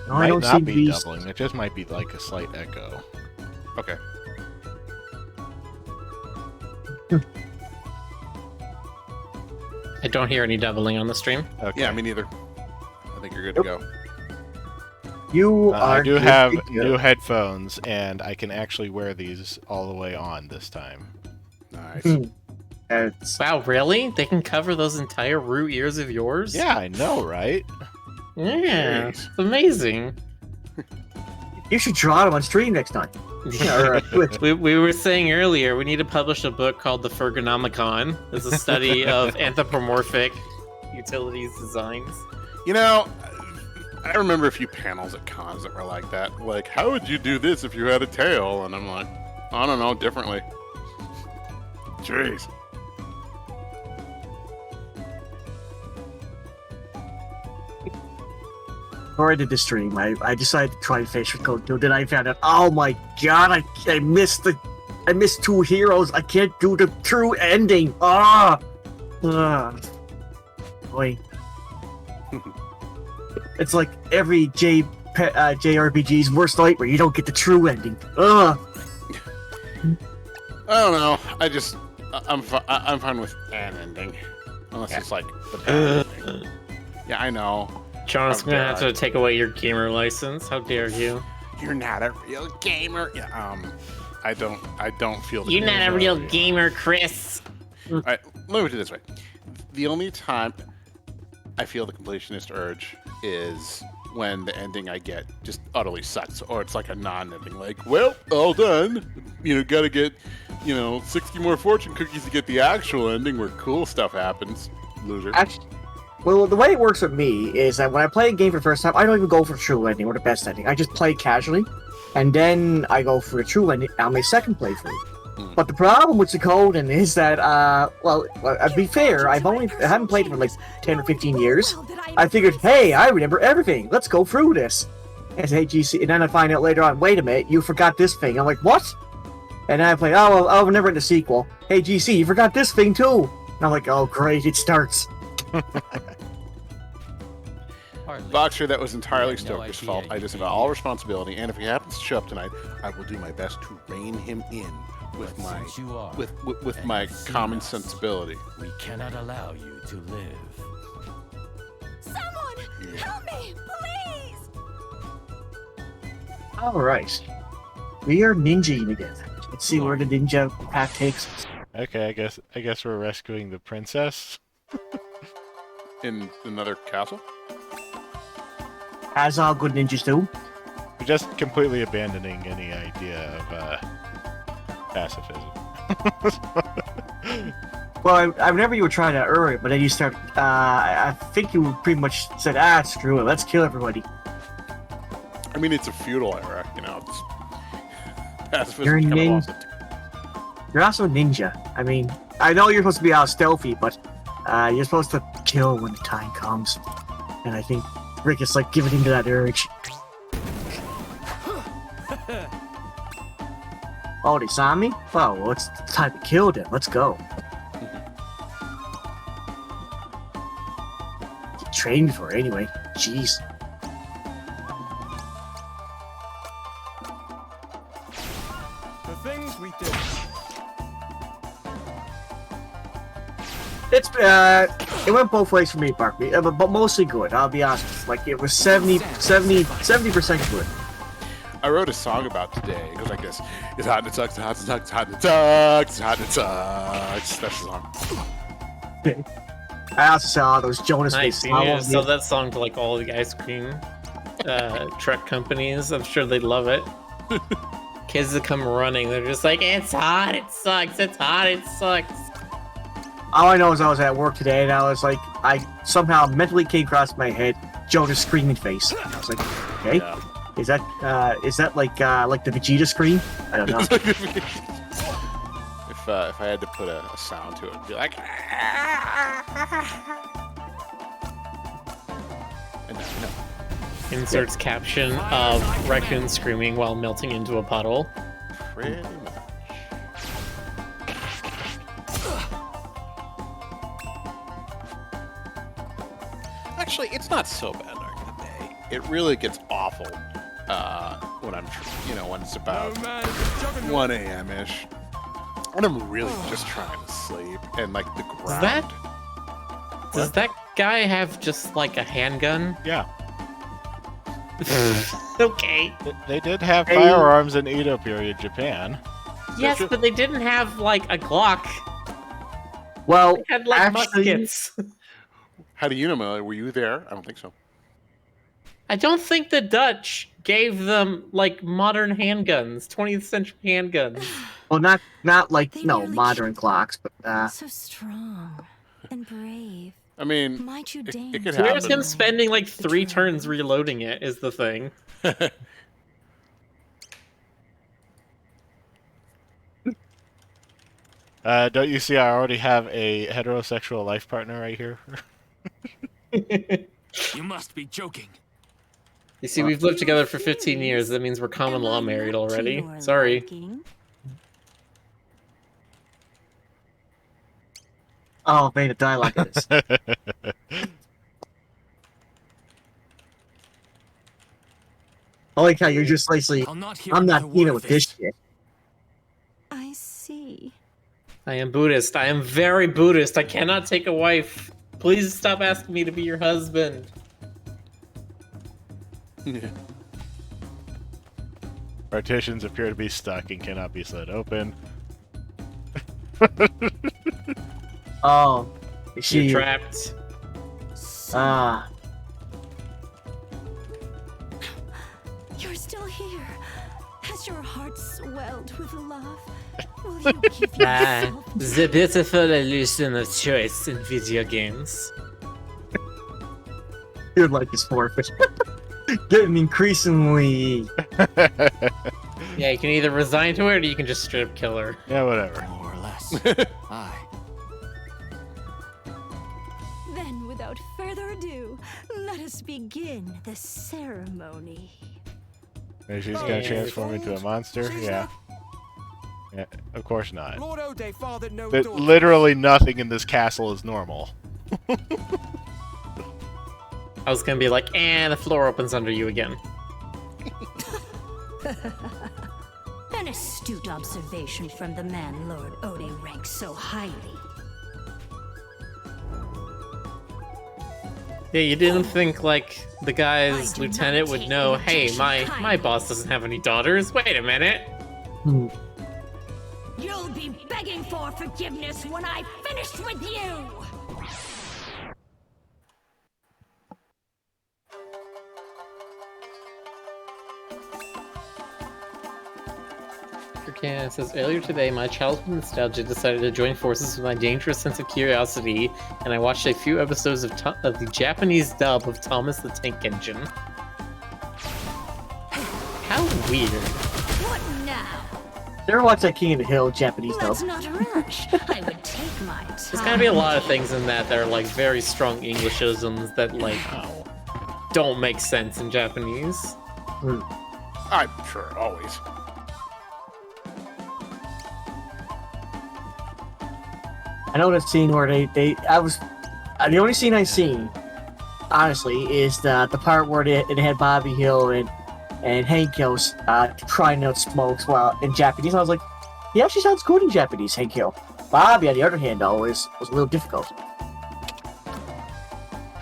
No, I Might don't not seem to be be. doubling. It just might be like a slight echo. Okay. I don't hear any doubling on the stream. Okay. Yeah, me neither. I think you're good to go. You are. I do good have to go. new headphones, and I can actually wear these all the way on this time. Nice. It's- Wow, really? They can cover those entire root ears of yours? Yeah, I know, right? Yeah, Jeez. it's amazing. you should draw them on stream next time. Or, Twitch. We were saying earlier, we need to publish a book called The Fergonomicon. It's a study of anthropomorphic utilities designs. You know, I remember a few panels at cons that were like that. Like, how would you do this if you had a tail? And I'm like, I don't know, differently. Jeez. Before I did the stream, I decided to try Fish with Code 2. Then I found out, oh my god, I missed two heroes. I can't do the true ending. Boy. It's like every JRPG's worst nightmare. You don't get the true ending. I don't know. I'm fine with an ending, unless it's like the bad ending. Yeah, I know. Jonas, How I'm gonna dare have to take away your gamer license. How dare you? You're not a real gamer. Yeah, I don't feel. The You're not a real gamer. gamer, Chris. All right, let me put it this way: the only time I feel the completionist urge is when the ending I get just utterly sucks, or it's like a non-ending. Like, well, all done. You know, gotta get 60 more fortune cookies to get the actual ending where cool stuff happens. Loser. Actually, well, the way it works with me is that when I play a game for the first time, I don't even go for the true ending or the best ending. I just play casually, and then I go for the true ending on my second playthrough. But the problem with the Suikoden is that, well, to be fair, I haven't played it for like 10 or 15 years. I figured, hey, I remember everything. Let's go through this. And hey, GC, and then I find out later on, wait a minute, you forgot this thing. I'm like, what? And then I play, oh, well, I'll never in the sequel. Hey, GC, you forgot this thing too. And I'm like, oh, great, it starts. Boxer, that was entirely I had no Stoker's idea fault. I you'd just be have all here. responsibility, and if he happens to show up tonight, I will do my best to rein him in with But my since you are, with and my you've seen common us, sensibility. we cannot allow you to live. Someone, help me, please! Alright. We are ninjaing again. Let's see where the ninja path takes us. Okay, I guess we're rescuing the princess. In another castle? As all good ninjas do. We're just completely abandoning any idea of pacifism. Well, I remember you were trying that earlier, but then you start. I think you pretty much said, screw it, let's kill everybody. I mean, it's a feudal era, It's pacifism You're kind of nin- lost it. You're also a ninja. I mean, I know you're supposed to be all stealthy, but you're supposed to kill when the time comes. And I think Rick is like giving into that urge. Oh, they saw me? Well, it's time to kill them. Let's go. Trained for it anyway. Jeez. The things we did. It's it went both ways for me, Barkley, but mostly good. I'll be honest. Like it was 70% good. I wrote a song about today. It goes like this: "It's hot and it sucks, it's hot and it sucks, it's hot and it sucks, it's hot and it sucks." That's the song. I also saw all those Jonas Nice. faces. You need to sell that song to like all the ice cream truck companies. I'm sure they'd love it. Kids that come running, they're just like, it's hot, it sucks, it's hot, it sucks. All I know is I was at work today, and I was like, I somehow mentally came across my head Jonas screaming face. I was like, okay, Yeah. is that like the Vegeta scream? I don't know. If I had to put a sound to it, it'd be like. And no. Inserts caption of raccoon screaming while melting into a puddle. Pretty much. Actually, it's not so bad during the day. it really gets awful when I'm, when it's about 1 a.m. ish, and I'm really just trying to sleep, and like the ground. Does that guy have just like a handgun? Yeah. Okay. They did have firearms in Edo period Japan. Yes, but they didn't have like a Glock. Well, They had like muskets. How do you know, Melody? Were you there? I don't think so. I don't think the Dutch gave them like modern handguns, 20th century handguns. well, not like They no nearly modern clocks, but So strong and brave. I mean, Might you deign it could to Where's happen. him spending like 3 turns reloading it is the thing. Don't you see I already have a heterosexual life partner right here? You must be joking. You see, we've lived together for 15 years. That means we're common law married already. Sorry. oh, made a dialogue of this. I like how you're just basically, I'll not hear I'm not another dealing word with of this shit. I see. I am Buddhist. I am very Buddhist. I cannot take a wife. Please stop asking me to be your husband. Partitions appear to be stuck and cannot be slid open. Oh, You're she. trapped. Ah, You're still here. Has your heart swelled with love? Will you give yourself to The beautiful illusion of choice in video games. your life is forfeit. Getting increasingly. Yeah, you can either resign to it or you can just straight up kill her. Yeah, whatever. more or less. Aye. Then, without further ado, let us begin the ceremony. Maybe she's gonna transform into a monster? Yeah. Yeah, of course not. Lord O'Day fathered no But daughter. literally nothing in this castle is normal. I was gonna be like, the floor opens under you again. An astute observation from the man Lord O'Day ranks so highly. Yeah, you didn't think like the I guy's do lieutenant not would take know, the hey, rejection my kindly. boss doesn't have any daughters. Wait a minute. Hmm. You'll be begging for forgiveness when I finish with you! Okay, it says earlier today, my childhood nostalgia decided to join forces with my dangerous sense of curiosity, and I watched a few episodes of the Japanese dub of Thomas the Tank Engine. How weird. What now? You ever watch that King of the Hill Japanese dub? Let's not rush. I would take my time. There's gonna be a lot of things in that are like very strong Englishisms that like don't make sense in Japanese. I'm sure, always. I know that scene where the only scene I've seen, honestly, is the part where it had Bobby Hill and Hank Hill trying out smokes while in Japanese. I was like, he actually sounds good in Japanese, Hank Hill. Bobby, on the other hand, though, was a little difficult.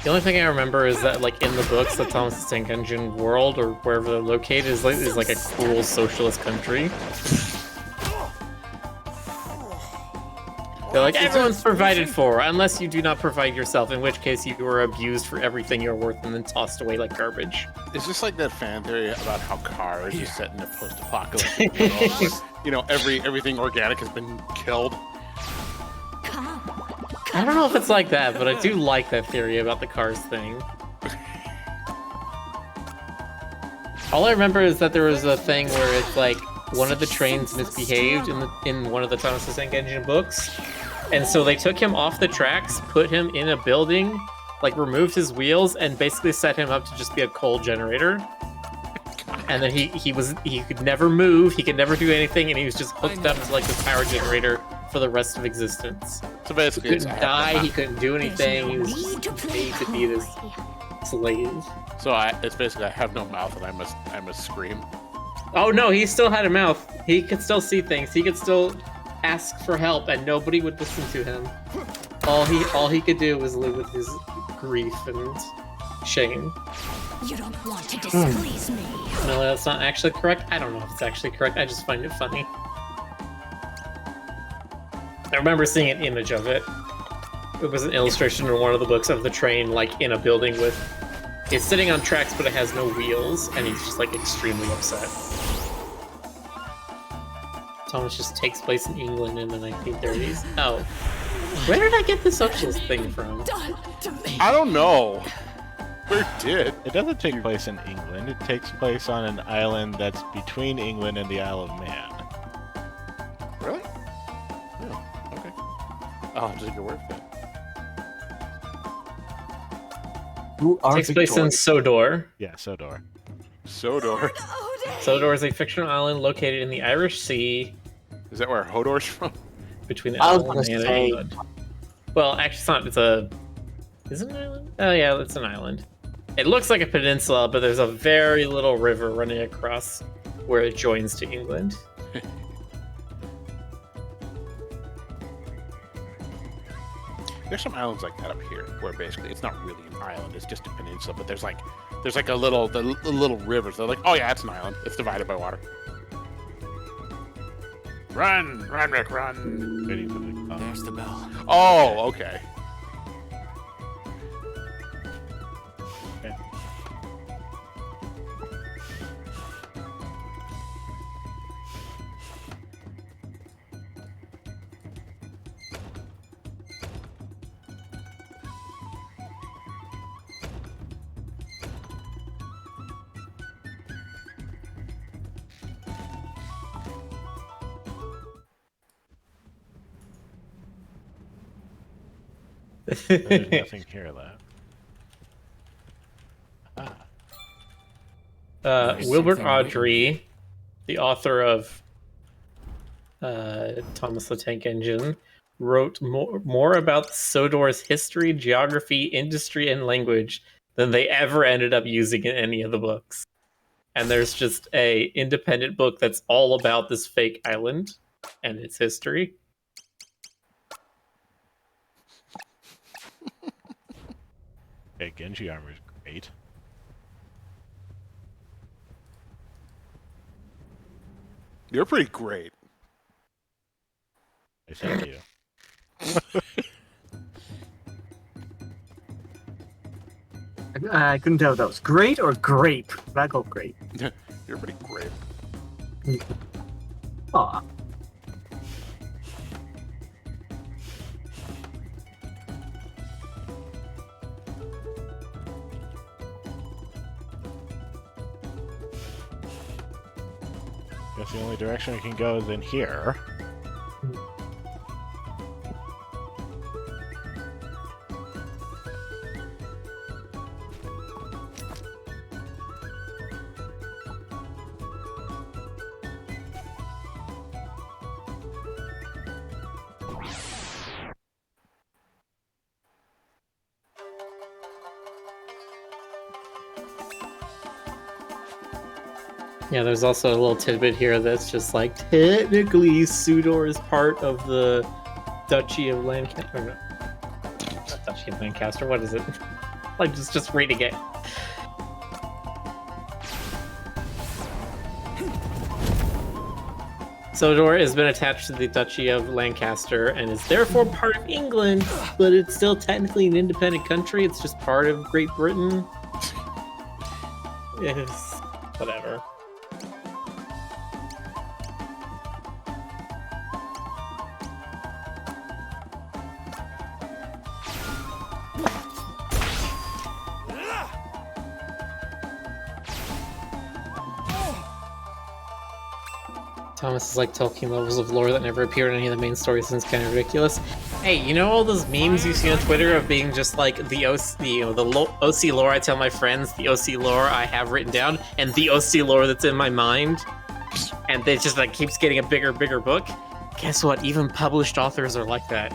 The only thing I remember is that, like, in the books, the Thomas the Tank Engine world, or wherever they're located, is like a cruel socialist country. They're like, everyone's provided for, unless you do not provide yourself, in which case you are abused for everything you're worth and then tossed away like garbage. It's just like that fan theory about how cars is set in a post-apocalyptic world. You know, everything organic has been killed. Come. I don't know if it's like that, but I do like that theory about the cars thing. All I remember is that there was a thing where it's like one of the trains misbehaved in one of the Thomas the Tank Engine books, and so they took him off the tracks, put him in a building, like removed his wheels, and basically set him up to just be a coal generator. And then he could never move, he could never do anything, and he was just hooked up to like this power generator for the rest of existence. So He basically, it's couldn't die, he couldn't do anything, he was Need to just play made to be this coy. slave. So it's basically I have no mouth and I must scream. Oh no, he still had a mouth. He could still see things. He could still ask for help, and nobody would listen to him. All he could do was live with his grief and shame. You don't want to displease me. No, that's not actually correct. I don't know if it's actually correct. I just find it funny. I remember seeing an image of it. It was an illustration in one of the books of the train, like in a building with. It's sitting on tracks, but it has no wheels, and he's just like extremely upset. Thomas just takes place in England in the 1930s. Oh, where did I get the socialist thing from? I don't know. Where did? It doesn't take place in England. It takes place on an island that's between England and the Isle of Man. Really? Oh, okay. I'll have to take your word for that. Takes place in Sodor. Yeah, Sodor. Sodor. Sodor is a fictional island located in the Irish Sea. Is that where Hodor's from? Between the I was island gonna and say- England. Well, actually, it's not. It's a. Is it an island? Oh yeah, it's an island. It looks like a peninsula, but there's a very little river running across where it joins to England. There's some islands like that up here, where basically it's not really an island; it's just a peninsula. But there's like a little little rivers. They're like, oh yeah, it's an island. It's divided by water. Run, Rick, run! Waiting for the There's the bell. Oh, okay. There's nothing here left. Wilbert something Audrey, the author of Thomas the Tank Engine, wrote more about Sodor's history, geography, industry, and language than they ever ended up using in any of the books. And there's just a independent book that's all about this fake island and its history. Yeah, Genji armor is great. You're pretty great. I thank you. I couldn't tell if that was great or grape. But I go grape. You're pretty great. Aw. Guess the only direction we can go is in here. Yeah, there's also a little tidbit here that's just like, technically, Sodor is part of the Duchy of Lancaster. No, not Duchy of Lancaster, what is it? Like, just reading it. Sodor has been attached to the Duchy of Lancaster and is therefore part of England, but it's still technically an independent country. It's just part of Great Britain. It's whatever. Thomas is like Tolkien levels of lore that never appeared in any of the main stories, and it's kind of ridiculous. Hey, you know all those memes you see on Twitter of being just like the OC lore I tell my friends, the OC lore I have written down, and the OC lore that's in my mind, and it just like keeps getting a bigger book? Guess what? Even published authors are like that.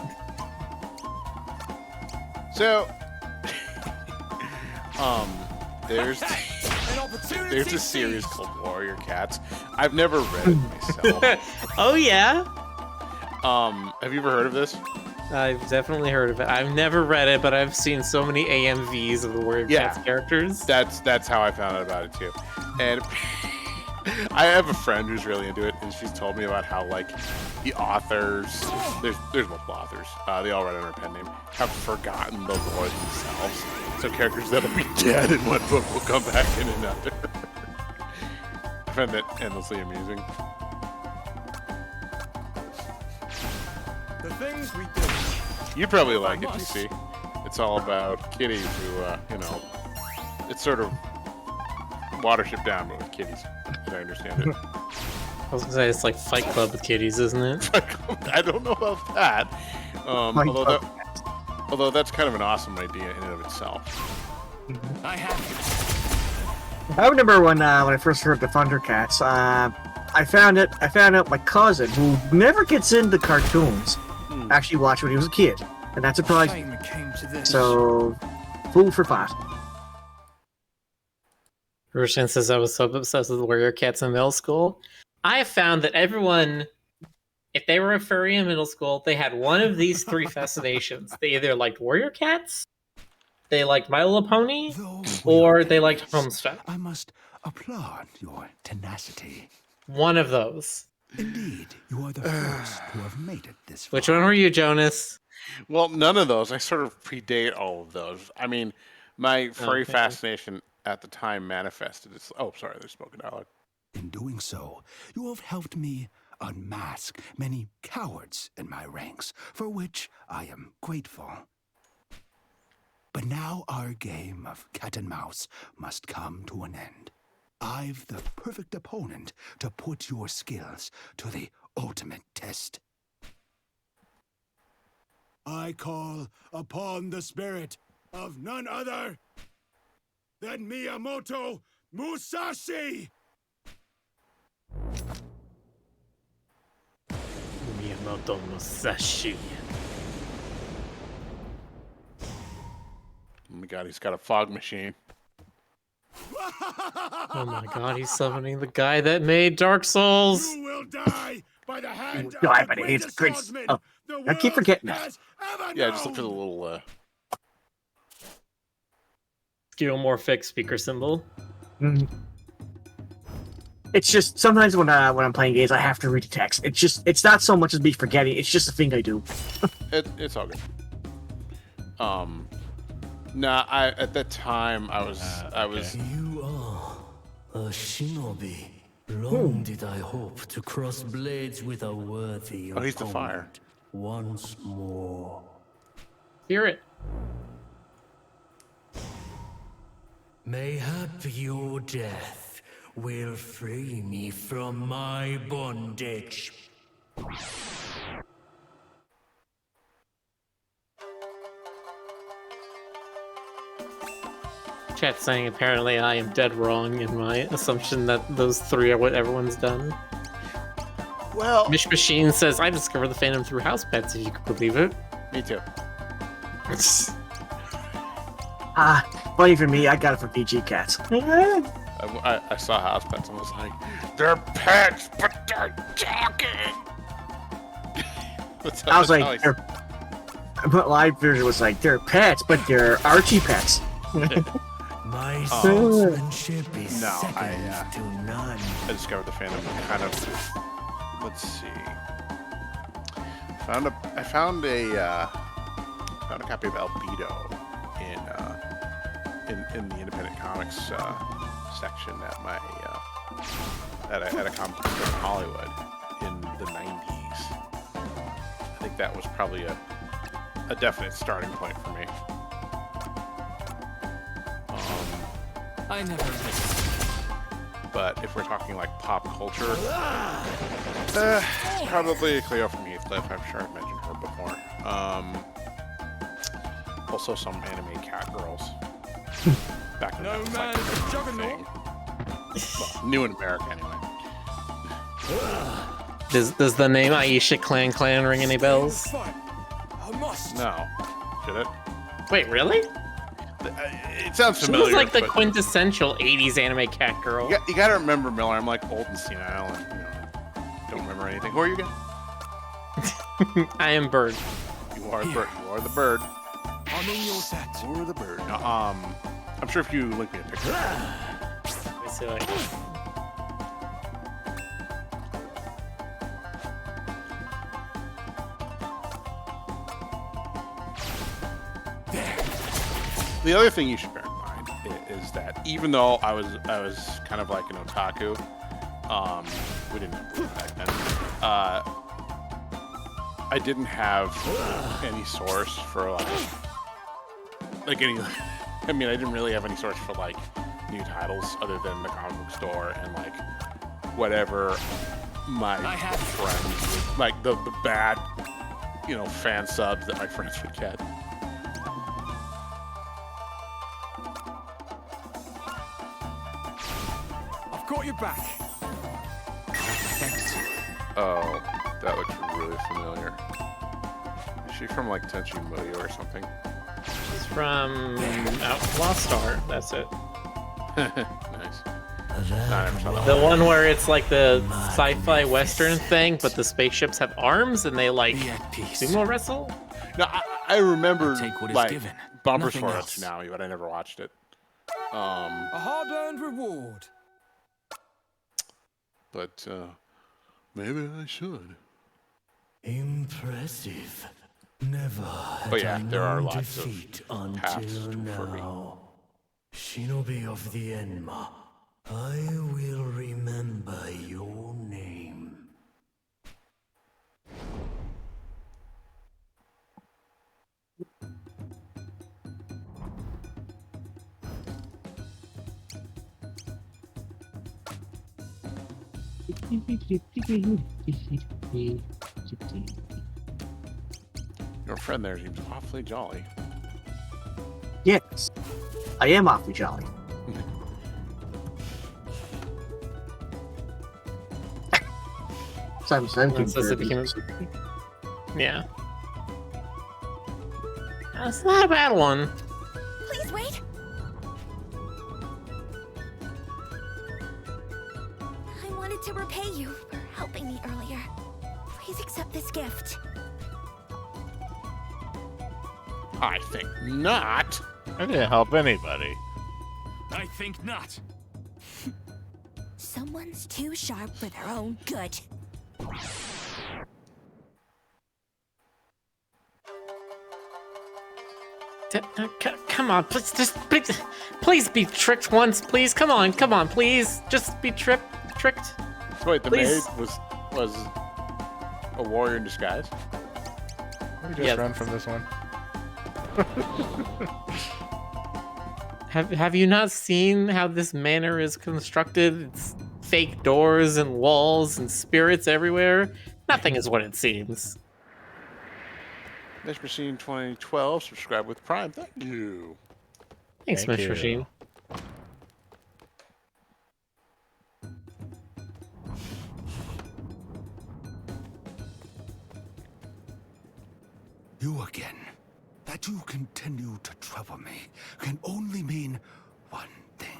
So, There's An opportunity there's a series called Warrior Cats. I've never read it myself. Oh yeah, Have you ever heard of this? I've definitely heard of it. I've never read it, but I've seen so many AMVs of the Warrior Yeah. Cats characters. That's how I found out about it too. And I have a friend who's really into it, and she's told me about how like the authors, there's multiple authors, they all write under a pen name, have forgotten the lore themselves. So characters that'll be dead in one book will come back in another. I find that endlessly amusing. The things we do. You'd probably like it, you see. It's all about kitties who, it's sort of Watership Down, but with kitties, as I understand it. I was gonna say it's like Fight Club with kitties, isn't it? I don't know about that. Although that's kind of an awesome idea in and of itself. I have I remember when I first heard the Thundercats. I found out my cousin, who never gets into cartoons, actually watched when he was a kid, and that surprised me. Time came to this. So, food for thought. Roshan says I was so obsessed with Warrior Cats in middle school. I found that everyone, if they were a furry in middle school, they had one of these three fascinations. They either liked Warrior Cats, they liked My Little Pony, Though or they liked Homestuck. I must applaud your tenacity. One of those. Indeed, you are the first who have made it this far. Which one were you, Jonas? Well, none of those. I sort of predate all of those. I mean, my furry Okay. fascination at the time manifested. Oh, sorry, there's spoken dialogue. In doing so, you have helped me unmask many cowards in my ranks, for which I am grateful. But now our game of cat and mouse must come to an end. I've the perfect opponent to put your skills to the ultimate test. I call upon the spirit of none other than Miyamoto Musashi! Miyamoto Musashi. Oh my god, he's got a fog machine. Oh my god, he's summoning the guy that made Dark Souls. You will die by the hand Die of by the the hands greatest of Chris. swordsman Oh, the I keep world forgetting that. has ever Yeah, just look for the known. little, Skeuomorphic speaker symbol. Mhm. It's just sometimes when I'm playing games, I have to read the text. It's not so much as me forgetting. It's just a thing I do. it's all good. At that time, I was You are a shinobi. Long did I hope to cross blades with a worthy Oh, he's the fire. opponent once more. Hear it. Mayhap your death will free me from my bondage. Chat saying apparently I am dead wrong in my assumption that those three are what everyone's done. well. Mish Machine says I discovered the fandom through house pets, if you could believe it. Me too. Funny for me, I got it from PG Cats. I saw house pets and was like, they're pets, but they're talking. I was like, but live version was like, they're pets, but they're Archie pets. My swordsmanship is No, second to none. I discovered the fandom kind of. Let's see. I found a copy of Albedo in the independent comics section at a comic book store in Hollywood in the 90s. I think that was probably a definite starting point for me. I never missed. But if we're talking like pop culture, probably Cleo from Heathcliff. I'm sure I've mentioned her before. Also some anime cat girls. Back in No that man is a thing. juggernaut. Well, new in America anyway. Does the name Aisha Clan ring any bells? Fight. I must. No, should it? Wait, really? It sounds She familiar. was like the but quintessential 80s anime cat girl. you gotta remember, Miller. I'm like old and senile, and don't remember anything. Who are you again? I am Bird. You are the bird. You are the bird. I'm in your set. You are the bird. I'm sure if you link me a picture. Let me see what I can- The other thing you should bear in mind is that even though I was kind of like an otaku, we didn't have Google back then. I didn't have any source for like any. I mean, I didn't really have any source for like new titles other than the comic book store and like whatever my friends, like the bad, fan subs that my friends would get. I've got your back. Oh, that looks really familiar. Is she from like Tenchi Muyo or something? She's from Outlaw Star. That's it. Nice. The one where it's like the sci-fi western thing, but the spaceships have arms and they like Be at peace. sumo wrestle. No, I remember Take what is like given, bumpers nothing for a else. tsunami, but I never watched it. A hard-earned reward. But maybe I should. Impressive. Never had But yeah, I there are known lots of defeat paths until for me. now. Shinobi of the Enma, I will remember your name. Your friend there seems awfully jolly. Yes, I am awfully jolly. So I'm That's just it became- Yeah. That's not a bad one. Please wait. I wanted to repay you for helping me earlier. Please accept this gift. I think not. I didn't help anybody. I think not. Someone's too sharp for their own good. Come on, please be tricked once, please. Come on, please. Just be tricked. So wait, the Please. maid was a warrior in disguise? Let me just Yeah. run from this one. Have you not seen how this manor is constructed? It's fake doors and walls and spirits everywhere. Nothing is what it seems. Miss Machine 2012, subscribe with Prime. Thank you. Thanks, Thank Mr. you. Machine. You again. That you continue to trouble me can only mean one thing.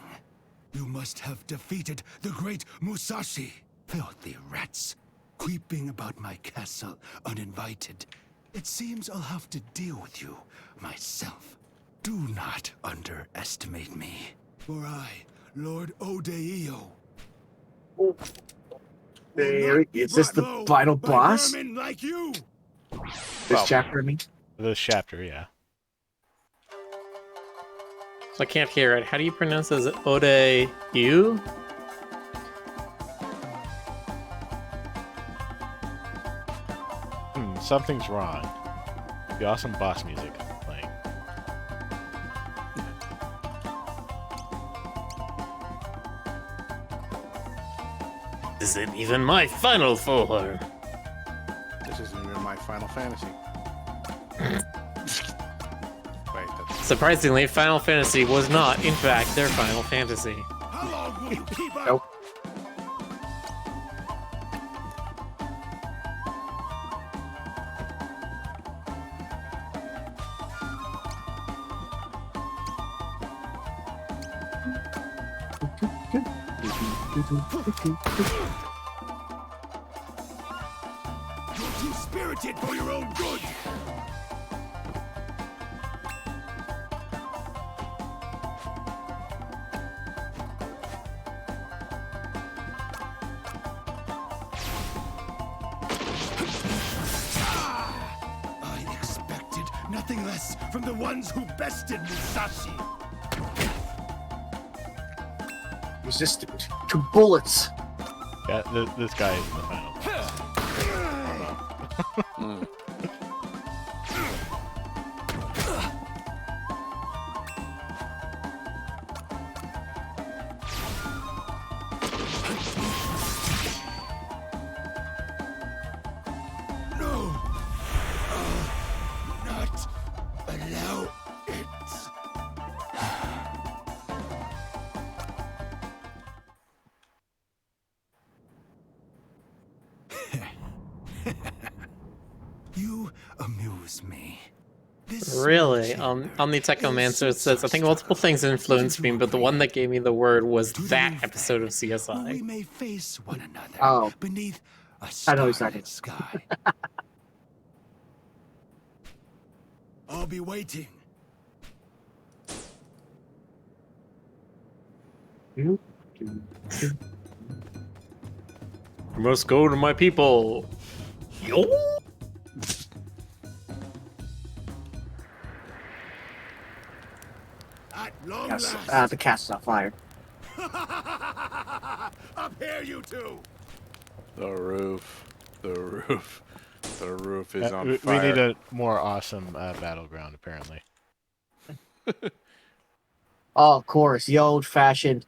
You must have defeated the great Musashi. Filthy rats, creeping about my castle uninvited. It seems I'll have to deal with you myself. Do not underestimate me, for I, Lord Odeio, There, is this the final boss? like you. This chapter, I mean. This chapter, yeah. So I can't hear it. How do you pronounce this? Ode you? Something's wrong. The awesome boss music playing. This isn't even my final form. This isn't even my Final Fantasy. Wait, that's... Surprisingly, Final Fantasy was not, in fact, their Final Fantasy. How long will you keep up? Nope. You're too spirited for your own good. I expected nothing less from the ones who bested Musashi. Resistant to bullets. Yeah, this guy is in the final. No! Not allow it. You amuse me. This Really? chamber On the Techomancer it is says, I think multiple things influenced me, but the one that gave me the word was to the that roof episode of deck, where we CSI. may face one another Oh. beneath a I know exactly. starlit sky. I'll be waiting. I must go to my people. Yo! At long Yes, last. the castle's on fire. Up here, you two. The roof. The roof. The roof is on We fire. need a more awesome battleground, apparently. Oh, of course, the old-fashioned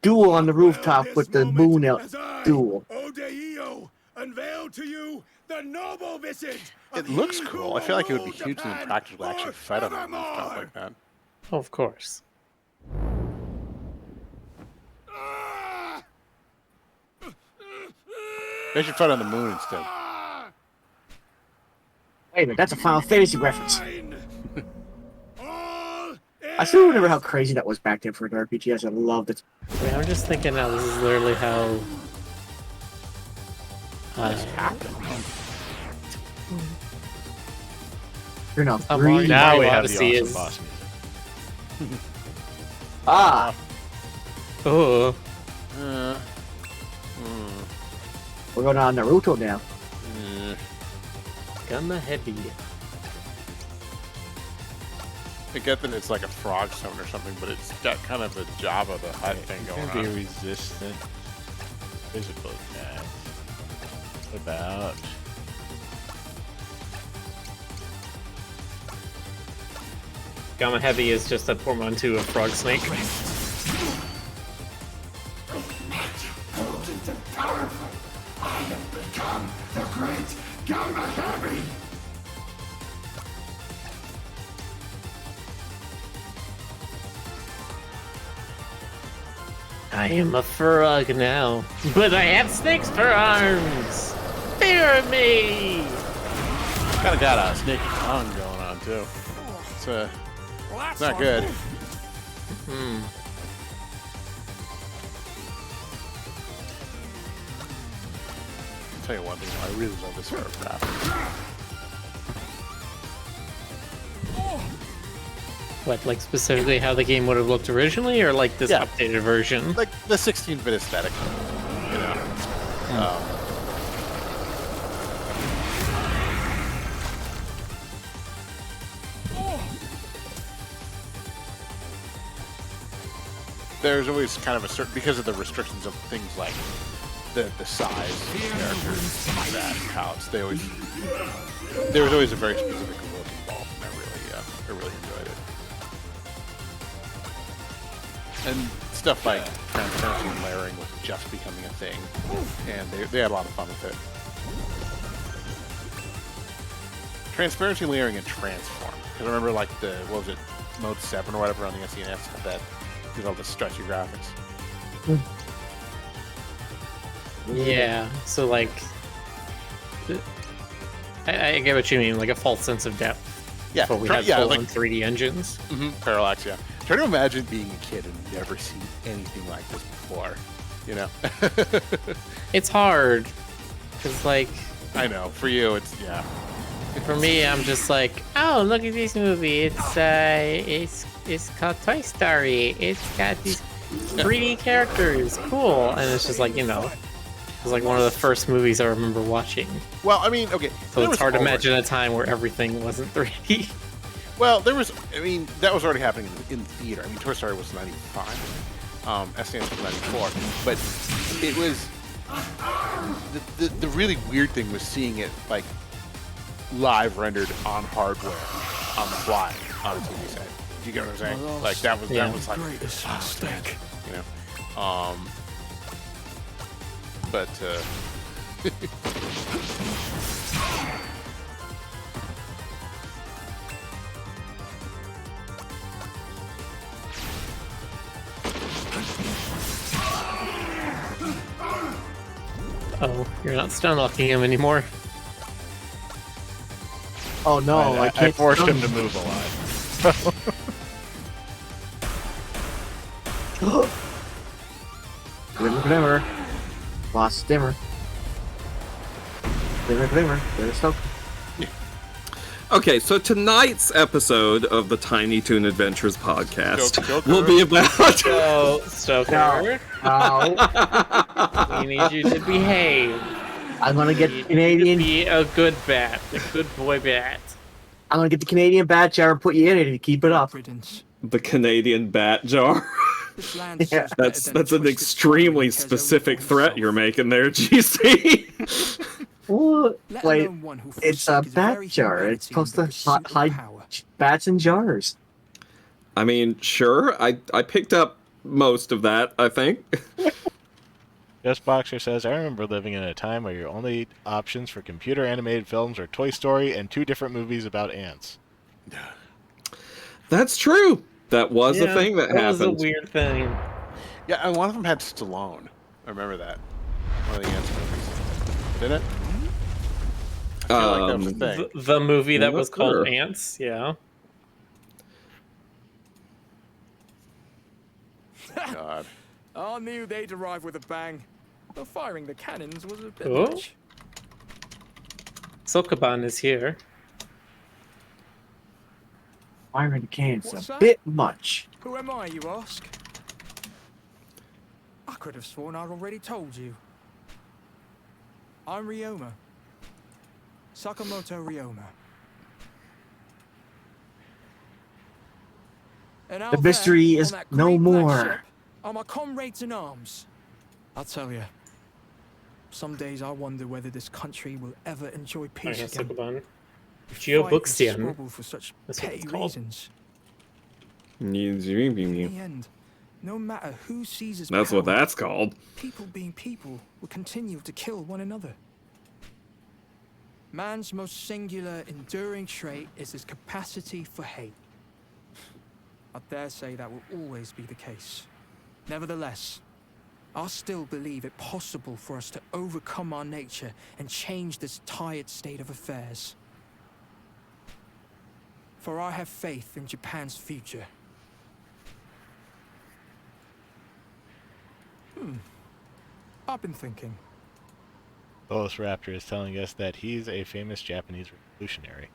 duel on the rooftop This with the moment moon out as I, duel. Odeio, unveil to you the noble visage of It looks he who cool. I feel like it would be rule hugely Japan impractical to actually fight on a rooftop forevermore. like that. Oh, of course. Ah! They should fight on the moon instead. Wait a minute, that's a Final Fantasy reference. Mine. All I still remember how crazy that was back then for an RPG. I loved it. I mean, I'm just thinking now, this is literally how... You're not I'm free. on Now we Mario have Odyssey the awesome is- boss music. Ah, Oh, we're going on Naruto now. Gamma Heavy. I get that it's like a frog stone or something, but it's got kind of a Java the Hutt thing It's going gonna be on. resistant physical attacks. What about? Gamma Heavy is just a portmanteau of Frog Snake. I am a frog now, but I have snakes for arms! Fear me! Kind of got a snaky tongue going on too. It's not good. I'll tell you one thing, I really love this paragraph. What, like specifically how the game would have looked originally, or like this Yeah. updated version? Like the 16-bit aesthetic, you know. There's always kind of a certain, because of the restrictions of things like the size of the characters, that counts. There was always a very specific look involved, and I really enjoyed it. And stuff like transparency and layering was just becoming a thing, and they had a lot of fun with it. Transparency, layering, and transform. Because I remember like what was it, Mode 7 or whatever on the SNES had that, did all the stretchy graphics. Yeah, so like... I get what you mean, like a false sense of depth. Yeah, Before we had yeah, full-on like 3D engines. Parallax, yeah. Try to imagine being a kid and never seen anything like this before. You know. It's hard because, like, I know for you, it's yeah. for me, I'm just like, oh, look at this movie. It's called Toy Story. It's got these 3D characters. Cool. And it's just like, you know, it's like one of the first movies I remember watching. Well, I mean, okay. So it's hard to imagine a time where everything wasn't 3D. Well, there was. I mean, that was already happening in theater. I mean, Toy Story was '95. SNES was '94, but it was the really weird thing was seeing it like live rendered on hardware on the fly on a TV set. Do you get what I'm saying? Like that was like mistake, you know. But Oh, you're not stun locking him anymore. Oh no, I can't. I forced stun him to move a lot. Glimmer. Lost dimmer. Glimmer. There's smoke. Okay, so tonight's episode of the Tiny Toon Adventures podcast Joker. will be about... So, Stoker, we need you to behave. I'm gonna get You Canadian. need to be a good bat, a good boy bat. I'm gonna get the Canadian bat jar and put you in it and keep it up. the Canadian bat jar. Yeah, That's an extremely specific threat you're making there, GC. Well, like, it's a bat jar. It's supposed to hide bats in jars. I mean, sure. I picked up most of that, I think. Just Boxer says, I remember living in a time where your only options for computer animated films are Toy Story and 2 different movies about ants. That's true. That was a thing that happened. That was a weird thing. yeah, and one of them had Stallone. I remember that. One of the Ants movies. Did it? I feel like that was a thing. The movie that was called sure. Ants, yeah. God. I knew they'd arrive with a bang. But firing the cannons was a bit Oh. much. Sokoban is here. Firing the cannons What's a that? bit much. Who am I, you ask? I could have sworn I'd already told you. I'm Ryoma. Sakamoto Ryoma. And out The mystery there, is on that no great black more. ship, are my comrades in arms. I'll tell you, some days I wonder whether this country will ever enjoy I peace have again. Sokoban. Fight and Geobuxian. squabble for such That's what petty it's called. reasons. In That's the end, no matter who seizes what power, that's called. people being people will continue to kill one another. Man's most singular, enduring trait is his capacity for hate. I dare say that will always be the case. Nevertheless, I still believe it possible for us to overcome our nature and change this tired state of affairs. For I have faith in Japan's future. I've been thinking. Velociraptor is telling us that he's a famous Japanese revolutionary.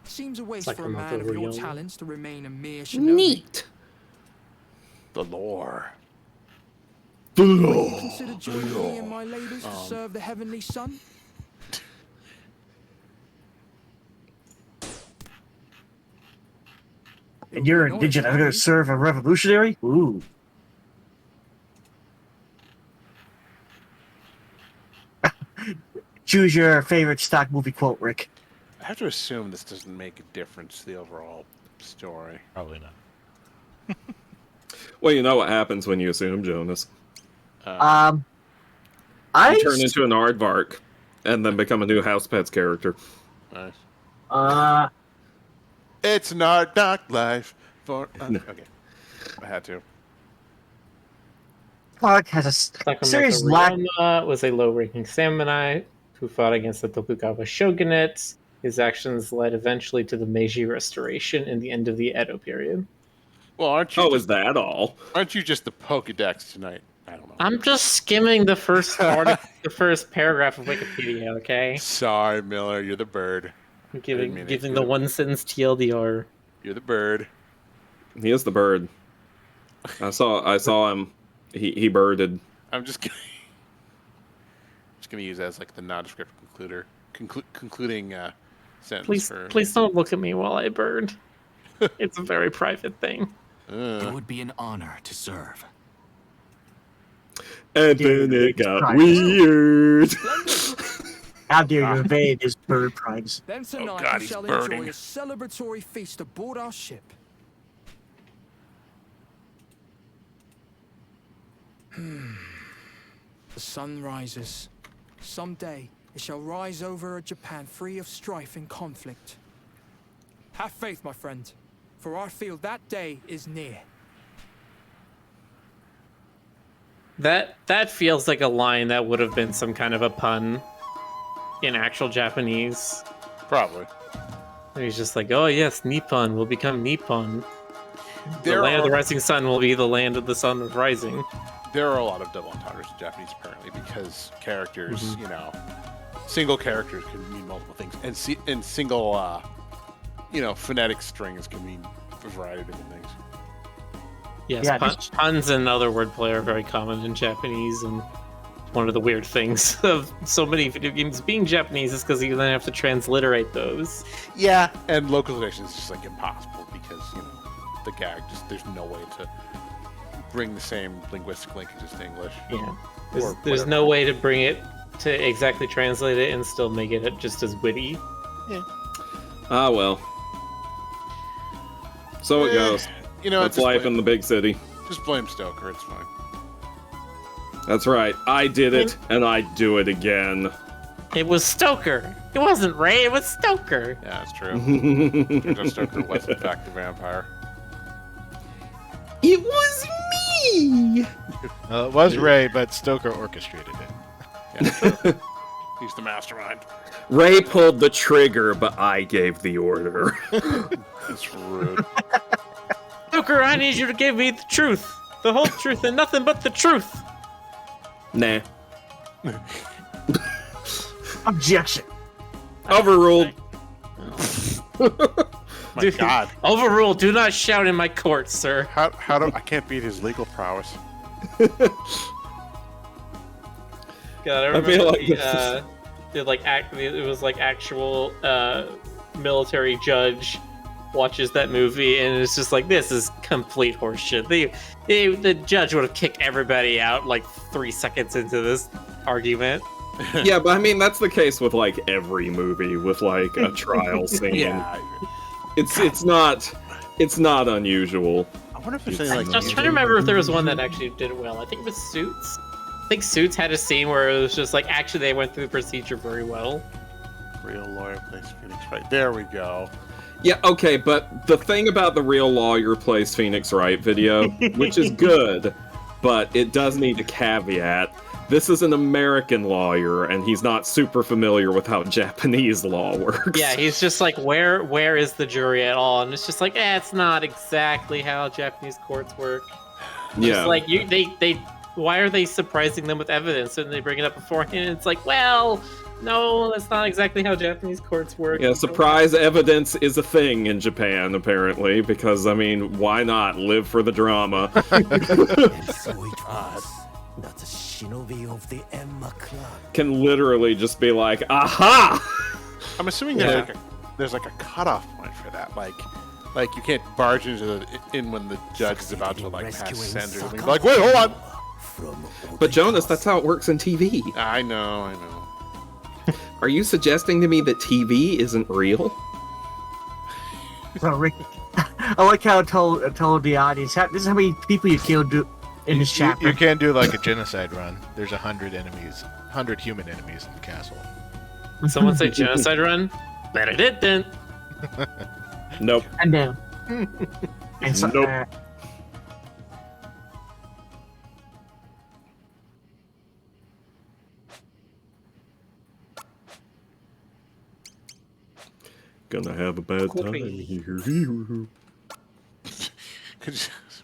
Seems a waste Like for a man of Sakamoto your Ryoma. talents to remain a mere shinobi. Neat. The lore. Will you consider joining me in my labors to serve the heavenly sun? And you're indigenous. I'm gonna serve a revolutionary? Ooh. Choose your favorite stock movie quote, Rick. I have to assume this doesn't make a difference to the overall story. Probably not. Well, you know what happens when you assume, Jonas. I You turn into an aardvark and then become a new House Pets character. Nice. It's not dark life for. Okay, I had to. Clark has a Sakamoto serious lack. Ryoma was a low-ranking samurai who fought against the Tokugawa shogunate. His actions led eventually to the Meiji Restoration and the end of the Edo period. Well, aren't you? Oh, is that all? Aren't you just the Pokedex tonight? I don't know. I'm just skimming the first the first paragraph of Wikipedia. Okay, Sorry, Miller. You're the bird. I'm I didn't mean it. giving the one sentence TLDR. You're the bird. He is the bird. I saw him. He birded. I'm just gonna use that as like the nondescript concluding sentence. Please don't look at me while I bird. It's a very private thing. It would be an honor to serve. And then it got weird. How dare you invade his bird prides? Then tonight God, we he's shall birding. enjoy a celebratory feast aboard our ship. The sun rises. Someday it shall rise over a Japan free of strife and conflict. Have faith, my friend, for I feel that day is near. That feels like a line that would have been some kind of a pun in actual Japanese. Probably. And he's just like, oh yes, Nippon will become Nippon. The There land of the are- rising sun will be the land of the sun of rising. There are a lot of double entendres in Japanese, apparently, because characters, single characters can mean multiple things, and single, phonetic strings can mean a variety of different things. Yes, Yeah, puns and other wordplay are very common in Japanese, and one of the weird things of so many video games being Japanese is because you then have to transliterate those. Yeah, and localization is just like impossible because the gag there's no way to bring the same linguistic linkages to English. Yeah, Or there's whatever. no way to bring it to exactly translate it and still make it just as witty. Ah, well. So it goes. That's life in the big city. Just blame Stoker. It's fine. That's right. I did it, and I do it again. It was Stoker. It wasn't Ray. It was Stoker. Yeah, that's true. Turns out Stoker was in fact the vampire. It was me! It was Ray, but Stoker orchestrated it. Yeah, true. He's the mastermind. Ray pulled the trigger, but I gave the order. That's rude. Stoker, I need you to give me the truth. The whole truth and nothing but the truth. Nah. Objection. Overruled. My Dude, God. Overruled. Do not shout in my court, sir. How do I can't beat his legal prowess? God, I remember feel like it was like actual military judge watches that movie and it's just like, this is complete horseshit. The judge would have kicked everybody out like 3 seconds into this argument. Yeah, but I mean, that's the case with, like, every movie with, like, a trial scene. Yeah. It's not unusual. I wonder if there's anything like I was trying to remember if there was one that actually did it well. I think it was Suits. I think Suits had a scene where it was just like, actually they went through the procedure very well. real lawyer plays Phoenix Wright. There we go. Yeah, okay, but the thing about the real lawyer plays Phoenix Wright video, which is good, but it does need a caveat. This is an American lawyer, and he's not super familiar with how Japanese law works. Yeah, he's just like, where is the jury at all? And it's just like, it's not exactly how Japanese courts work. Yeah. It's like, they why are they surprising them with evidence? And they bring it up beforehand, and it's like, well, no, that's not exactly how Japanese courts work. Yeah, surprise evidence is a thing in Japan, apparently, because, I mean, why not live for the drama? And so it was that the shinobi of the Emma Club Can literally just be like, aha! I'm assuming there's like a cutoff point for that. Like you can't barge in when the judge is about to like pass sentence. And be like, wait, hold on. But Jonas, that's how it works in TV. I know. Are you suggesting to me that TV isn't real? So, Rick, I like how I told the audience, this is how many people you killed in this chapter. You can't do like a genocide run. There's 100 enemies, 100 human enemies in the castle. Someone say genocide run? But it didn't. Nope. And down. And so, Nope. Gonna have a bad time here.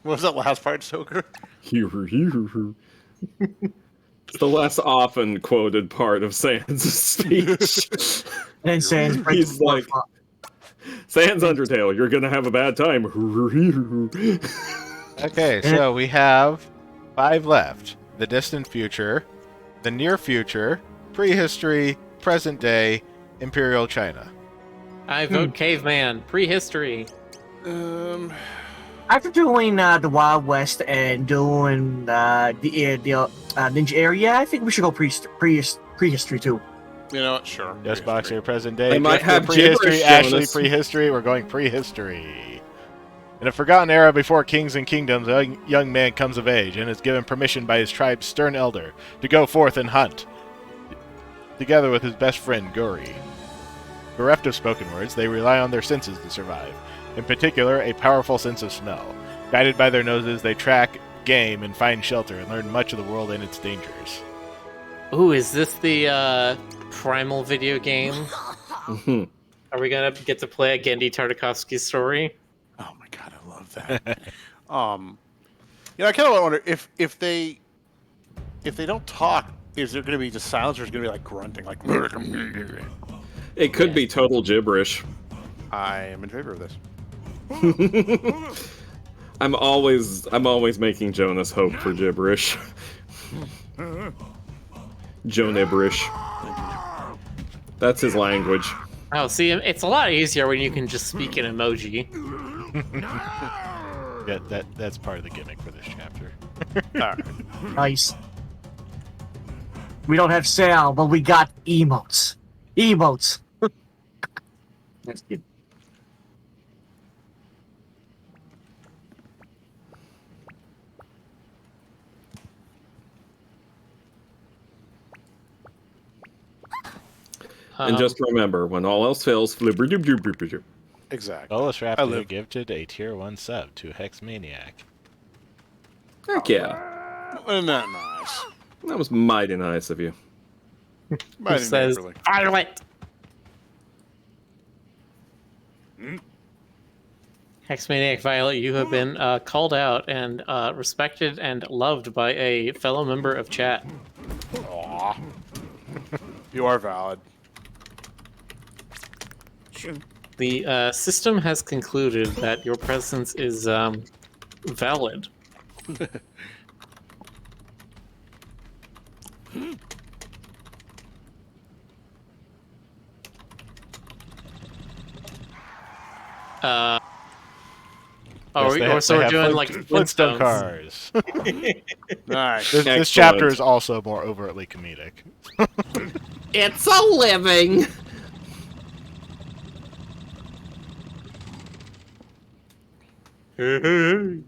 What was that last part, Stoker? Here. It's the less often quoted part of Sans' speech. And then Sans breaks He's like, Sans Undertale, you're gonna have a bad time. Okay, so we have 5 left. The distant future, the near future, prehistory, present day, Imperial China. I vote caveman. Prehistory. After doing the Wild West and doing the Ninja area, I think we should go prehistory too. You know what? Sure. Yes, Boxer, present day. They might Drifter, have prehistory, gibberish, Ashley, Jonas. prehistory. We're going prehistory. In a forgotten era before kings and kingdoms, a young man comes of age and is given permission by his tribe's stern elder to go forth and hunt, together with his best friend, Guri. Bereft of spoken words, they rely on their senses to survive. In particular, a powerful sense of smell. Guided by their noses, they track game and find shelter and learn much of the world and its dangers. Ooh, is this the primal video game? Are we gonna get to play a Gendy Tartakovsky story? Oh my god, I love that. I kind of wonder if they don't talk, is there going to be just silence, or is it going to be like grunting, like? It could be total gibberish. I am in favor of this. I'm always making Jonas hope for gibberish. Jonibberish. That's his language. Oh, see, it's a lot easier when you can just speak in emoji. Yeah, that's part of the gimmick for this chapter. Nice. We don't have sound, but we got emotes. Emotes. That's good. And just remember, when all else fails, flibber-doob-doob-doob-doob. Exactly. Bonus I Raptor live- gifted a tier 1 sub to Hexmaniac. Heck yeah. Isn't that nice? That was mighty nice of you. Mighty Who says neighborly. Violet? Hexmaniac Violet, you have been called out and respected and loved by a fellow member of chat. Aw. You are valid. The system has concluded that your presence is valid. So we're doing like Flintstone Flintstones. cars. Nice. This Excellent. chapter is also more overtly comedic. It's a living! Hey, hey, hey.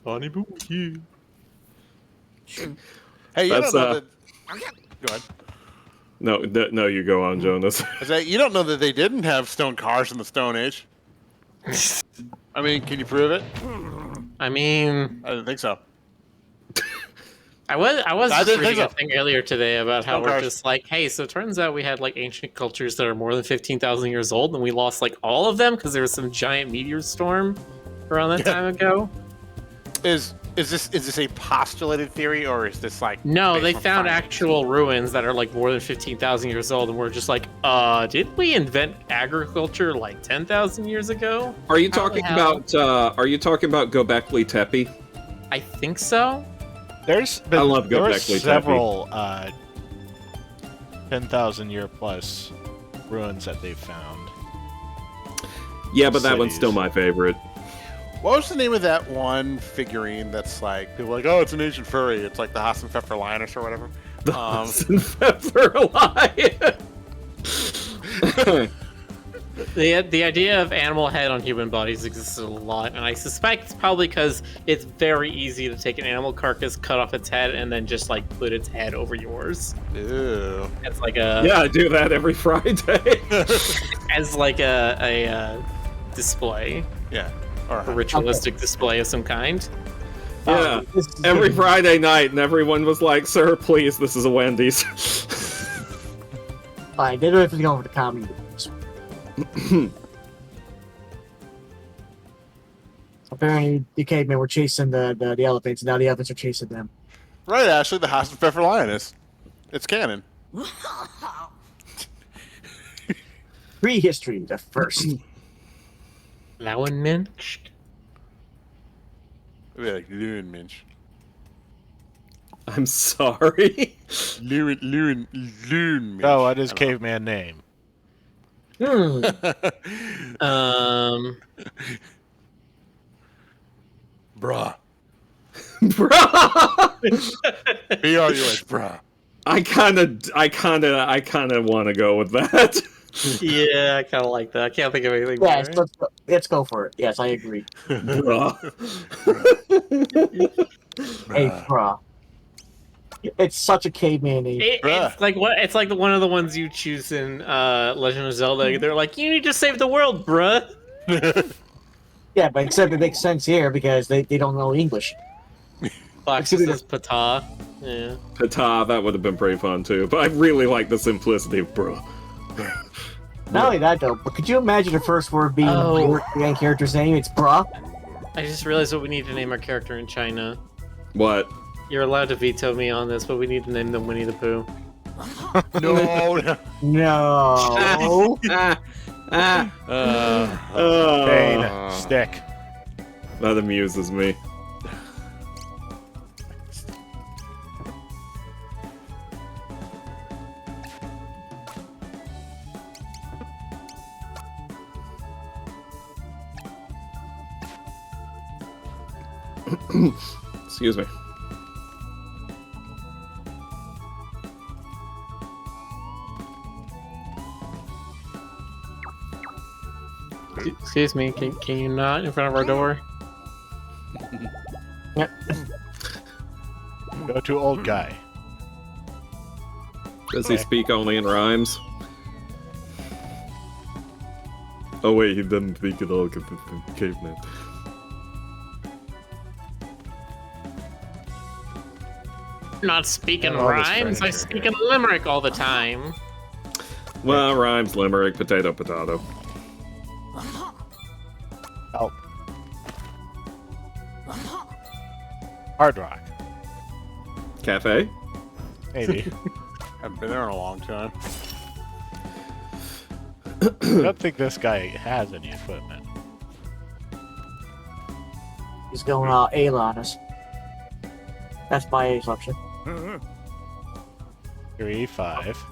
Bonnie Boo here. Hey, you That's, don't know that. Go ahead. No, you go on, Jonas. I say, you don't know that they didn't have stone cars in the Stone Age. I mean, can you prove it? I mean, I didn't think so. I was I just didn't reading think a so. thing earlier today about how Stone we're cars. just like, hey, so it turns out we had like ancient cultures that are more than 15,000 years old, and we lost like all of them because there was some giant meteor storm around that time ago. Is this a postulated theory, or is this like? No, based they on found findings? actual ruins that are like more than 15,000 years old, and we're just like, did we invent agriculture like 10,000 years ago? Are you How the talking hell? about Göbekli Tepe? I think so. There's been, I love there were Göbekli Tepe. several 10,000 year plus ruins that they've found. Yeah, but that one's Cities. still my favorite. What was the name of that one figurine that's like people are like, oh, it's an ancient furry. It's like the Haas and Pfeffer Lioness or whatever. The Pfeffer Lion. The idea of animal head on human bodies existed a lot, and I suspect it's probably because it's very easy to take an animal carcass, cut off its head, and then just like put its head over yours. Ew. It's like a Yeah, I do that every Friday. as like a display, Yeah. Or a ritualistic display of some kind. Yeah, every Friday night, and everyone was like, "Sir, please, this is a Wendy's." Fine, they don't have to go over the comedy. Apparently, the cavemen were chasing the elephants, and now the elephants are chasing them. Right, Ashley, the House of Pfeffer Lioness. It's canon. Prehistory, the first. Now and Minch. Like Loon Minch. I'm sorry. Loon Minch. Oh, what is I don't know. caveman name? Bruh. Bruh. B-R-U-S, bruh. I kind of want to go with that. Yeah, I kind of like that. I can't think of anything Yes, better. let's go for it. Yes, I agree. Bruh. Hey, bruh. It's such a caveman name. It's like what? It's like one of the ones you choose in Legend of Zelda. They're like, you need to save the world, bruh. Yeah, but except it makes sense here because they don't know English. Fox says Pata. Yeah. Pata, that would have been pretty fun too. But I really like the simplicity of bruh. Not only that though, but could you imagine the first word being the main character's name? It's bruh. I just realized what we need to name our character in China. What? You're allowed to veto me on this, but we need to name them Winnie the Pooh. No. No. Pain. Stick. That amuses me. Excuse me. Excuse me, can you not in front of our door? Go to old guy. Does he speak only in rhymes? Oh wait, he doesn't speak at all, caveman. I'm not speaking All this rhymes, I furniture speak here. in limerick all the time. Well, rhymes, limerick, potato, potato. Help. Hard Rock. Cafe? Maybe. Haven't been there in a long time. I don't think this guy has any equipment. He's going Ayla on us. That's my assumption. 3, 5.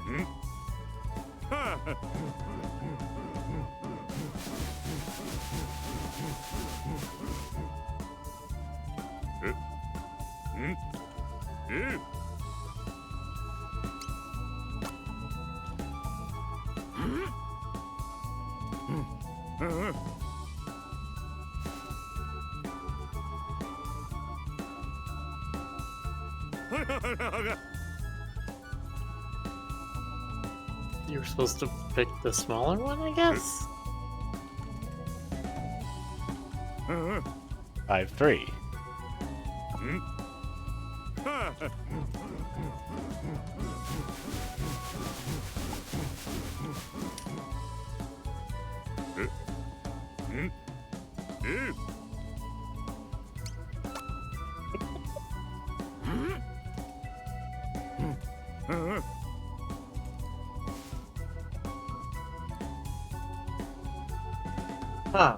You were supposed to pick the smaller one, I guess? 5, 3. Huh.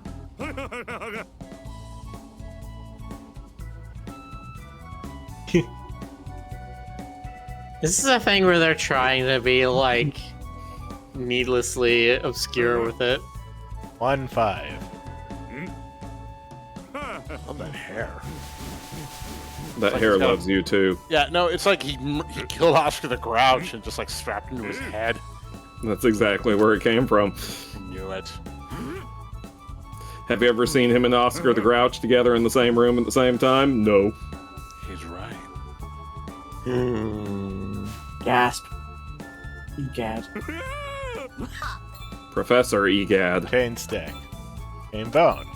This is a thing where they're trying to be, like, needlessly obscure with it. 1, 5. Love that hair. That Like hair he's got a- loves you too. Yeah, no, it's like he killed Oscar the Grouch and just like strapped into his head. That's exactly where it came from. I knew it. Have you ever seen him and Oscar the Grouch together in the same room at the same time? No. He's right. Gasp. Egad. Professor Egad. Chain stick. Chain bone.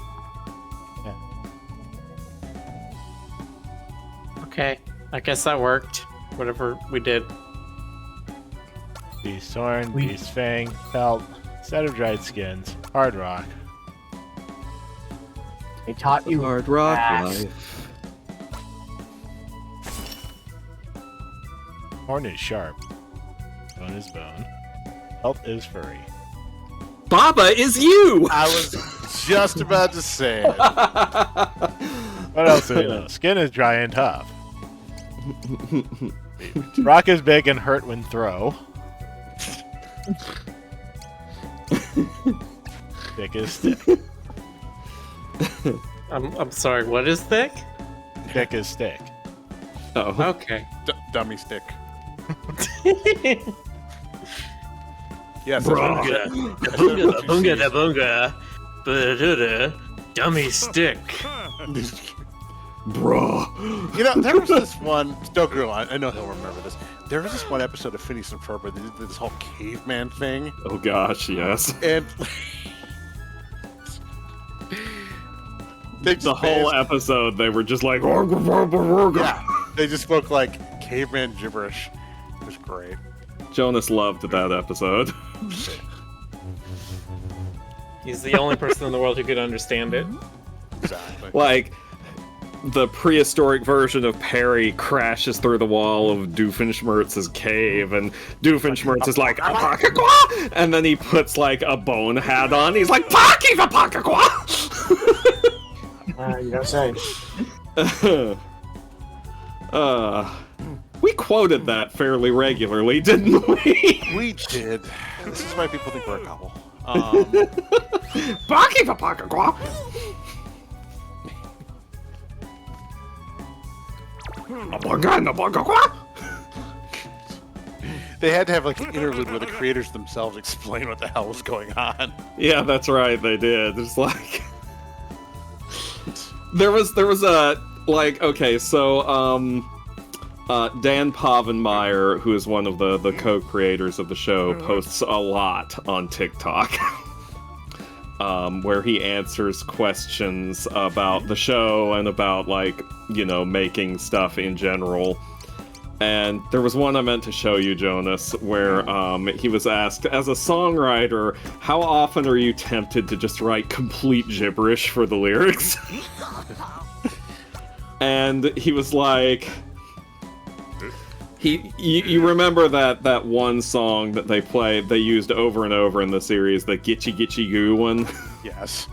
Okay, I guess that worked. Whatever we did. Beast horn, beast fang, pelt, set of dried skins, hard rock. They taught you Hard rock ass. life. Horn is sharp. Bone is bone. Health is furry. Baba is you! I was just about to say it. What else do we know? Skin is dry and tough. Rock is big and hurt when throw. Thick is thick. I'm sorry, what is thick? Thick is thick. Oh. Okay. Dummy stick. Yes. Bunga, bunga, bunga, bunga, dummy stick. Bruh. You know, there was this one. Stoker, I know he'll remember this. There was this one episode of Phineas and Ferb where they did this whole caveman thing, Oh gosh, yes. and they The whole episode, they were just like, yeah, they just spoke like caveman gibberish. It was great. Jonas loved that episode. He's the only person in the world who could understand it. Exactly. Like, the prehistoric version of Perry crashes through the wall of Doofenshmirtz's cave, and Doofenshmirtz is like, "Apakakwa!" And then he puts, like, a bone hat on. He's like, "Paki Apakakwa!" You gotta say. We quoted that fairly regularly, didn't we? We did. This is why people think we're a couple. Paki Apakakwa! They had to have like an interlude where the creators themselves explain what the hell was going on. Yeah, that's right, they did. It's like... There was a, like, okay, so, Dan Povenmire, who is one of the co-creators of the show, posts a lot on TikTok. Where he answers questions about the show and about, like, you know, making stuff in general. And there was one I meant to show you, Jonas, where he was asked, as a songwriter, how often are you tempted to just write complete gibberish for the lyrics? And he was like... You remember that one song that they used over and over in the series, the Gitchy Gitchy Goo one? Yes.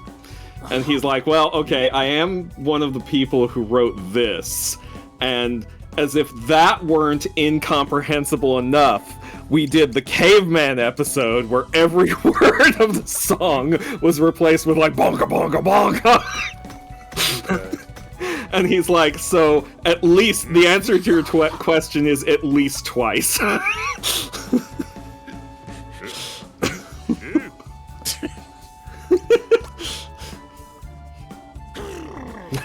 And he's like, well, okay, I am one of the people who wrote this, and as if that weren't incomprehensible enough, we did the Caveman episode where every word of the song was replaced with like bonka bonka bonka. And he's like, so at least the answer to your question is at least twice. I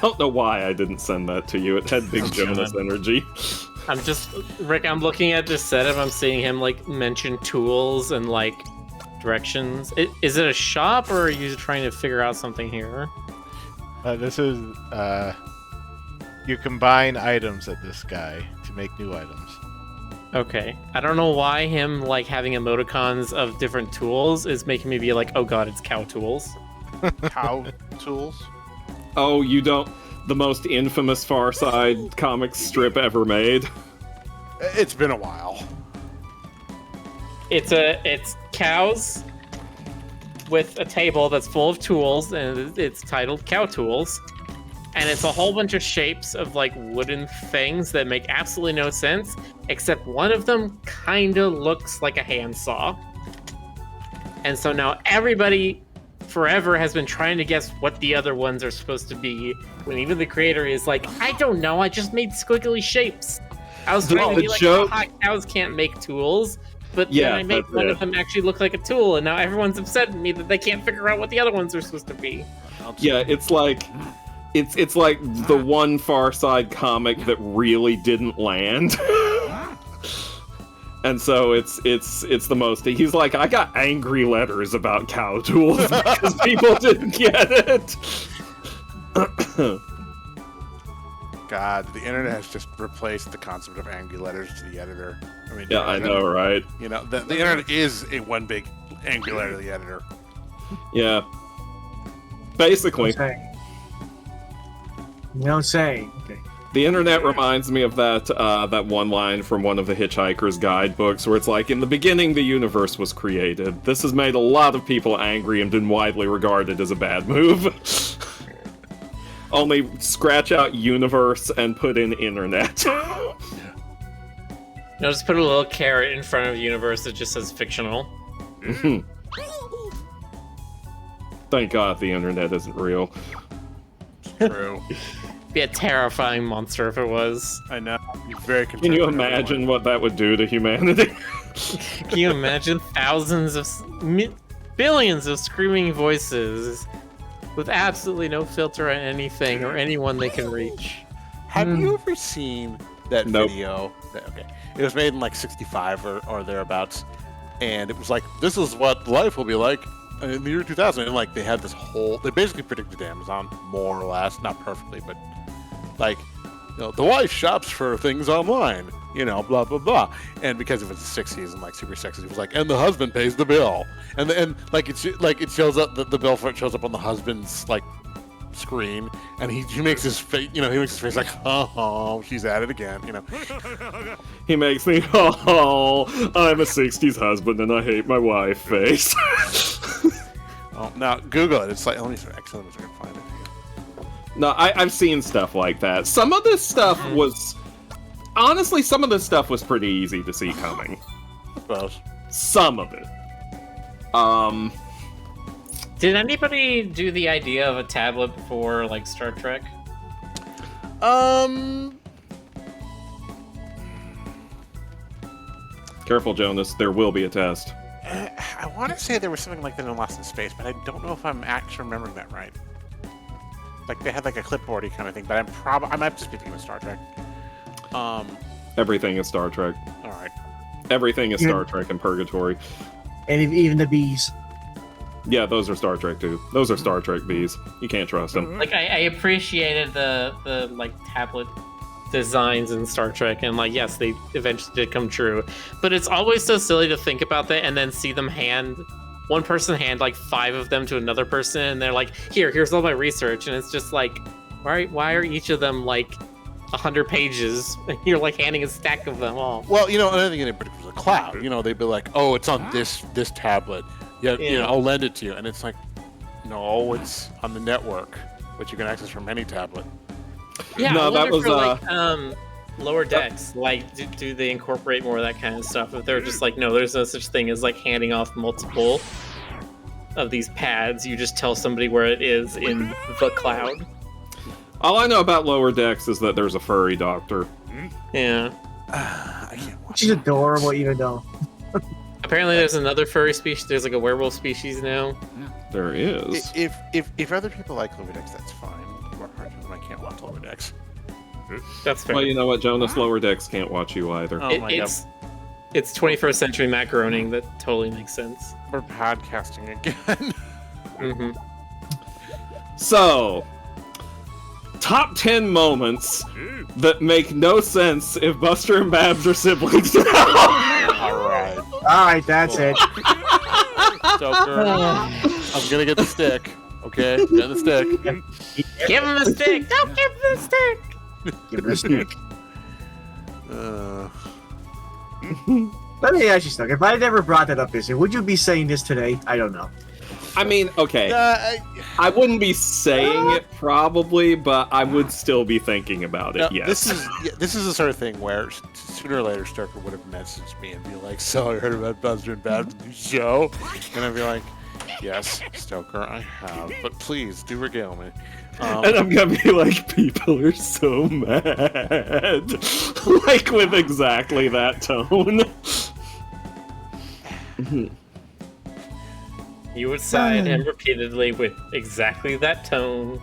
don't know why I didn't send that to you. It had big Jonas energy. I'm just, Rick, I'm looking at this setup, I'm seeing him, like, mention tools and, like, directions. Is it a shop, or are you trying to figure out something here? This is, you combine items at this guy to make new items. Okay. I don't know why him, like, having emoticons of different tools is making me be like, oh god, it's cow tools. Cow tools? Oh, you don't... The most infamous Far Side comic strip ever made? It's been a while. It's cows with a table that's full of tools, and it's titled Cow Tools. And it's a whole bunch of shapes of, like, wooden things that make absolutely no sense, except one of them kinda looks like a handsaw. And so now everybody forever has been trying to guess what the other ones are supposed to be, when even the creator is like, I don't know, I just made squiggly shapes. I was trying to be like, haha, cows can't make tools, but then I made one of them actually look like a tool, and now everyone's upset at me that they can't figure out what the other ones are supposed to be. Yeah, it's like... It's like the one Far Side comic that really didn't land. And so it's the most... He's like, I got angry letters about cow tools because people didn't get it. God, the internet has just replaced the concept of angry letters to the editor. I mean, yeah, I know, right? You know, the internet is a one big angry letter to the editor. Yeah. Basically. You know what I'm saying? Okay. The internet reminds me of that one line from one of the Hitchhiker's Guidebooks where it's like, in the beginning the universe was created. This has made a lot of people angry and been widely regarded as a bad move. Only scratch out universe and put in internet. Just put a little carrot in front of universe that just says fictional. Thank God the internet isn't real. True. Be a terrifying monster if it was. I know. You're very Can you imagine what that would do to humanity? Can you imagine thousands of billions of screaming voices with absolutely no filter on anything or anyone they can reach? Have you ever seen that Nope. video? Okay. It was made in like 65 or thereabouts. And it was like, this is what life will be like in the year 2000. And like, they had this whole, they basically predicted Amazon, more or less, not perfectly, but like, you know, the wife shops for things online, you know, blah, blah, blah. And because it was the 60s and like super sexy, it was like, and the husband pays the bill. And like, it shows up, the bill for it shows up on the husband's like screen, and he makes his face, you know, he makes his face like, oh, she's at it again, you know. He makes me, oh, I'm a 60s husband and I hate my wife face. Oh, now Google it. It's like, let me see, actually, let me see if I can find it. No, I've seen stuff like that. Some of this stuff was... Honestly, some of this stuff was pretty easy to see coming. I suppose. Some of it. Did anybody do the idea of a tablet before, like, Star Trek? Careful, Jonas. There will be a test. I want to say there was something like that in Lost in Space, but I don't know if I'm actually remembering that right. Like, they had like a clipboardy kind of thing, but I might just be thinking of Star Trek. Everything is Star Trek. Alright. Everything is Star Trek in Purgatory. And even the bees. Yeah, those are Star Trek too. Those are Star Trek bees. You can't trust them. Like, I appreciated the like, tablet designs in Star Trek, and like, yes, they eventually did come true. But it's always so silly to think about that and then see them one person hand like 5 of them to another person, and they're like, here's all my research, and it's just like, why are each of them like 100 pages, and you're like handing a stack of them all? Well, you know, another thing in it was a cloud. You know, they'd be like, oh, it's on this tablet. Yeah, you know, I'll lend it to you. And it's like, no, it's on the network, which you can access from any tablet. Yeah, No, I wonder that was, for, like, lower decks, like, do they incorporate more of that kind of stuff? If they're just like, no, there's no such thing as like handing off multiple of these pads, you just tell somebody where it is in the cloud. All I know about Lower Decks is that there's a furry doctor. Yeah. I can't watch She's adorable, even though. Apparently there's another furry species, there's like a werewolf species now. There is. If other people like Lower Decks, that's fine. I can't watch Lower Decks. That's fair. Well, you know what, Jonas? Lower Decks can't watch you either. Oh my god. It's 21st century macaroning. That totally makes sense. We're podcasting again. Mm-hmm. So, top 10 moments that make no sense if Buster and Babs are siblings. Alright. Alright, that's it. Stoker, I'm gonna get the stick. Okay? Get the stick. Give him the stick! Don't give him the stick! Give her a stick. Let me ask you something. If I never brought that up this year, would you be saying this today? I don't know. I mean, okay. I wouldn't be saying it probably, but I would still be thinking about it, No, yes. This is the sort of thing where sooner or later Stoker would have messaged me and be like, so I heard about Buster and Babs' new show? And I'd be like, yes, Stoker, I have, but please do regale me. And I'm gonna be like, people are so mad. Like, with exactly that tone. You would sigh at him repeatedly with exactly that tone.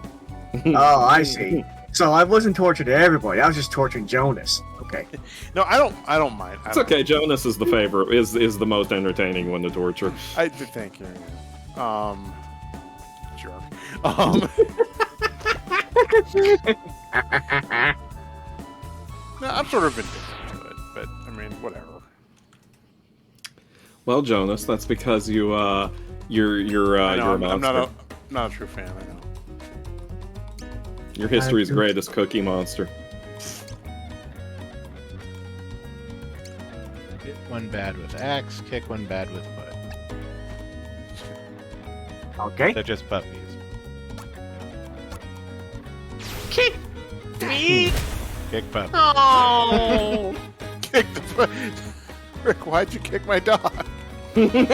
Oh, I see. So I wasn't torturing everybody. I was just torturing Jonas. Okay. No, I don't mind. It's okay. Jonas is the favorite. Is the most entertaining one to torture. I thank you. Jerk. No, I'm sort of indifferent to it, but I mean, whatever. Well, Jonas, that's because you're a I know, monster. I'm not a true fan. I know. Your history's greatest Cookie Monster. Hit one bad with axe, kick one bad with foot. Okay. They're just puppies. Kick me! Kick puppies. Oh! Kick the Rick, why'd you kick my dog? Finally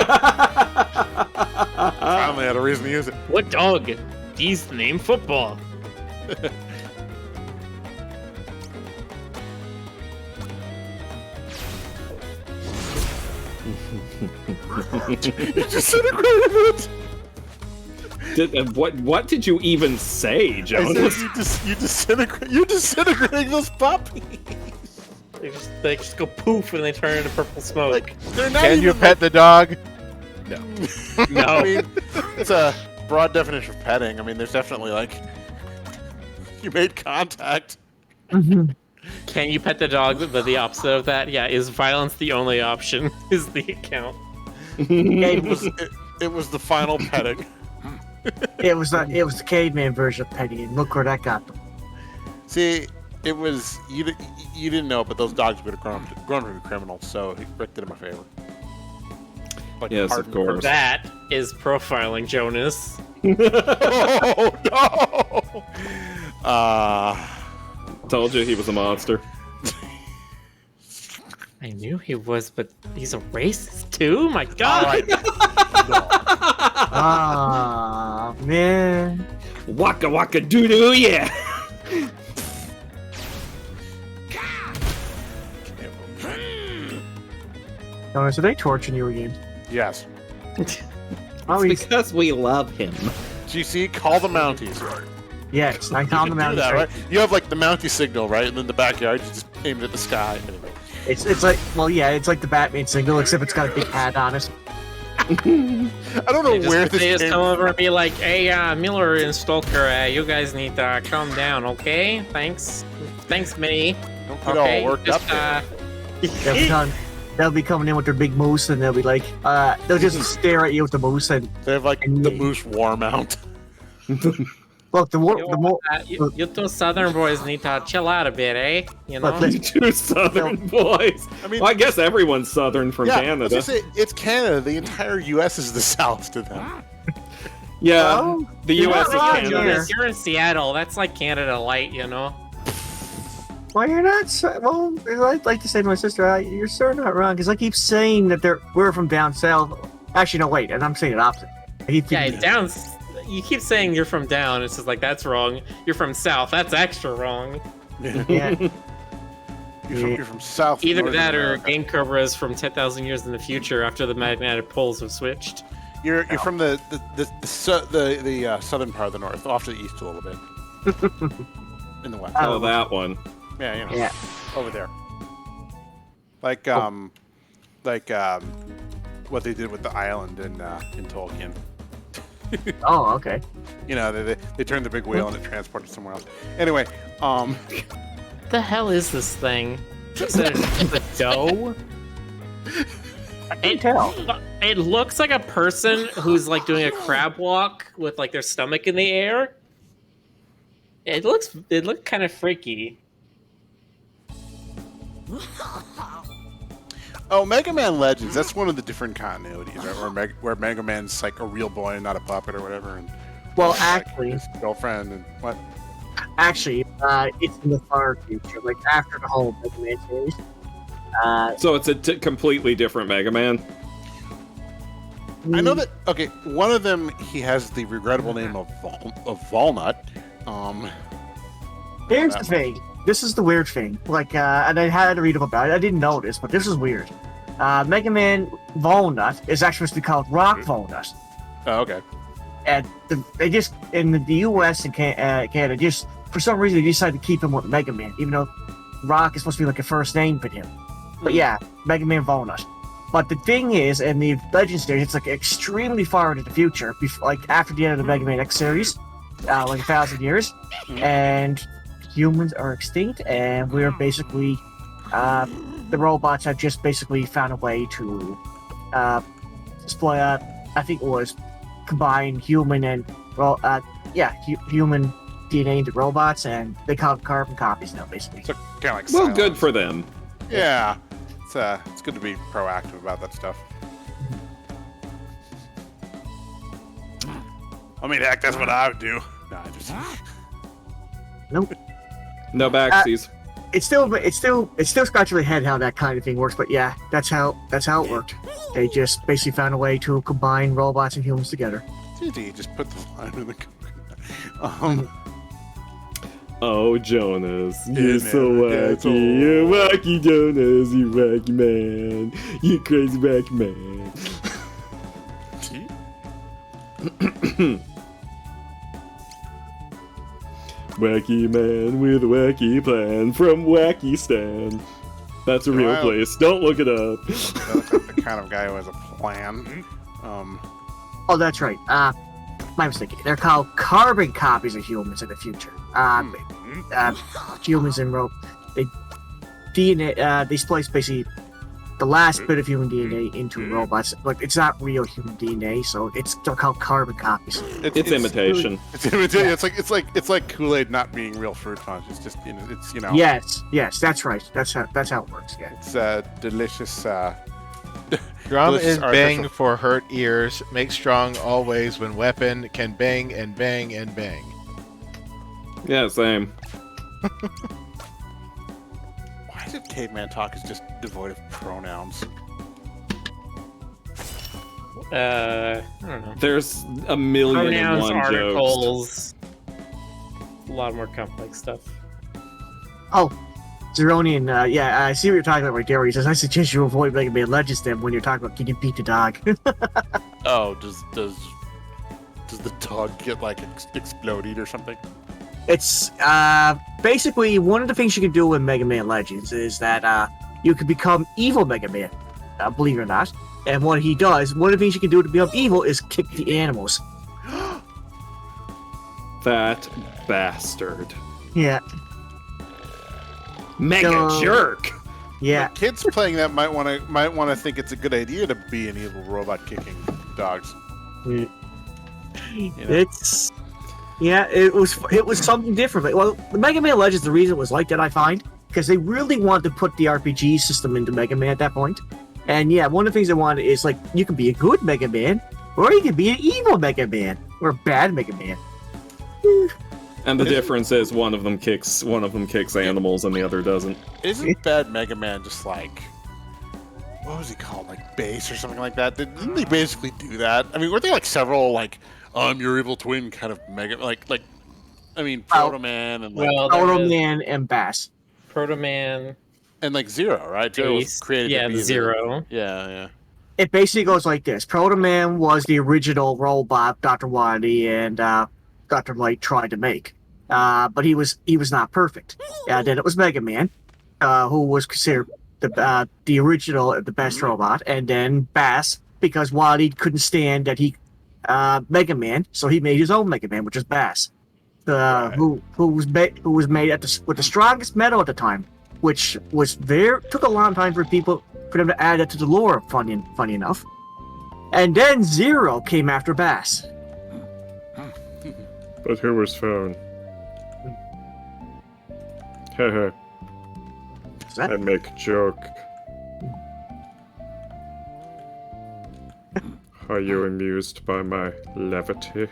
had a reason to use it. What dog? He's named Football. You disintegrated it! What did you even say, I Jonas? said you're disintegrating those puppies. They just go poof and they turn into purple smoke. Like, they're not Can even you pet the dog? No. No. I mean, it's a broad definition of petting. I mean, there's definitely like you made contact. Can you pet the dog? But the opposite of that, yeah, is violence the only option? Is the account? It was the final petting. It was the caveman version of petting, and look where that got them. See, it was you didn't know, but those dogs would have grown to be criminals. So Rick did him a favor. Like, Yes, of course. That is profiling, Jonas. Oh no! Told you he was a monster. I knew he was, but he's a racist too? My God! All right. Ah, man. Waka waka doo doo, yeah! No, so they torturing you again. Yes. Oh, It's because we love him. GC, call the Mounties. yes, I found You them can out. do that, right? You have like the Mountie signal, right? And in the backyard, you just aim it at the sky. Anyway. It's like, well, yeah, it's like the Batman signal, except it's got a big hat on it. I don't know where They this just came come over and be like, hey, Miller and Stolker, you guys need to calm down, okay? Thanks, me. Don't get Okay, all worked just, up. They'll be coming in with their big moose, and they'll be like, they'll just stare at you with the moose, and They have like the moose war mount. look, the more. You two Southern boys need to chill out a bit, eh? You know? Look, You two Southern boys. I mean, Well, I guess everyone's Southern from yeah, Canada. let's just say it's Canada. The entire U.S. is the South to them. Yeah, Well, the you're U.S. not is wrong, Canada. Jonas. You're in Seattle. That's like Canada light, you know? Well, you're not. Well, I'd like to say to my sister, you're sort of not wrong, because I keep saying that we're from down south. Actually, no, wait, and I'm saying it opposite. I keep Yeah, thinking- down. You keep saying you're from down. It's just like, that's wrong. You're from south. That's extra wrong. Yeah. You're from South. Either Northern that or America. Game Cobras from 10,000 years in the future after the magnetic poles have switched. You're from the southern part of the north, off to the east a little bit. In the west. Oh, that one. Yeah, you know. Yeah. Over there. Like what they did with the island in Tolkien. Oh, okay. You know, they turned the big wheel and it transported somewhere else. Anyway, The hell is this thing? Is it a dough? I can tell. It looks like a person who's like doing a crab walk with like their stomach in the air. It looked kind of freaky. oh, Mega Man Legends. That's one of the different continuities, right? Where Mega Man's like a real boy and not a puppet or whatever. And Well, like, actually, his girlfriend and what? Actually, it's in the far future, like after the whole Mega Man series. So it's a completely different Mega Man. I know that. Okay, one of them he has the regrettable name of Walnut. Here's the thing. This is the weird thing. Like, and I had to read up about it. I didn't know this, but this is weird. Mega Man Walnut is actually supposed to be called Rock Walnut. Oh, okay. And they just in the U.S. and Canada, just for some reason they decided to keep him with Mega Man, even though Rock is supposed to be like a first name for him. But yeah, Mega Man Walnut. But the thing is, in the Legends series, it's like extremely far into the future, like after the end of the Mega Man X series, like 1,000 years, and humans are extinct, and we're basically the robots have just basically found a way to split. I think it was combine human and human DNA into robots, and they call them carbon copies now, basically. So kind of like Well, Cylons. good for them. Yeah, it's good to be proactive about that stuff. I mean, heck, that's what I would do. Nah, just Nope. No backsies. It's still scratching my head how that kind of thing works, but yeah, that's how it worked. They just basically found a way to combine robots and humans together. GG, just put the line in the. Oh, Jonas, you're Yeah, so man, that's wacky. You're wacky, Jonas. You wacky man. You crazy wacky man. Wacky man with a wacky plan from Wacky Stan. That's a real Wow. place. Don't look it up. That's like the kind of guy who has a plan. Oh, that's right. My mistake. They're called carbon copies of humans in the future. Humans and they DNA. They splice basically the last bit of human DNA into robots, but it's not real human DNA, so they're called carbon copies. It's imitation. It's like Kool-Aid not being real fruit punch. It's just Yes, that's right. That's how it works. Yeah. It's delicious. Drum Delicious is bang artificial- for hurt ears. Make strong always when weapon can bang and bang and bang. Yeah, same. Why is it caveman talk is just devoid of pronouns? I don't know. There's a million and Pronouns, one jokes. articles, a lot more complex stuff. Oh, Zeronian, I see what you're talking about right there. He says, I suggest you avoid Mega Man Legends then when you're talking about can you beat the dog. Oh, does the dog get like exploded or something? It's basically one of the things you can do in Mega Man Legends is that you can become evil Mega Man, believe it or not. And what he does, one of the things you can do to become evil is kick the animals. That bastard. Yeah, Mega jerk. yeah. Like, kids playing that might want to think it's a good idea to be an evil robot kicking dogs. You know? It's it was something different. Well, the Mega Man Legends, the reason it was like that, I find, because they really wanted to put the RPG system into Mega Man at that point. And yeah, one of the things they wanted is like you can be a good Mega Man, or you can be an evil Mega Man, or a bad Mega Man. And the difference is one of them kicks animals and the other doesn't. Isn't Bad Mega Man just like, what was he called, like Base or something like that? Didn't they basically do that? I mean, weren't there like several like I'm your evil twin kind of Mega Proto Man and like Proto Man and Bass. Proto Man. and like Zero, right? Zero was Base. created Yeah, to be Zero. Yeah. It basically goes like this. Proto Man was the original robot Dr. Wily and Dr. Light tried to make. But he was not perfect. Then it was Mega Man, who was considered the original, the best robot, and then Bass, because Wily couldn't stand that he Mega Man, so he made his own Mega Man, which is Bass, who was made with the strongest metal at the time, which took a long time for them to add it to the lore. Funny enough, and then Zero came after Bass. But who was found? Haha. I make a joke. Are you amused by my levity?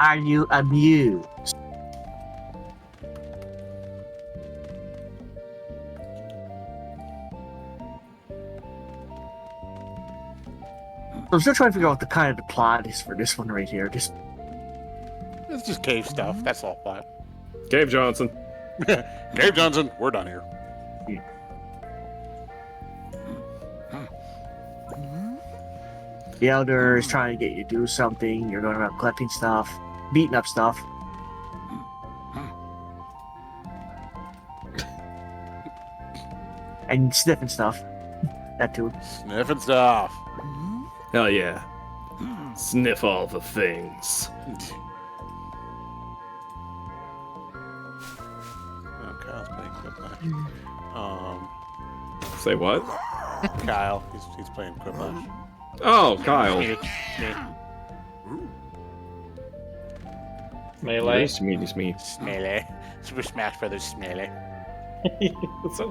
Are you amused? I'm still trying to figure out what the kind of the plot is for this one right here. It's just cave stuff. That's all fine. Cave Johnson. Cave Johnson, we're done here. The Elder is trying to get you to do something. You're going around collecting stuff, beating up stuff. And sniffing stuff. That too. Sniffing stuff. Hell yeah. Sniff all the things. Okay, Kyle's playing Quiplash. Say what? Kyle, he's playing Quiplash. Oh, Kyle. Me. Melee. Smee. Melee. Super Smash Brothers Melee. That's what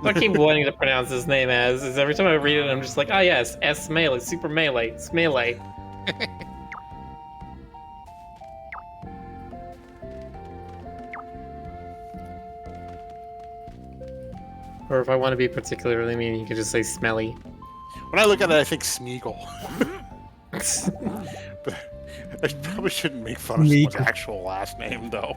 I keep wanting to pronounce his name as. Is every time I read it, I'm just like, oh yes, S Melee, Super Melee, it's Melee. Or if I want to be particularly mean, you could just say Smelly. When I look at it, I think Smeagol. But I probably shouldn't make fun of someone's actual last name, though.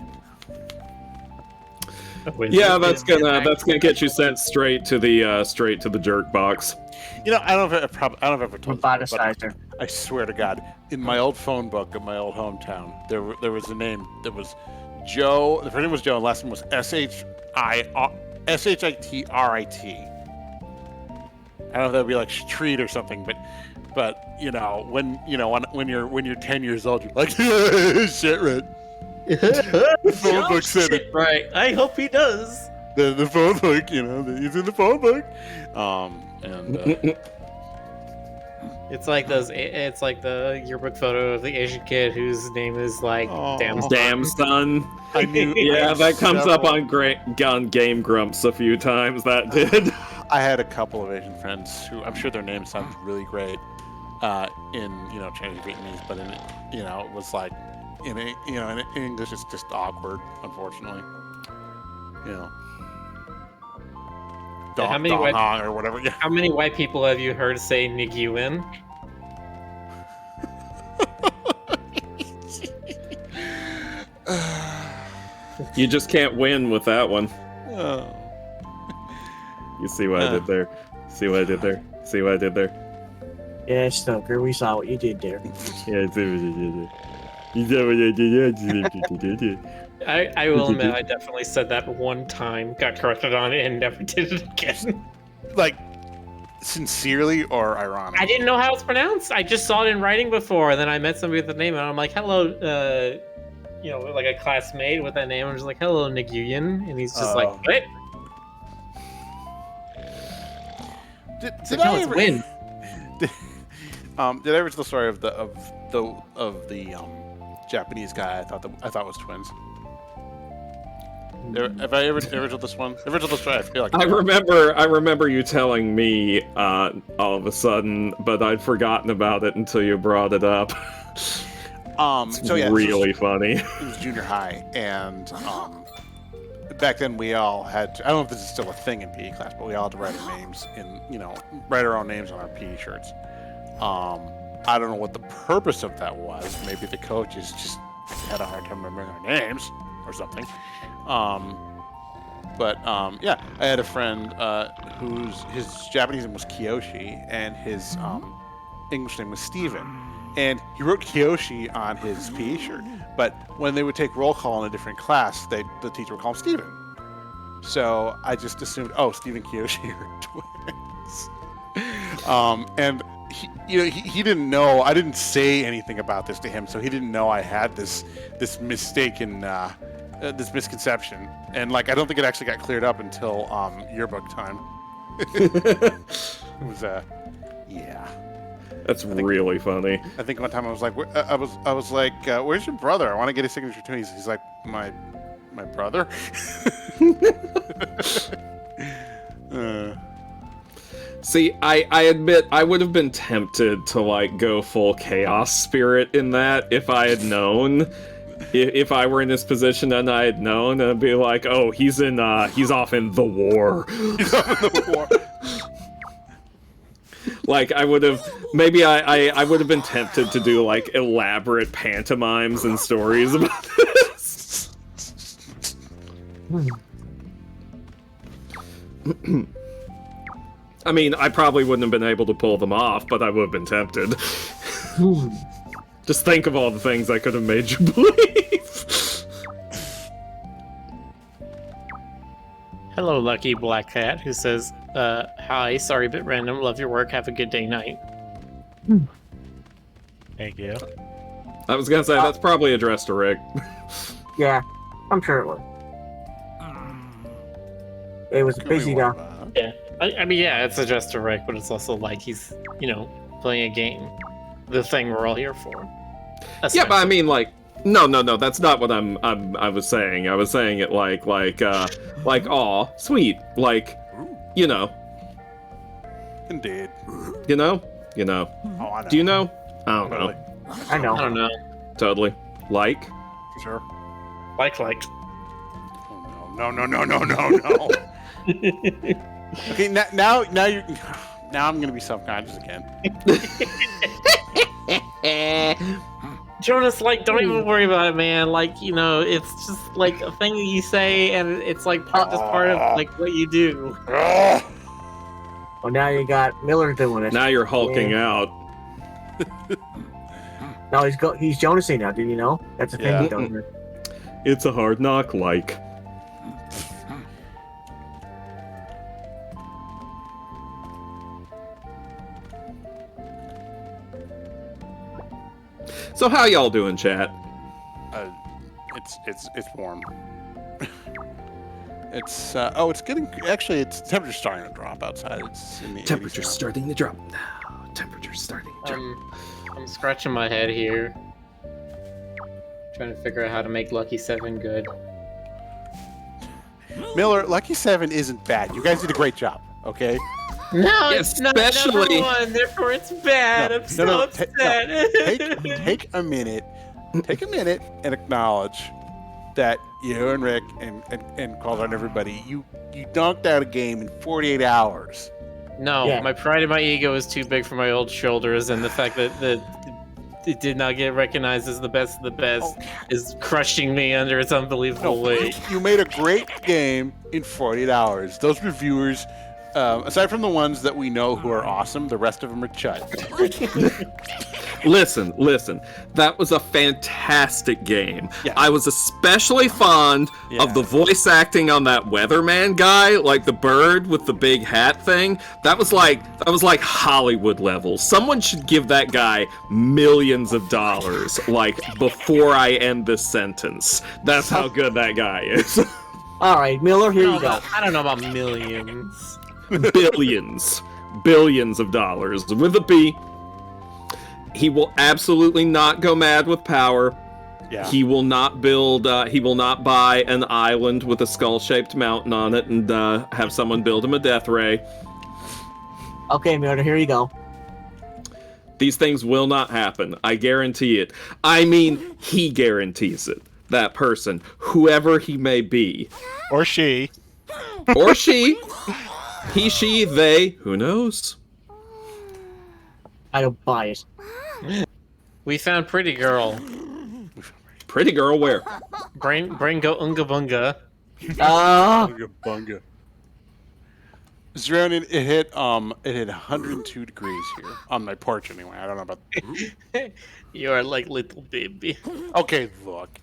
Yeah, that's gonna get you sent straight to the jerk box. You know, I don't know if I've ever told you, but Boticizer. I swear to God, in my old phone book of my old hometown, there was a name that was Joe. The first name was Joe, and last name was Shitrit. I don't know if that would be like street or something, but you know when you're 10 years old, you're like shit right. The phone book said it right. I hope he does. The phone book, he's in the phone book. It's like the yearbook photo of the Asian kid whose name is like Damn son. I knew. Yeah, that comes up on Game Grumps a few times. That did. I had a couple of Asian friends who I'm sure their name sounds really great in Chinese Vietnamese, but it was like in English it's just awkward, unfortunately. How many or whatever. Yeah. How many white people have you heard say Nguyen? You just can't win with that one. Oh. You see what I did there? See what I did there? See what I did there? Yeah, Stoker, we saw what you did there. Yeah, I see what you did there. You saw what I did. I will admit, I definitely said that one time, got corrected on it, and never did it again. Like, sincerely or ironic? I didn't know how it's pronounced. I just saw it in writing before, and then I met somebody with the name, and I'm like, hello, like a classmate with that name. I'm just like, hello, Nguyen. And he's just like, what? Did I ever win? Did I ever tell the story of the Japanese guy I thought was twins? Have I ever told this one? Ever told this story? I feel like I remember you telling me all of a sudden, but I'd forgotten about it until you brought it up. Really funny. It was junior high, and back then we all had. I don't know if this is still a thing in PE class, but we all had to write our names write our own names on our PE shirts. I don't know what the purpose of that was. Maybe the coaches just had a hard time remembering our names or something. I had a friend his Japanese name was Kiyoshi, and his English name was Steven. And he wrote Kiyoshi on his PE shirt, but when they would take roll call in a different class, the teacher would call him Steven. So I just assumed, Steven Kiyoshi are twins. And he didn't know. I didn't say anything about this to him, so he didn't know I had this mistaken this misconception. And I don't think it actually got cleared up until yearbook time. It was yeah. That's really funny. I think one time I was like, I was like, where's your brother? I want to get his signature too. He's like, my brother. See, I admit I would have been tempted to go full chaos spirit in that if I had known. If I were in this position and I had known, I'd be like, oh, he's off in the war. He's off in the war. I would have, maybe I would have been tempted to do elaborate pantomimes and stories about this. I mean, I probably wouldn't have been able to pull them off, but I would have been tempted. Just think of all the things I could have made you believe. Hello, Lucky Black Cat, who says, hi, sorry, bit random, love your work, have a good day, night. Thank you. I was gonna say, that's probably addressed to Rick. Yeah, I'm sure it was. It was a busy guy. Yeah. I mean, yeah, it's addressed to Rick, but it's also like he's, playing a game. The thing we're all here for. Yeah, but I mean, No, that's not what I was saying. I was saying it like, aw, sweet, like, you know. Indeed. You know? Oh, I know. Do you know? I don't Totally. know. I know. I don't know. Totally. Like? For sure. Like. Oh, no. Okay, now you're. Now I'm gonna be self-conscious again. Jonas, like, don't even worry about it, man. Like, you know, it's just like a thing that you say, and it's like just part of like what you do. Well, now you got Miller doing it. Now you're hulking out. No, he's Jonasing now. Did you know? That's a thing he does. It's a hard knock, like. So how y'all doing, chat? It's warm. It's it's getting it's temperature's starting to drop outside. It's in the 80s now. Starting to drop now. Temperature's starting to drop. I'm scratching my head here, trying to figure out how to make Lucky 7 good. Miller, Lucky 7 isn't bad. You guys did a great job. Okay. No, it's not Especially- number 1, therefore it's bad. I'm so upset. Take a minute. Take a minute and acknowledge that you and Rick and called on everybody. You dunked out a game in 48 hours. No, Yeah. my pride and my ego is too big for my old shoulders, and the fact that it did not get recognized as the best of the best is crushing me under its unbelievable weight. You made a great game in 48 hours. Those reviewers, aside from the ones that we know who are awesome, the rest of them are chud. Listen. That was a fantastic game. Yeah. I was especially fond of the voice acting on that weatherman guy, like the bird with the big hat thing. That was like Hollywood level. Someone should give that guy millions of dollars, like, before I end this sentence. That's how good that guy is. All right, Miller, here you go. I don't know about millions. Billions of dollars with a B. He will absolutely not go mad with power. Yeah. He will not build. He will not buy an island with a skull-shaped mountain on it and have someone build him a death ray. Okay, Miller, here you go. These things will not happen. I guarantee it. I mean, he guarantees it. That person, whoever he may be, Or she. or she, he, she, they, who knows? I don't buy it. We found Pretty Girl. Pretty girl, where? Brain go unga bunga. Bunga. Zeron, it hit 102 degrees here on my porch anyway. I don't know about. You are like little baby. Okay, look.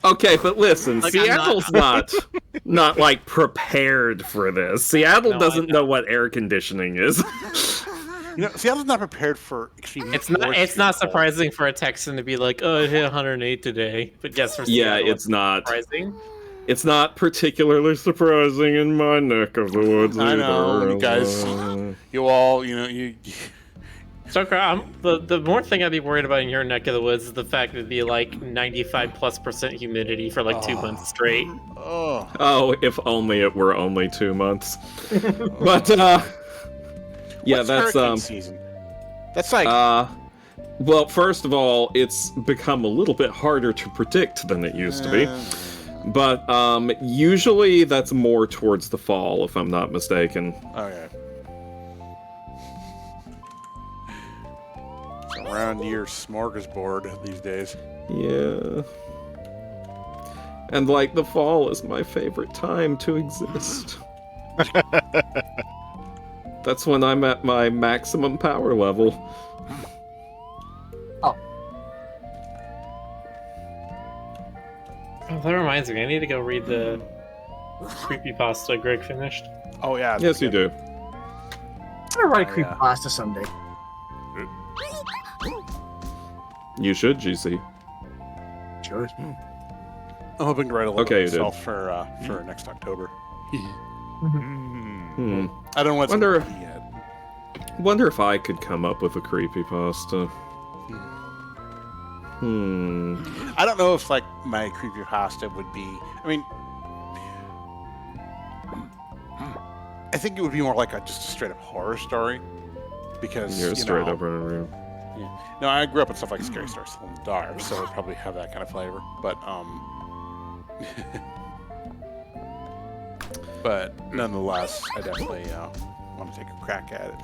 Okay, but listen, Like, Seattle's not like prepared for this. Seattle No, doesn't I know. know what air conditioning is. You know, Seattle's not prepared for extreme. It's not surprising for a Texan to be like, oh, it hit 108 today. But yes, for Yeah, Seattle, it's not. surprising. It's not particularly surprising in my neck of the woods. I know, either. you guys. You all, you. So, the more thing I'd be worried about in your neck of the woods is the fact that it'd be like 95+% humidity for like 2 months straight. Oh, if only it were only 2 months. But yeah, What's that's hurricane season. That's like. Well, first of all, it's become a little bit harder to predict than it used to be. But usually that's more towards the fall, if I'm not mistaken. Okay. It's around your smorgasbord these days. Yeah. And like the fall is my favorite time to exist. That's when I'm at my maximum power level. Oh, that reminds me, I need to go read the creepypasta Greg finished. Oh yeah. Yes, you do. I'm gonna write creepypasta someday. You should, GC. Sure. I'm hoping to write a little Okay, you did. myself for next October. Hmm. I don't know what's Wonder- gonna be yet. Wonder if I could come up with a creepypasta. I don't know if like my creepypasta would be. I mean, I think it would be more like just a straight up horror story because You're straight up running around. Yeah. No, I grew up with stuff like Scary Stories to Tell in the Dark, so it'd probably have that kind of flavor. But but nonetheless, I definitely want to take a crack at it.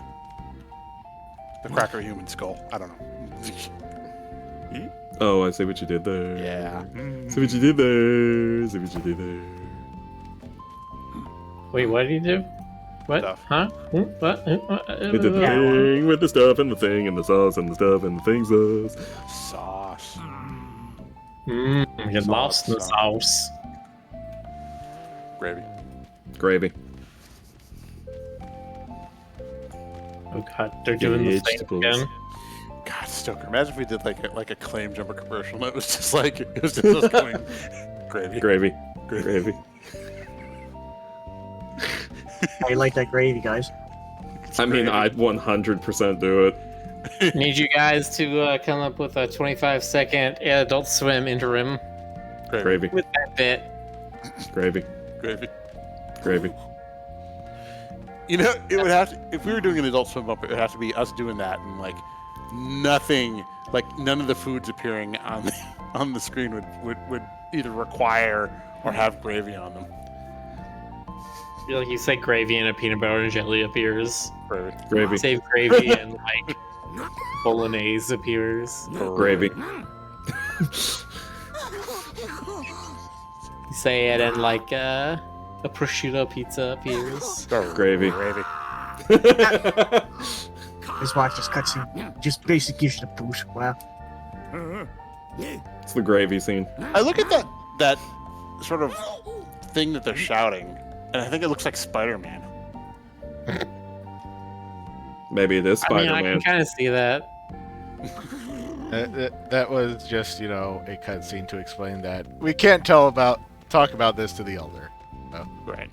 The cracker human skull. I don't know. Oh, I see what you did there. Yeah. See what you did there. See what you did there. Wait, what did you do? What? Stuff. Huh? What? With the thing, with the stuff and the thing and the sauce and the stuff and the thing sauce. Sauce. Get lost in the sauce. Gravy. Gravy. Oh god, they're doing the thing again. God, Stoker. Imagine if we did like a claim jumper commercial and it was just us going gravy. Gravy. Gravy. I like that gravy, guys. I mean, I'd 100% do it. Need you guys to come up with a 25-second Adult Swim interim Gravy. with that bit. Gravy. Gravy. Gravy. You know, it would have to, if we were doing an Adult Swim bumper, it would have to be us doing that and like nothing, like none of the foods appearing on the screen would either require or have gravy on them. Like you say gravy and a peanut butter and jelly appears. Gravy. Save gravy and like bolognese appears. Gravy. You say it and like a prosciutto pizza appears. Gravy. Gravy. Just watch this cutscene. Just basically gives you the boost. Wow. It's the gravy scene. I look at that sort of thing that they're shouting, and I think it looks like Spider-Man. Maybe it is I mean, Spider-Man. I can kind of see that. That was just, a cutscene to explain that we can't talk about this to the elder. So. Right.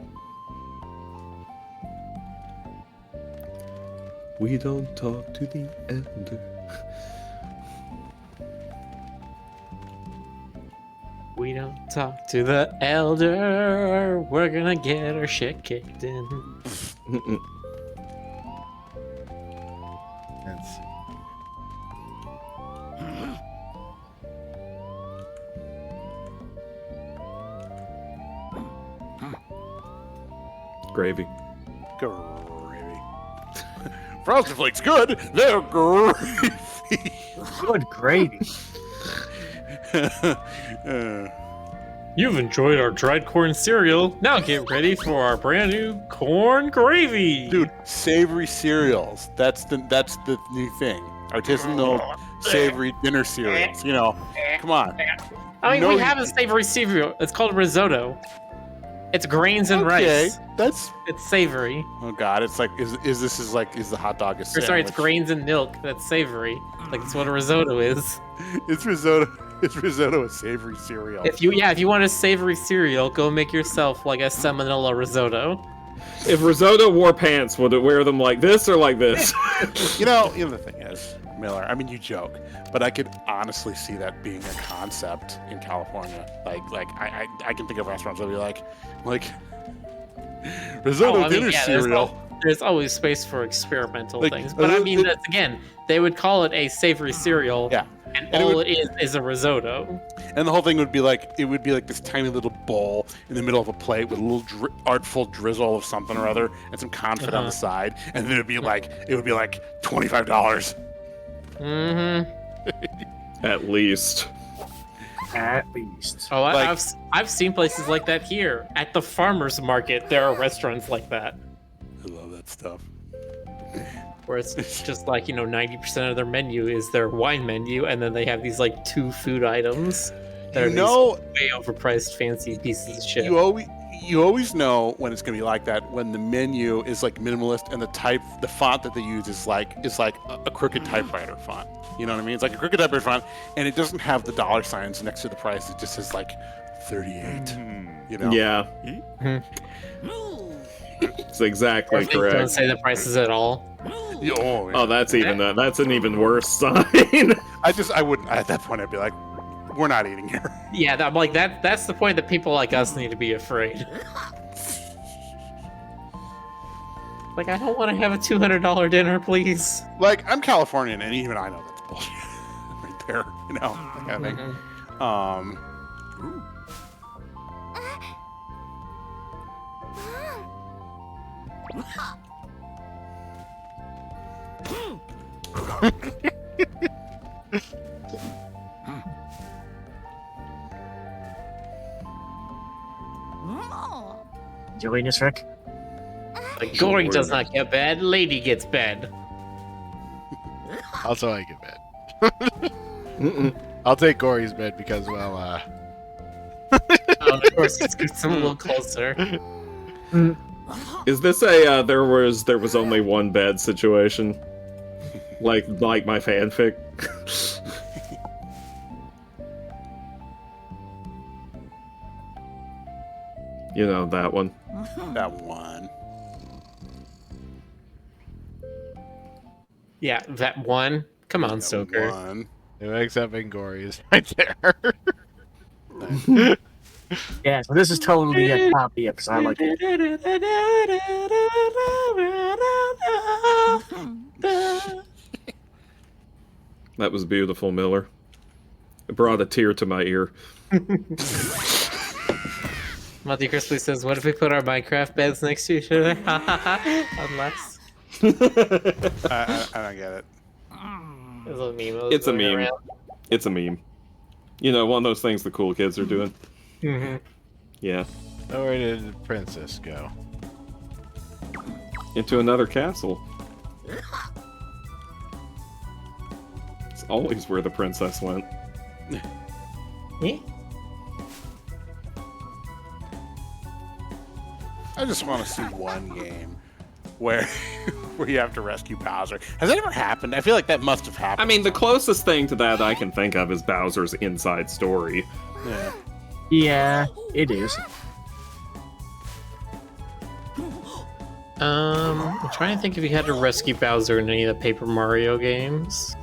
We don't talk to the elder. We don't talk to the elder. We're gonna get our shit kicked in. That's... Gravy. Gravy. Frosted Flakes good. They're gravy. Good gravy. You've enjoyed our dried corn cereal. Now get ready for our brand new corn gravy. Dude, savory cereals. That's the new thing. Artisanal savory dinner cereals. Come on. I mean, we have a savory cereal. It's called risotto. It's grains and rice. It's savory. Oh god, it's like is the hot dog a sandwich? Or sorry, it's grains and milk. That's savory. Like it's what a risotto is. It's risotto. Is risotto a savory cereal? If you want a savory cereal, go make yourself like a salmonella risotto. If risotto wore pants, would it wear them like this or like this? The thing is, Miller, I mean, you joke, but I could honestly see that being a concept in California. Like I can think of restaurants that would be like risotto dinner cereal. There's always space for experimental things, but I mean, that's again, they would call it a savory cereal. Yeah. And all it is a risotto. And the whole thing would be like this tiny little bowl in the middle of a plate with a little artful drizzle of something or other and some confit on the side, and then it would be like $25. Mm-hmm. At least. Oh, I've seen places like that here at the farmers market. There are restaurants like that. I love that stuff. Where it's just like 90% of their menu is their wine menu, and then they have these like 2 food items that are these way overpriced fancy pieces of shit. You always know when it's gonna be like that when the menu is like minimalist and the font that they use is like a crooked typewriter font. You know what I mean? It's like a crooked typewriter font, and it doesn't have the dollar signs next to the price. It just says like 38. Yeah. It's exactly correct. Don't say the prices at all. Oh, Oh, that's an even worse sign. I wouldn't. At that point, I'd be like, we're not eating here. Yeah, I'm like that's the point that people like us need to be afraid. Like, I don't want to have a $200 dinner, please. Like, I'm Californian, and even I know that's bullshit. Right there, you know, like having, Enjoying this, Rick? Like, Goring does not get bad, Lady gets bad. Also, I get bed. I'll take Gory's bed because, well, Of course, it's gets a little closer. Is this a there was only one bed situation? Like my fanfic? You know, that one. that one. Yeah, that one. Come on, Stoker. One. who wakes up in Gory is right there. Yeah, so this is totally a copy episode. I like it. That was beautiful, Miller. It brought a tear to my ear. Monty Crispy says, what if we put our Minecraft beds next to each other? Unless. I don't get it. There's a meme. It's a meme. It's a meme. You know, one of those things the cool kids are doing. Mm-hmm. Yeah. Oh, where did the princess go? Into another castle. It's always where the princess went. Yeah. I just want to see one game where where you have to rescue Bowser. Has that ever happened? I feel like that must have happened. I mean, the closest thing to that I can think of is Bowser's Inside Story. Yeah. Yeah, it is. I'm trying to think if you had to rescue Bowser in any of the Paper Mario games.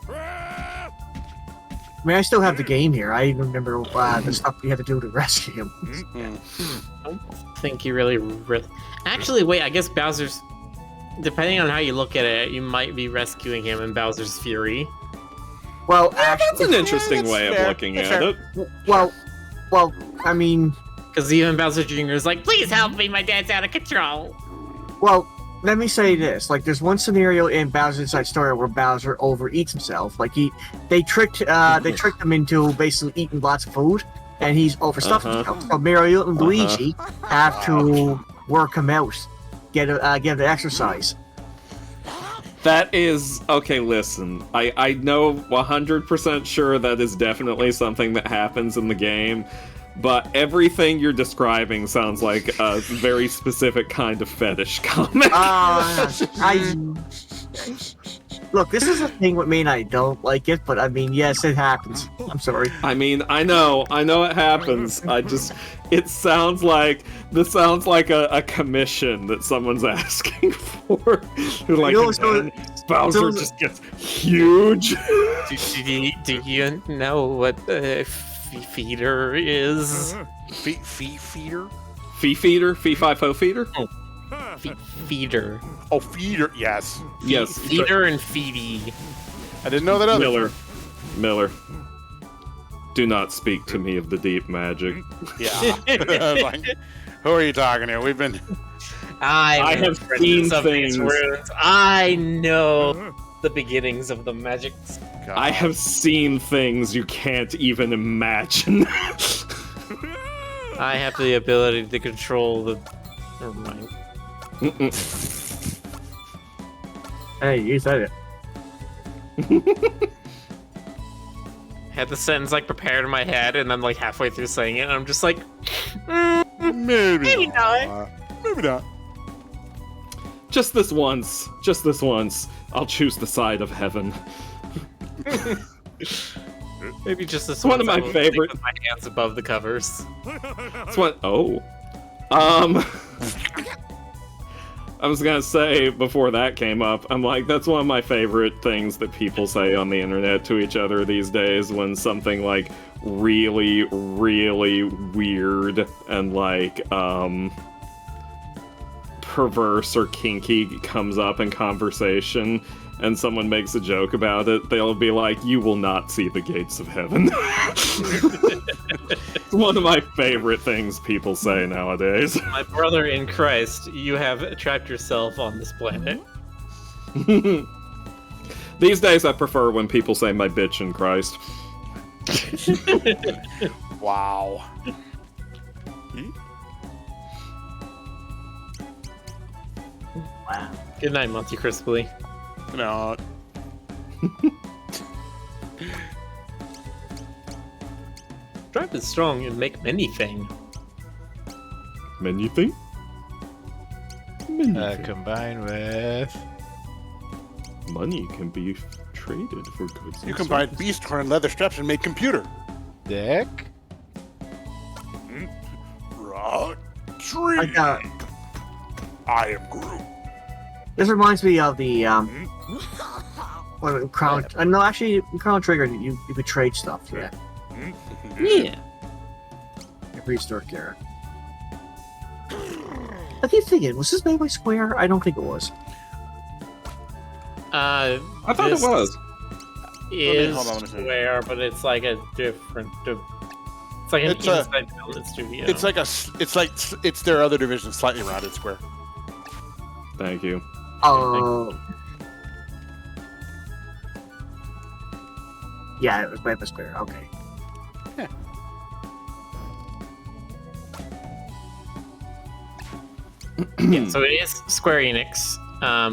I mean, I still have the game here. I even remember the stuff you had to do to rescue him. I don't think you really... Actually, wait, I guess Bowser's... Depending on how you look at it, you might be rescuing him in Bowser's Fury. Well, That's an interesting way of fair. looking That's at fair. it. Well, I mean, Because even Bowser Jr. is like, please help me, my dad's out of control. well, let me say this. Like, there's one scenario in Bowser's Inside Story where Bowser overeats himself. Like, they tricked him into basically eating lots of food, and he's overstuffed himself. So Mario and Luigi have to work him out, get the exercise. That is... Okay, listen. I know 100% sure that is definitely something that happens in the game, but everything you're describing sounds like a very specific kind of fetish comic. Look, this is a thing with me, and I don't like it, but I mean, yes, it happens. I'm sorry. I mean, I know it happens. It sounds like a commission that someone's asking for. Like, Bowser just gets huge. Do you know what feeder is? Feeder? Fee feeder? Fee fi fo feeder? Feeder. Oh, feeder. Yes. Yes. Feeder and feedy. I didn't know that other. Miller. Do not speak to me of the deep magic. Yeah. Like, who are you talking to? We've been. I have seen things. I know the beginnings of the magic. God. I have seen things you can't even imagine. I have the ability to control the. Never mind. Hey, you said it. Had the sentence like prepared in my head, and then like halfway through saying it, and I'm just like, Maybe not. Maybe not. Just this once. Just this once. I'll choose the side of heaven. Maybe just this It's one of once my I will favorite- sleep with my hands above the covers. That's what. Oh. I was gonna say before that came up, I'm like, that's one of my favorite things that people say on the internet to each other these days when something like really, really weird and like perverse or kinky comes up in conversation and someone makes a joke about it, they'll be like, you will not see the gates of heaven. It's one of my favorite things people say nowadays. My brother in Christ, you have trapped yourself on this planet. These days I prefer when people say my bitch in Christ. Wow. Wow. Good night, Monty Crisply. No. Stripe is strong and make many thing. Menu thing? Combined with... Money can be traded for goods. You and combine services. beast horn and leather straps and make computer. Dick. Right. Tree. I am Groot. This reminds me of the Crown. No, actually, in Chrono Trigger, you could trade stuff. Yeah, Yeah. the prehistoric era. I keep thinking, was this made by Square? I don't think it was. I thought it was. Is hold on, let me see. Square, but it's like a different. It's like an It's a- inside build studio. It's like it's their other division, slightly rounded square. Thank you. Oh. Yeah, it was made by Square. Okay. Yeah, so it is Square Enix,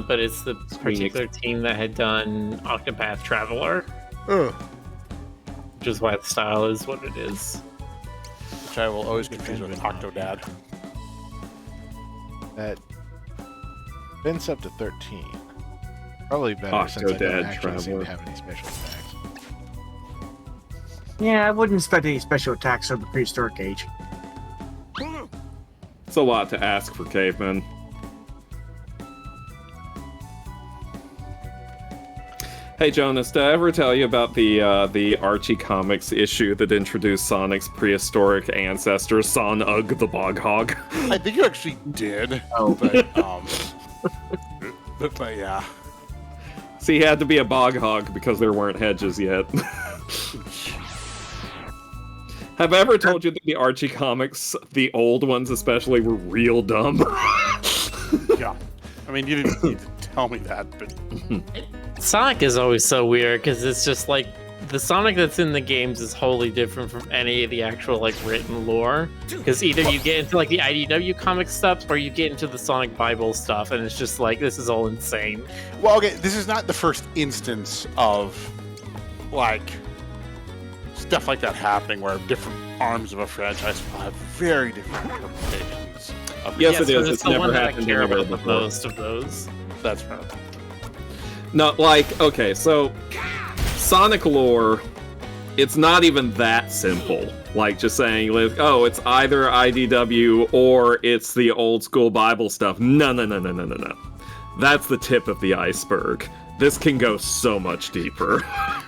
but it's the particular team that had done Octopath Traveler, which is why the style is what it is. Which I will always confuse with Octodad. That Vince up to 13. Probably better since I don't Octodad actually seem Traveler. to have any special attacks. Yeah, I wouldn't expect any special attacks of the prehistoric age. It's a lot to ask for cavemen. Hey Jonas, did I ever tell you about the Archie Comics issue that introduced Sonic's prehistoric ancestor, Son Ugg the Bog Hog? I think you actually did. Oh. But yeah. See, he had to be a bog hog because there weren't hedges yet. Have I ever told you that the Archie comics, the old ones especially, were real dumb? Yeah. I mean, you didn't need to tell me that, but Sonic is always so weird because it's just like the Sonic that's in the games is wholly different from any of the actual like written lore. Because either you get into like the IDW comic stuff or you get into the Sonic Bible stuff, and it's just like this is all insane. well, okay, this is not the first instance of like stuff like that happening where different arms of a franchise will have very different interpretations. Yes, it but is. It's It's the never one that I happened care anywhere about the before. most of those. That's right. No, like, okay, so Sonic lore, it's not even that simple. Like, just saying, like, oh, it's either IDW or it's the old school Bible stuff. No. That's the tip of the iceberg. This can go so much deeper.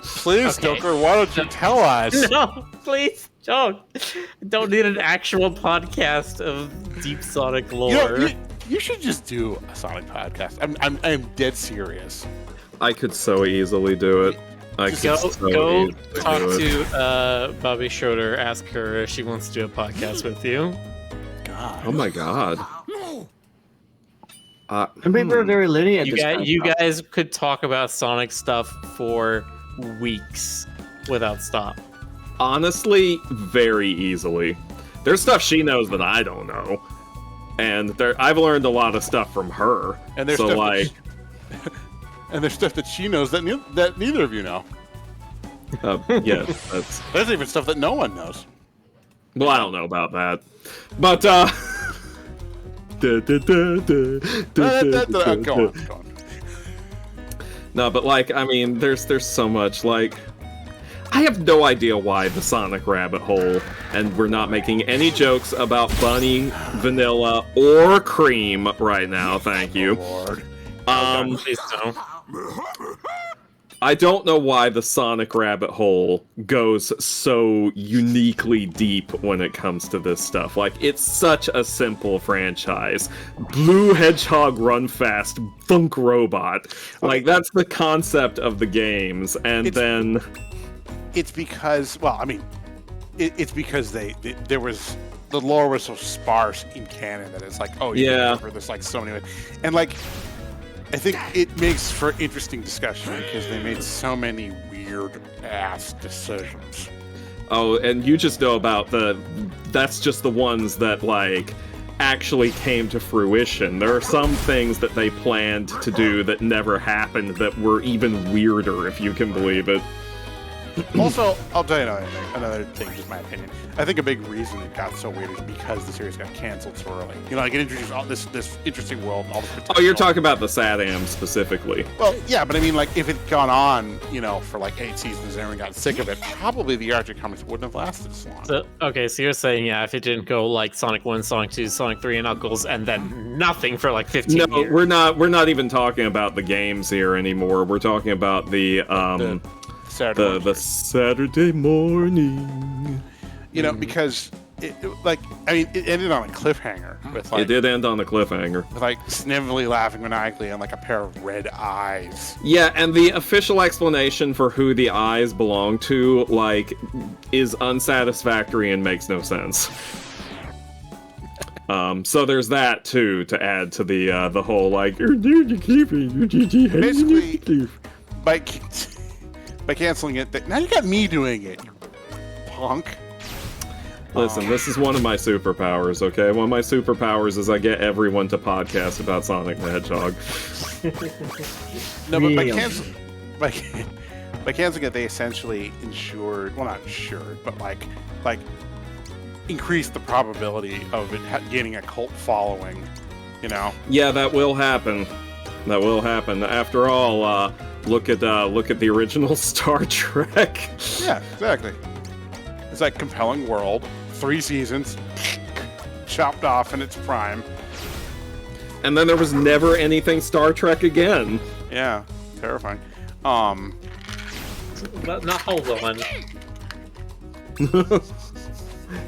Please, Okay. Stoker, why don't you tell us? No, please don't. I don't need an actual podcast of deep Sonic lore. You know, you should just do a Sonic podcast. I'm dead serious. I could so easily do it. I could Go so easily talk do it. to Bobby Schroeder. Ask her if she wants to do a podcast with you. God. Oh my god. And people are very linear at You this guys, kind you of stuff. guys could talk about Sonic stuff for weeks without stop. Honestly, very easily. There's stuff she knows that I don't know. And I've learned a lot of stuff from her. And there's so stuff like and there's stuff that she knows that that neither of you know. yeah, There's even stuff that no one knows. well, I don't know about that. But Go on. No, but like, I mean, there's so much. Like, I have no idea why the Sonic rabbit hole, and we're not making any jokes about bunny, vanilla, or cream right now, thank you. Lord. Please don't. I don't know why the Sonic rabbit hole goes so uniquely deep when it comes to this stuff. Like, it's such a simple franchise. Blue Hedgehog Run Fast, Funk Robot. Like, that's the concept of the games, and then... It's because, well, I mean, it's because there was... The lore was so sparse in canon that it's like, oh, yeah, there's like so many... And like... I think it makes for interesting discussion because they made so many weird-ass decisions. Oh, and you just know about that's just the ones that, like, actually came to fruition. There are some things that they planned to do that never happened that were even weirder, if you can believe it. Also, I'll tell you another thing, just my opinion. I think a big reason it got so weird is because the series got canceled so early. You know, like it introduced all this interesting world and all this potential. Oh, you're talking about the SATAM specifically. Well, yeah, but I mean, like, if it'd gone on, you know, for like 8 seasons and everyone got sick of it, probably the Archie comics wouldn't have lasted as long. So, okay, so you're saying, yeah, if it didn't go like Sonic 1, Sonic 2, Sonic 3, and Knuckles, and then nothing for like 15 years. No, we're not even talking about the games here anymore. We're talking about the Saturday morning. You know, because it ended on a cliffhanger. With like, it did end on a cliffhanger. With like snivelly laughing maniacally and like a pair of red eyes. Yeah, and the official explanation for who the eyes belong to, like, is unsatisfactory and makes no sense. So there's that too to add to the whole like. Basically, by canceling it, now you got me doing it, you punk. Listen, this is one of my superpowers, okay? One of my superpowers is I get everyone to podcast about Sonic the Hedgehog. No, but by canceling it, they essentially ensured, well, not ensured, but like increased the probability of it gaining a cult following, you know? Yeah, that will happen. That will happen. After all, look at the original Star Trek. Yeah, exactly. It's like compelling world, 3 seasons, chopped off in its prime, and then there was never anything Star Trek again. Yeah, terrifying. But now hold on.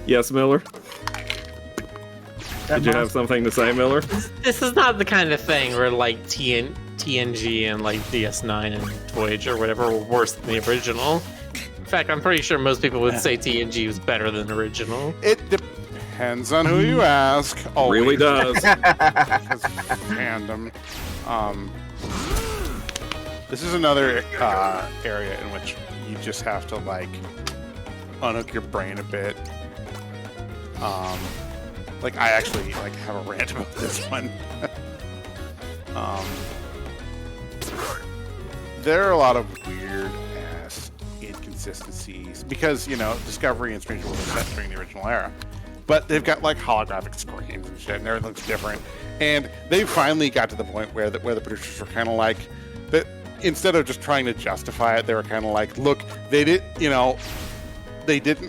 Yes, Miller. Did you have something to say, Miller? This is not the kind of thing where like TNG and like DS9 and Voyager or whatever were worse than the original. In fact, I'm pretty sure most people would say TNG was better than the original. It depends on who you ask. Always. Really does. Fandom. This is another area in which you just have to like unhook your brain a bit. Like I actually like have a rant about this one. There are a lot of weird ass inconsistencies because, you know, Discovery and Stranger World are set during the original era, but they've got like holographic screens and shit, and everything looks different. And they finally got to the point where the producers were kind of like that. Instead of just trying to justify it, they were kind of like, look, they didn't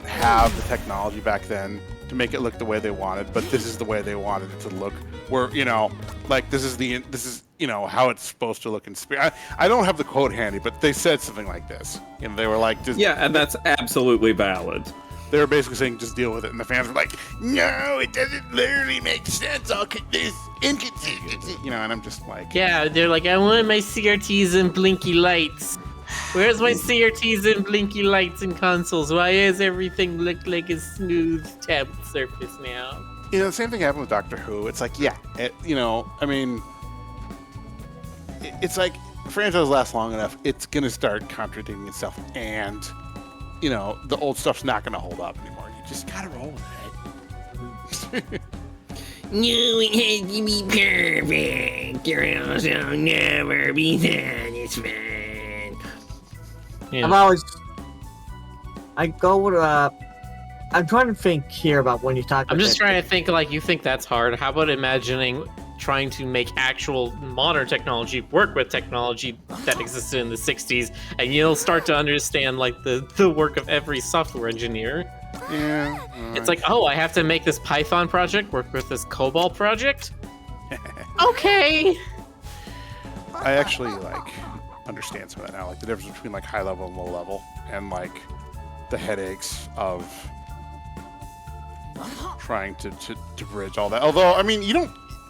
have the technology back then to make it look the way they wanted, but this is the way they wanted it to look. Where, you know, like this is you know how it's supposed to look in spirit. I don't have the quote handy, but they said something like this. You know, they were like, just, yeah, and that's absolutely valid. They were basically saying, just deal with it, and the fans were like, no, it doesn't literally make sense. There's inconsistency, you know. And I'm just like, yeah, they're like, I want my CRTs and blinky lights. Where's my CRTs and blinky lights and consoles? Why does everything look like a smooth tablet surface now? You know, the same thing happened with Doctor Who. It's like, yeah, you know, I mean, it's like, franchise lasts long enough, it's going to start contradicting itself, and, you know, the old stuff's not going to hold up anymore. You just got to roll with it. No, it has to be perfect, or else I'll never be satisfied. Yeah. I'm trying to think here about when you talk. I'm just trying to think, like, you think that's hard. How about imagining trying to make actual modern technology work with technology that existed in the 60s, and you'll start to understand like the work of every software engineer. Yeah. It's like, oh, I have to make this Python project work with this COBOL project? Okay. I actually like understand some of that now, like the difference between like high level and low level, and like the headaches of trying to bridge all that. Although, I mean,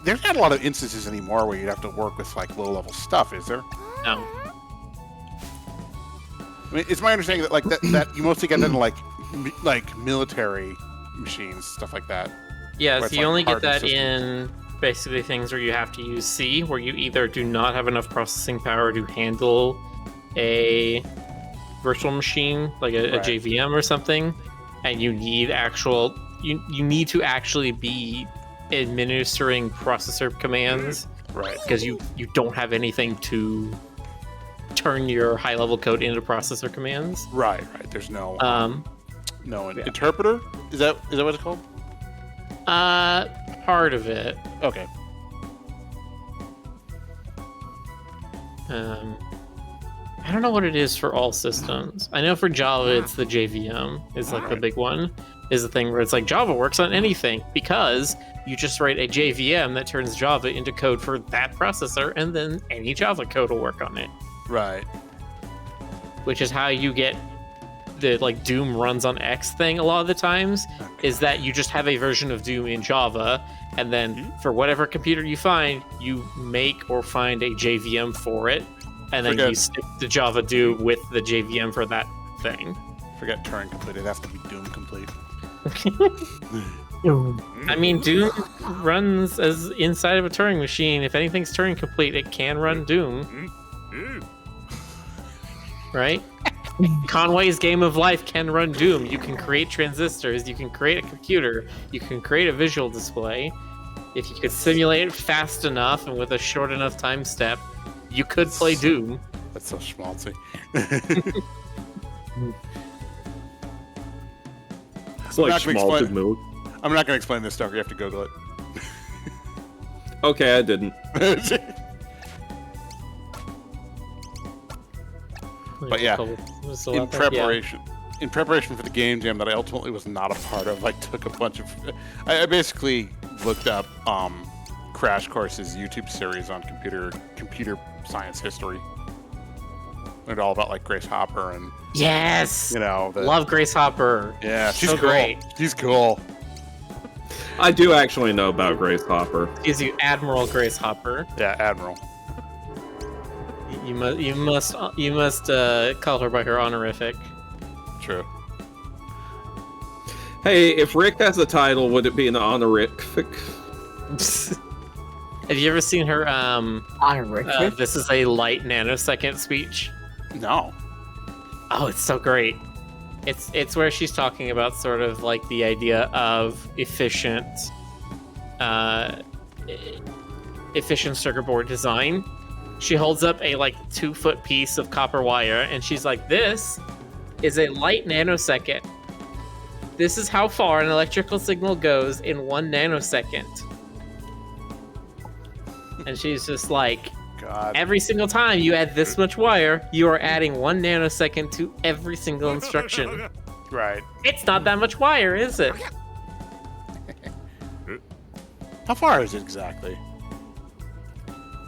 there's not a lot of instances anymore where you'd have to work with like low level stuff, is there? No. I mean, it's my understanding that like that you mostly get that in like military machines, stuff like that. Yeah, where so it's, you like, only get hardened that systems. in basically things where you have to use C, where you either do not have enough processing power to handle a virtual machine, like a Right. JVM or something, and you need you need to actually be administering processor commands, Right. because you don't have anything to turn your high level code into processor commands. Right. There's no Yeah. interpreter. Is that what it's called? Part of it. Okay. I don't know what it is for all systems. I know for Java, it's the JVM is like the big one. Is the thing where it's like Java works on anything because you just write a JVM that turns Java into code for that processor, and then any Java code will work on it. Right. Which is how you get the like Doom runs on X thing a lot of the times, is that you just have a version of Doom in Java, and then for whatever computer you find, you make or find a JVM for it, and then you stick the Java Doom with the JVM for that thing. Forget Turing complete. It has to be Doom complete. I mean, Doom runs as inside of a Turing machine. If anything's Turing complete, it can run Doom. Right? Conway's Game of Life can run Doom. You can create transistors, you can create a computer, you can create a visual display. If you could simulate it fast enough and with a short enough time step, you could play Doom. That's so schmaltzy. It's like schmalted milk. I'm not going to explain this stuff. You have to Google it. Okay, I didn't. But yeah, So in preparation for the game jam that I ultimately was not a part of, I took a bunch of. I basically looked up Crash Course's YouTube series on computer science history. Learned all about like Grace Hopper and yes, love Grace Hopper. Yeah, she's so cool. Great. She's cool. I do actually know about Grace Hopper. Is you Admiral Grace Hopper? Yeah, Admiral. You must call her by her honorific. True. Hey, if Rick has a title, would it be an honorific? Have you ever seen her honorific? This is a light nanosecond speech? No. Oh, it's so great. It's where she's talking about sort of like the idea of efficient circuit board design. She holds up a like 2-foot piece of copper wire and she's like, this is a light nanosecond. This is how far an electrical signal goes in 1 nanosecond. And she's just like, God. Every single time you add this much wire, you are adding 1 nanosecond to every single instruction. Right. It's not that much wire, is it? How far is it exactly?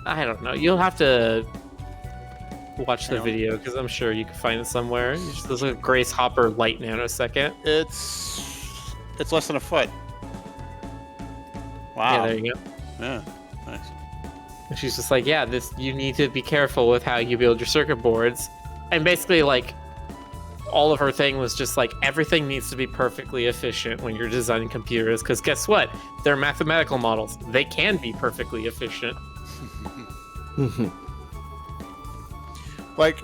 I don't know. You'll have to watch the video because I'm sure you can find it somewhere. You just look at Grace Hopper light nanosecond. It's less than a foot. Wow. Yeah, there you go. Yeah, nice. And she's just like, yeah, you need to be careful with how you build your circuit boards. And basically, like, all of her thing was just like, everything needs to be perfectly efficient when you're designing computers, because guess what? They're mathematical models. They can be perfectly efficient. Like,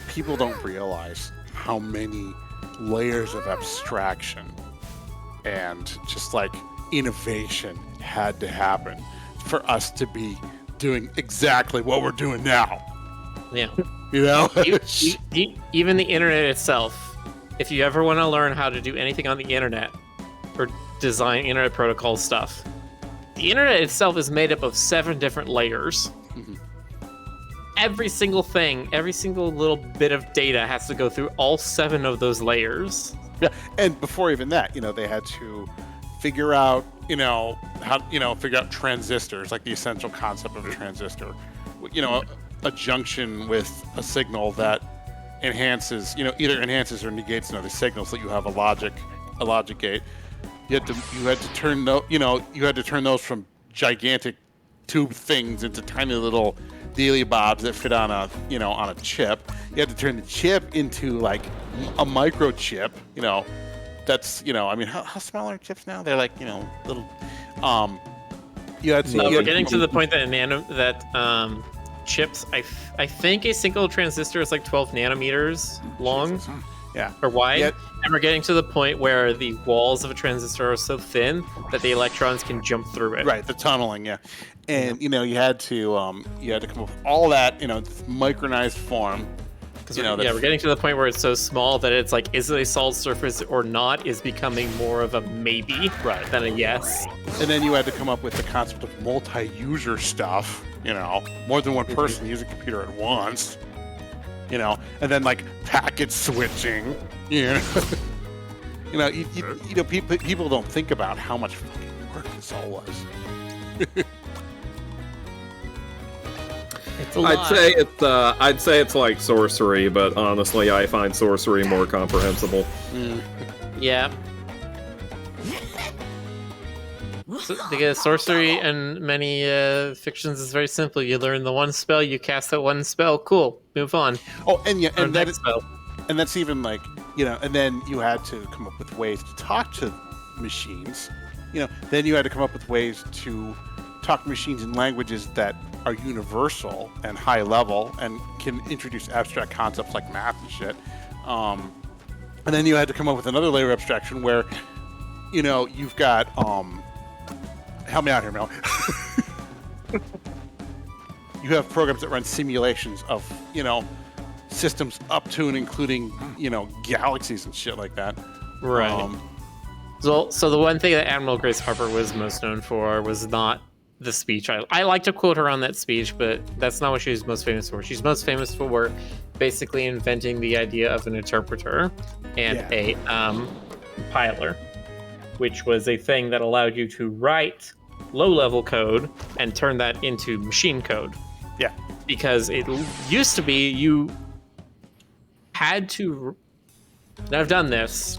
people don't realize how many layers of abstraction and just like innovation had to happen for us to be doing exactly what we're doing now. Yeah. You know? Even the internet itself, if you ever want to learn how to do anything on the internet or design internet protocol stuff, the internet itself is made up of 7 different layers. Every single thing, every single little bit of data has to go through all 7 of those layers. Yeah, and before even that, they had to figure out, figure out transistors, like the essential concept of a transistor. A junction with a signal that enhances, either enhances or negates another signal, so that you have a logic gate. You had to turn those from gigantic tube things into tiny little dealy bobs that fit on a chip. You had to turn the chip into like a microchip. That's how small are chips now? They're like little. You had to. We're getting to the point that chips. I think a single transistor is like 12 nanometers long. Yeah. Or wide. Yet, and we're getting to the point where the walls of a transistor are so thin that the electrons can jump through it. Right, the tunneling, yeah. And you had to come up with all that, micronized form. Because we're getting to the point where it's so small that it's like, is it a solid surface or not, is becoming more of a maybe than a yes. And then you had to come up with the concept of multi-user stuff, more than one person use a computer at once. And then like packet switching, people don't think about how much fucking work this all was. It's a lot. I'd say it's like sorcery, but honestly, I find sorcery more comprehensible. Yeah. So, because sorcery and many fictions is very simple. You learn the one spell, you cast that one spell, cool, move on. Oh, and that's even like, and then you had to come up with ways to talk to machines. Then you had to come up with ways to talk to machines in languages that are universal and high level and can introduce abstract concepts like math and shit. And then you had to come up with another layer of abstraction where, you've got help me out here, Mel. You have programs that run simulations of, systems up to and including, galaxies and shit like that. Right. So the one thing that Admiral Grace Harper was most known for was not the speech. I like to quote her on that speech, but that's not what she's most famous for. She's most famous for basically inventing the idea of an interpreter and a compiler, which was a thing that allowed you to write low-level code and turn that into machine code. Yeah. Because it used to be you had to... And I've done this.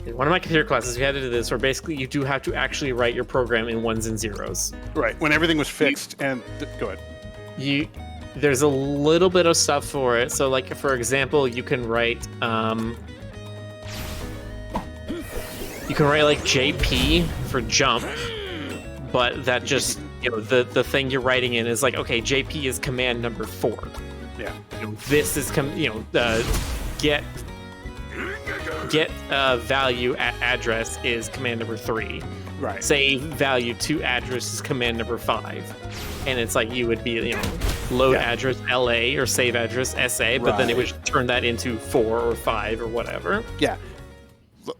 In one of my computer classes, we had to do this, where basically you do have to actually write your program in ones and zeros. Right, when everything was fixed go ahead. There's a little bit of stuff for it. So, like, for example, you can write like JP for jump, but that just the thing you're writing in is like, okay, JP is command number 4. Yeah. This is get value at address is command number 3. Right. Save value to address is command number 5. And it's like you would be, load address LA or save address SA, but then it would turn that into 4 or 5 or whatever. Yeah.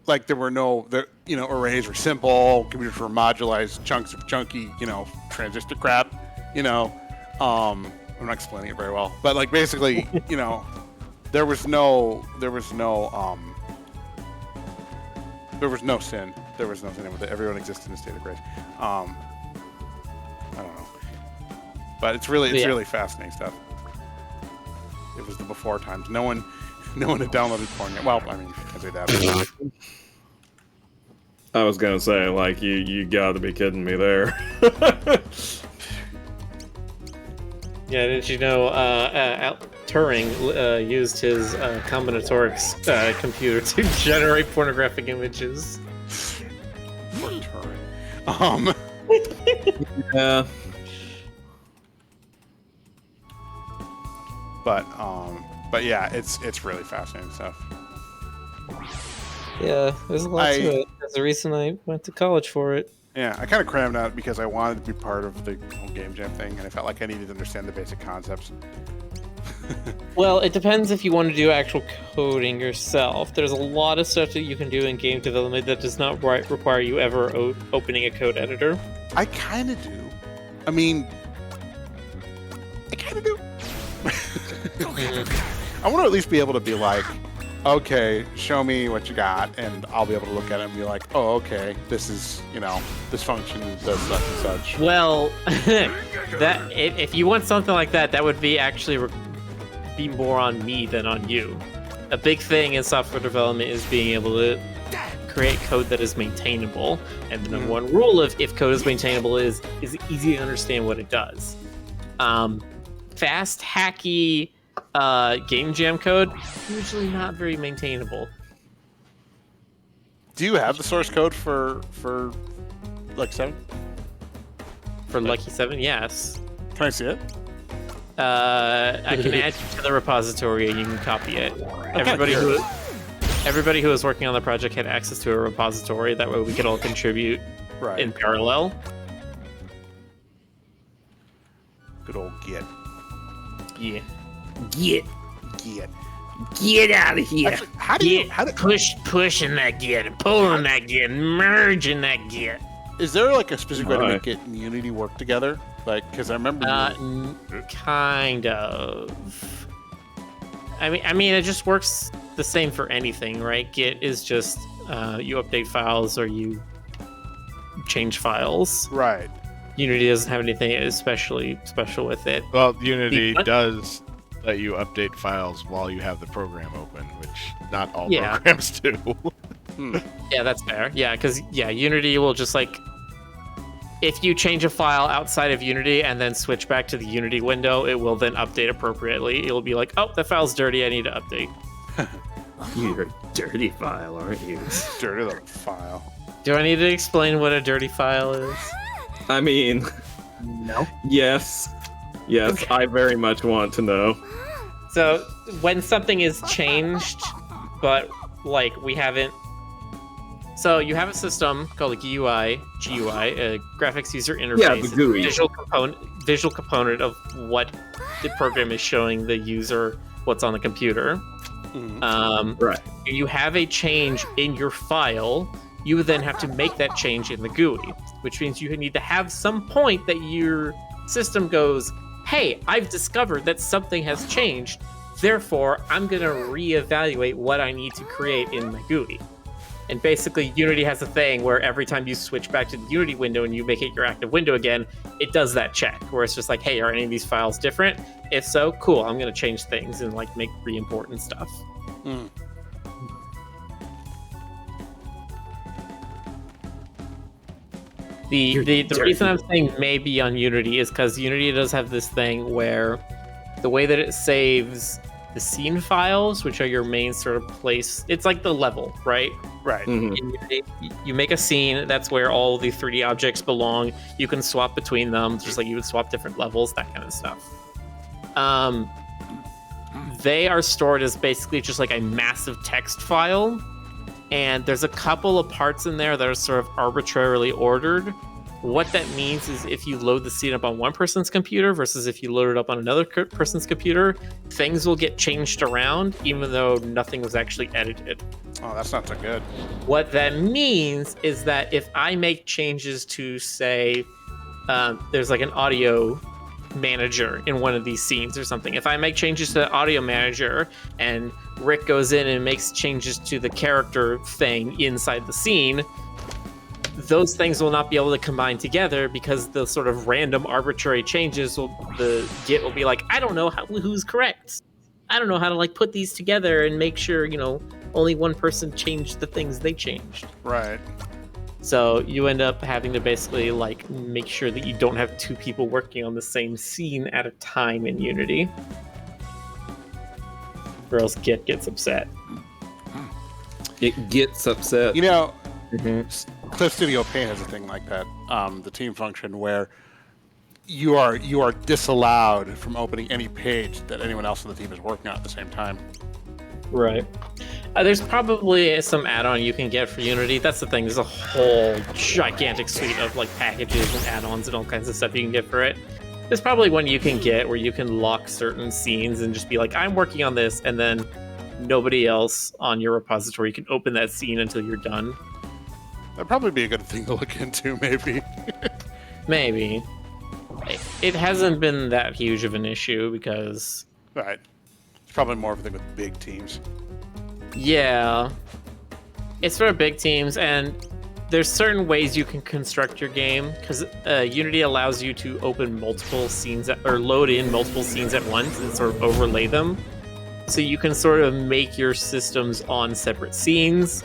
Like there were arrays were simple, computers were modularized chunks of chunky, transistor crap, I'm not explaining it very well, but like basically, there was no sin. There was no sin with it. Everyone existed in a state of grace. I don't know. But it's really fascinating stuff. It was the before times. No one had downloaded porn yet. Well, I mean, I say that. I was gonna say, like, you gotta be kidding me there. Yeah, didn't you know Turing used his combinatorics computer to generate pornographic images? Poor Turing. Yeah. But yeah, it's really fascinating stuff. Yeah, there's a lot to it. There's a reason I went to college for it. Yeah, I kind of crammed out because I wanted to be part of the whole game jam thing, and I felt like I needed to understand the basic concepts. Well, it depends if you want to do actual coding yourself. There's a lot of stuff that you can do in game development that does not require you ever opening a code editor. I kind of do. I mean, I kind of do. I want to at least be able to be like, okay, show me what you got, and I'll be able to look at it and be like, oh, okay, this is, this function does such and such. Well, that if you want something like that, that would be actually be more on me than on you. A big thing in software development is being able to create code that is maintainable, and the number one rule of if code is maintainable is easy to understand what it does. Fast, hacky game jam code, usually not very maintainable. Do you have the source code for Lucky 7? For Lucky 7, yes. Can I see it? I can add you to the repository and you can copy it. Everybody who was working on the project had access to a repository. That way we could all contribute in parallel. Good old Git. Yeah. Get out of here. Actually, how do push in that Git, pull in that Git, merge in that Git. Is there like a specific way to make Git and Unity work together? Like, because I remember. Kind of. I mean, it just works the same for anything, right? Git is just you update files or you change files. Right. Unity doesn't have anything especially special with it. Well, Unity does let you update files while you have the program open, which not all programs do. Yeah, that's fair. Yeah, because Unity will just like, if you change a file outside of Unity and then switch back to the Unity window, it will then update appropriately. It'll be like, oh, that file's dirty, I need to update. You're a dirty file, aren't you? Dirty little file. Do I need to explain what a dirty file is? I mean, No. yes, okay. I very much want to know. So when something is changed, but like we haven't. So you have a system called a GUI, a graphics user interface. Yeah, the GUI. Visual component of what the program is showing the user what's on the computer. Right. You have a change in your file. You would then have to make that change in the GUI, which means you need to have some point that your system goes, hey, I've discovered that something has changed. Therefore, I'm going to reevaluate what I need to create in my GUI. And basically, Unity has a thing where every time you switch back to the Unity window and you make it your active window again, it does that check, where it's just like, hey, are any of these files different? If so, cool, I'm going to change things and like make re-import and stuff. The reason I'm saying maybe on Unity is because Unity does have this thing where the way that it saves the scene files, which are your main sort of place, it's like the level, right? Right. In Unity, you make a scene, that's where all the 3D objects belong. You can swap between them, just like you would swap different levels, that kind of stuff. They are stored as basically just like a massive text file. And there's a couple of parts in there that are sort of arbitrarily ordered. What that means is if you load the scene up on one person's computer versus if you load it up on another person's computer, things will get changed around even though nothing was actually edited. Oh, that's not so good. What that means is that if I make changes to, say, there's like an audio manager in one of these scenes or something. If I make changes to the audio manager and Rick goes in and makes changes to the character thing inside the scene, those things will not be able to combine together because the sort of random arbitrary changes the Git will be like, I don't know who's correct. I don't know how to like put these together and make sure, only one person changed the things they changed. Right. So you end up having to basically like make sure that you don't have two people working on the same scene at a time in Unity, or else Git gets upset. It gets upset. Cliff Studio Paint has a thing like that, the team function, where you are disallowed from opening any page that anyone else on the team is working on at the same time. Right. There's probably some add-on you can get for Unity. That's the thing. There's a whole gigantic suite of like packages and add-ons and all kinds of stuff you can get for it. There's probably one you can get where you can lock certain scenes and just be like, I'm working on this, and then nobody else on your repository can open that scene until you're done. That'd probably be a good thing to look into, maybe. Maybe. It hasn't been that huge of an issue because... Right. It's probably more of a thing with big teams. Yeah. It's for big teams, and there's certain ways you can construct your game, because Unity allows you to open multiple scenes, or load in multiple scenes at once and sort of overlay them. So you can sort of make your systems on separate scenes,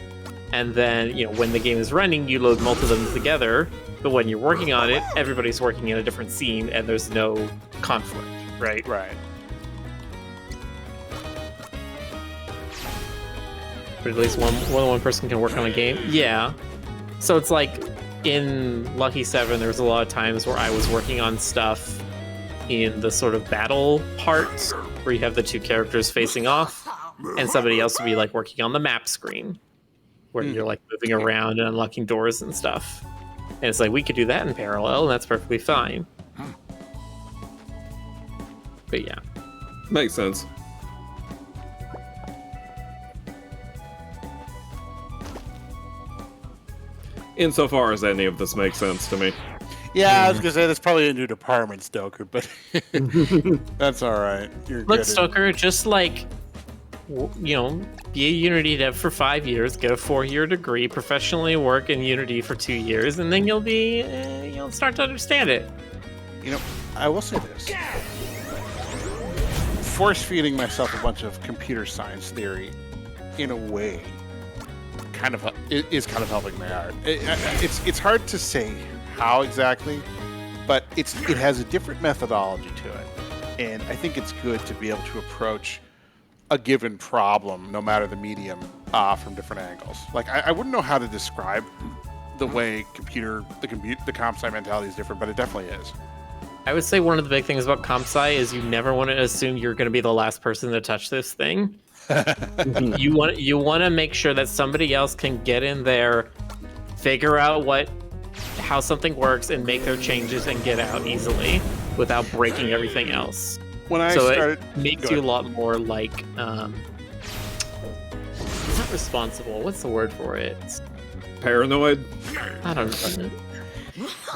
and then, you know, when the game is running, you load multiple of them together, but when you're working on it, everybody's working in a different scene, and there's no conflict, right? Right. But at least one person can work on a game. Yeah. So it's like in Lucky 7, there was a lot of times where I was working on stuff in the sort of battle part where you have the two characters facing off, and somebody else would be like working on the map screen where you're like moving around and unlocking doors and stuff. And it's like we could do that in parallel, and that's perfectly fine. But yeah. Makes sense. Insofar as any of this makes sense to me. Yeah, I was gonna say that's probably a new department, Stoker, but that's all right. You're Look, good Stoker, just like, you know, be a Unity dev for 5 years, get a 4-year degree, professionally work in Unity for 2 years, and then you'll start to understand it. You know, I will say this: force feeding myself a bunch of computer science theory, in a way, is kind of helping my art. It's hard to say how exactly, but it has a different methodology to it, and I think it's good to be able to approach a given problem, no matter the medium, from different angles. Like I wouldn't know how to describe the way the comp sci mentality is different, but it definitely is. I would say one of the big things about comp sci is you never want to assume you're going to be the last person to touch this thing. You want to make sure that somebody else can get in there, figure out how something works, and make their changes and get out easily without breaking everything else. When I so started, it makes you a lot more like not responsible. What's the word for it? Paranoid? I don't know.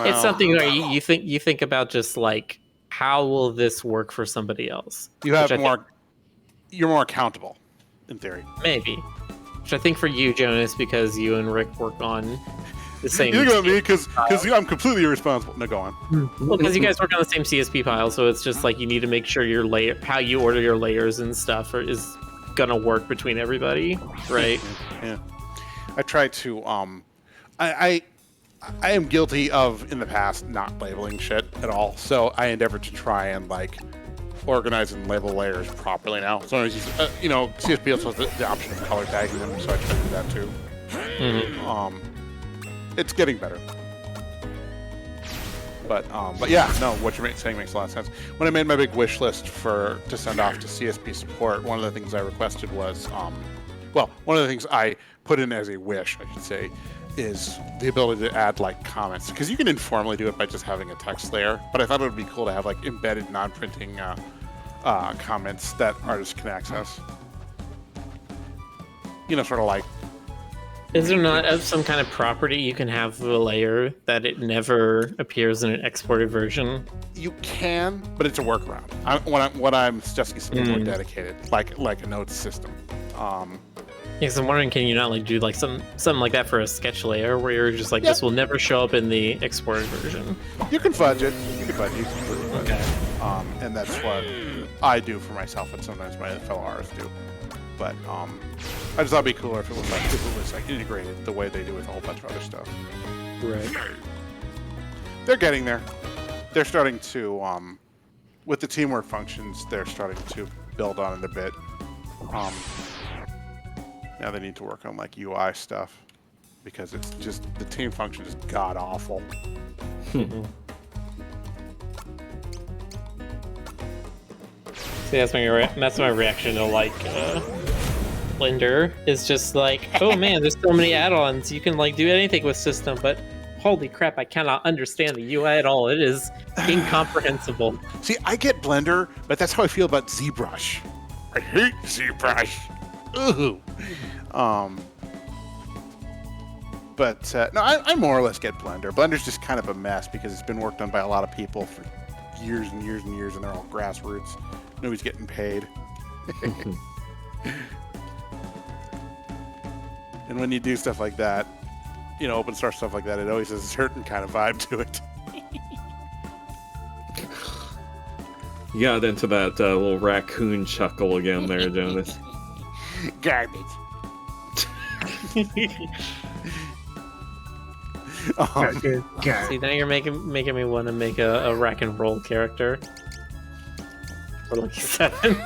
It's something where you think about just like, how will this work for somebody else? You're more accountable, in theory. Maybe. Which I think for you, Jonas, because you and Rick work on the same... You got me, because I'm completely irresponsible. No, go on. Well, because you guys work on the same CSP file, so it's just like you need to make sure your how you order your layers and stuff is gonna work between everybody, right? Yeah. I try to... I am guilty of, in the past, not labeling shit at all, so I endeavor to try and, like, organize and label layers properly now. So, CSP also has the option of color tagging them, so I try to do that too. Mm-hmm. It's getting better. But yeah, no, what you're saying makes a lot of sense. When I made my big wish list to send off to CSP support, one of the things I requested was, one of the things I put in as a wish, I should say, is the ability to add like comments, because you can informally do it by just having a text layer, but I thought it would be cool to have like embedded non-printing comments that artists can access. Sort of like... Is there not some kind of property you can have a layer that it never appears in an exported version? You can, but it's a workaround. What I'm suggesting is something more dedicated, like a notes system. Yes, I'm wondering, can you not like do like something like that for a sketch layer where you're just like, this will never show up in the exported version? You can fudge it. You can completely fudge it. And that's what I do for myself, and sometimes my fellow artists do. But I just thought it'd be cooler if it was like integrated the way they do with a whole bunch of other stuff. Right. They're getting there. They're starting to, with the teamwork functions, they're starting to build on it a bit. Now they need to work on like UI stuff, because it's just, the team function is god awful. See, that's my reaction to like Blender is just like, oh man, there's so many add-ons. You can like do anything with system, but Holy crap, I cannot understand the UI at all. It is incomprehensible. See, I get Blender, but that's how I feel about ZBrush. I hate ZBrush. Ooh. No, I more or less get Blender. Blender's just kind of a mess because it's been worked on by a lot of people for years and years and years, and they're all grassroots. Nobody's getting paid. And when you do stuff like that, you know, open source stuff like that, it always has a certain kind of vibe to it. You got into that little raccoon chuckle again there, Jonas. Garbage. See, now you're making me want to make a rack and roll character. For like 7.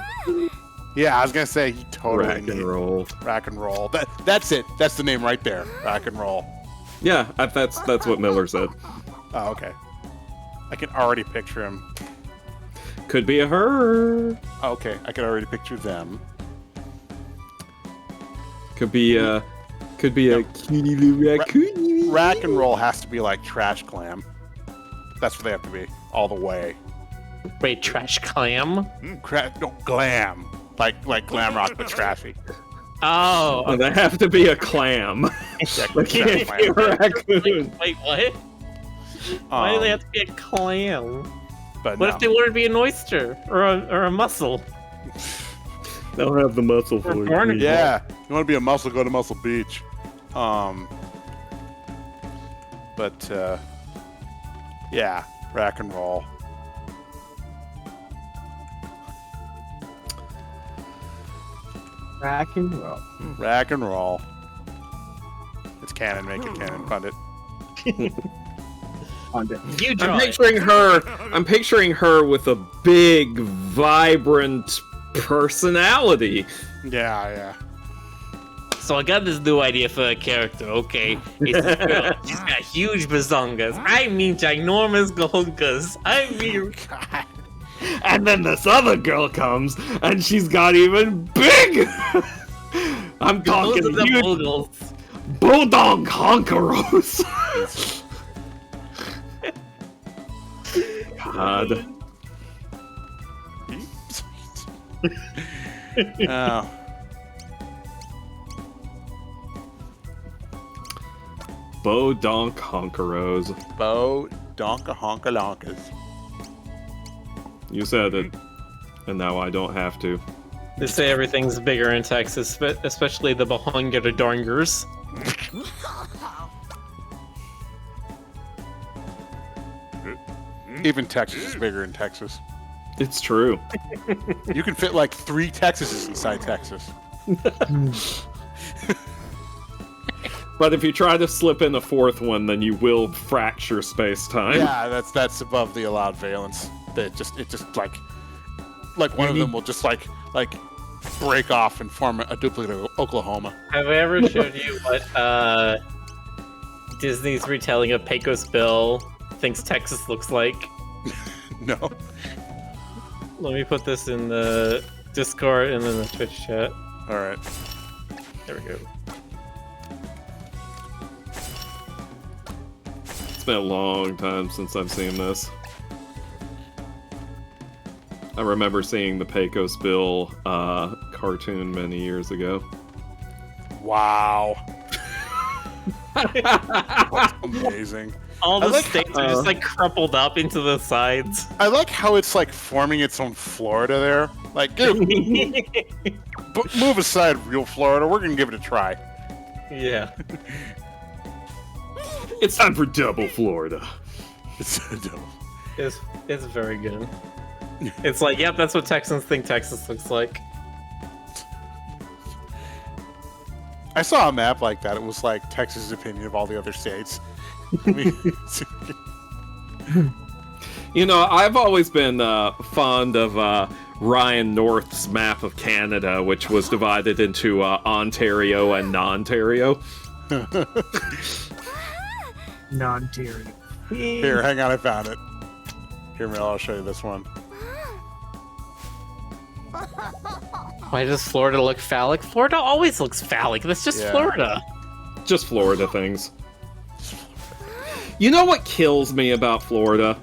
Yeah, I was gonna say he totally Rack and roll. Rack and roll. That's it. That's the name right there. Rack and roll. Yeah, that's what Miller said. Oh, okay. I can already picture him. Could be a her. Oh, okay, I can already picture them. Could be a cutie little raccoon. Rack and roll has to be like trash clam. That's what they have to be all the way. Wait, trash clam? No, glam. Like glam rock, but trashy. Oh, And they have to be a clam. They can't be a raccoon. Wait, what? Why do they have to be a clam? But What no. if they wanted to be an oyster or a mussel? They'll have the muscle Or for you. barnacle? Yeah, you want to be a mussel, go to Muscle Beach. Yeah, rack and roll. Rack and roll. Rack and roll. It's canon, make it canon, pundit. You draw I'm picturing her with a big, vibrant personality. Yeah. So I got this new idea for a character, okay? It's this girl. She's got huge bazongas. I mean ginormous gohunkas. I mean... And then this other girl comes, and she's got even big. I'm talking Those are the huge boogles. bulldog honkeros. God. Oh. Bo donk honkeros. Bo donka honka lonkas. You said it, and now I don't have to. They say everything's bigger in Texas, but especially the Bahonga Darngers. Even Texas is bigger in Texas. It's true. You can fit like 3 Texases inside Texas. But if you try to slip in a 4th one, then you will fracture space-time. Yeah, that's above the allowed valence. It just like one of them will just like break off and form a duplicate of Oklahoma. Have I ever showed you what Disney's retelling of Pecos Bill thinks Texas looks like? No. Let me put this in the Discord and then the Twitch chat. All right. There we go. It's been a long time since I've seen this. I remember seeing the Pecos Bill cartoon many years ago. Wow. That's amazing. All the I like states are just like crumpled up into the sides. I like how it's like forming its own Florida there. Like, dude, move aside, real Florida. We're gonna give it a try. Yeah. It's time for Double Florida. It's It's very good. It's like, yep, that's what Texans think Texas looks like. I saw a map like that. It was like Texas' opinion of all the other states. I mean, You know, I've always been fond of Ryan North's map of Canada, which was divided into Ontario and non-Ontario. Non-Tyrion. here, hang on, I found it. Here, Mel, I'll show you this one. Why does Florida look phallic? Florida always looks phallic. That's just Yeah. Florida. Just Florida things. You know what kills me about Florida?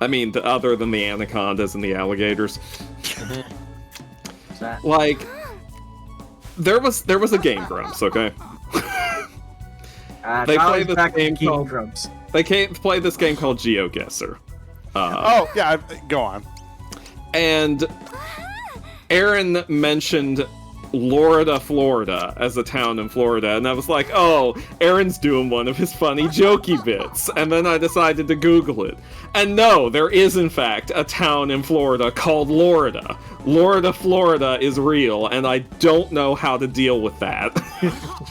I mean, other than the anacondas and the alligators. Like, there was a Game Grumps, okay? They play this game called Grumps. They play this game called GeoGuessr. Go on. And Aaron mentioned Lorida, Florida as a town in Florida, and I was like, oh, Aaron's doing one of his funny jokey bits. And then I decided to Google it. And no, there is in fact a town in Florida called Lorida. Lorida, Florida is real, and I don't know how to deal with that.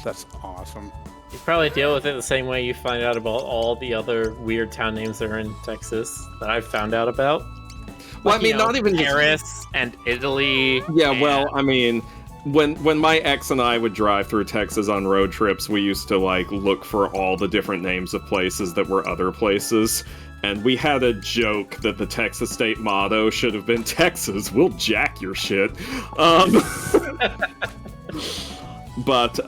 That's awesome. You probably deal with it the same way you find out about all the other weird town names that are in Texas that I've found out about. Well, Like, I mean, not even Paris and Italy. Yeah, and... well, I mean, when my ex and I would drive through Texas on road trips, we used to like look for all the different names of places that were other places. And we had a joke that the Texas state motto should have been Texas, we'll jack your shit. But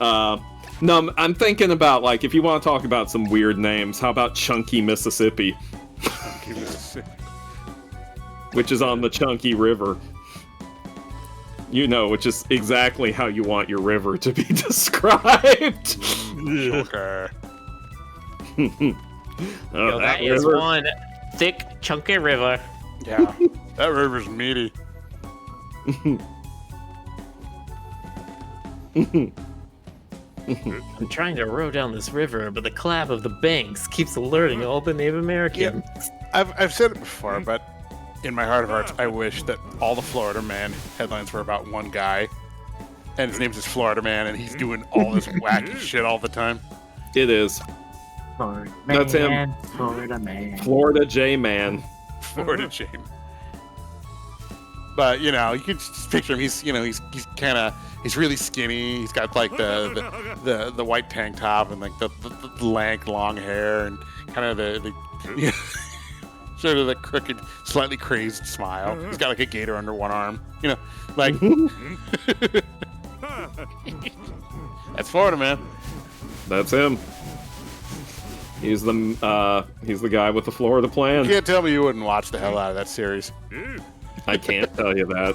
no, I'm thinking about, like, if you want to talk about some weird names, how about Chunky, Mississippi? Chunky, Mississippi. Which is on the Chunky River. You know, which is exactly how you want your river to be described. Okay. Yo, that is one thick, chunky river. Yeah, that river's meaty. I'm trying to row down this river, but the clap of the banks keeps alerting all the Native Americans. I've said it before, but in my heart of hearts, I wish that all the Florida Man headlines were about one guy, and his name's just Florida Man, and he's doing all this wacky shit all the time. It is. Florida That's him. man, Florida man. Florida J-Man. Florida Jane. But you know, you can just picture him. He's he's really skinny. He's got like the white tank top and like the lank long hair and kind of the sort of the crooked, slightly crazed smile. He's got like a gator under one arm. You know, like that's Florida Man. That's him. He's the guy with the Florida plan. You can't tell me you wouldn't watch the hell out of that series. I can't tell you that.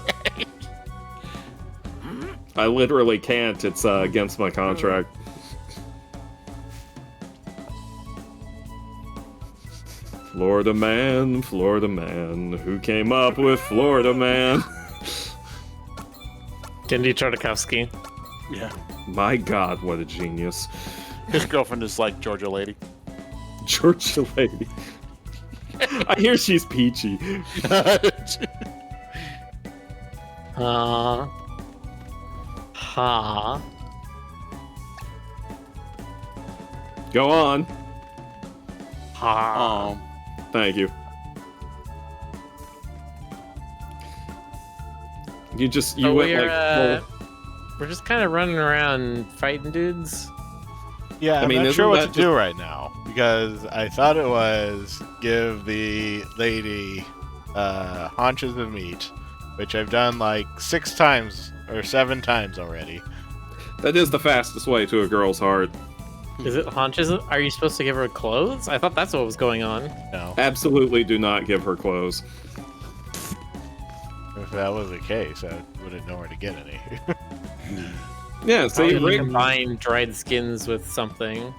I literally can't. It's against my contract. Florida man, who came up with Florida Man? Gendy Tartakovsky. Yeah. My God, what a genius. His girlfriend is like Georgia Lady. Georgia Lady. I hear she's peachy. Go on. Thank you. You went like we're just kind of running around fighting dudes. Yeah, I mean, not sure what to that do right now because I thought it was give the lady haunches of meat, which I've done like 6 times or 7 times already. That is the fastest way to a girl's heart. Is it haunches? Are you supposed to give her clothes? I thought that's what was going on. No. Absolutely do not give her clothes. If that was the case, I wouldn't know where to get any. Yeah, so You you combine dried skins with something.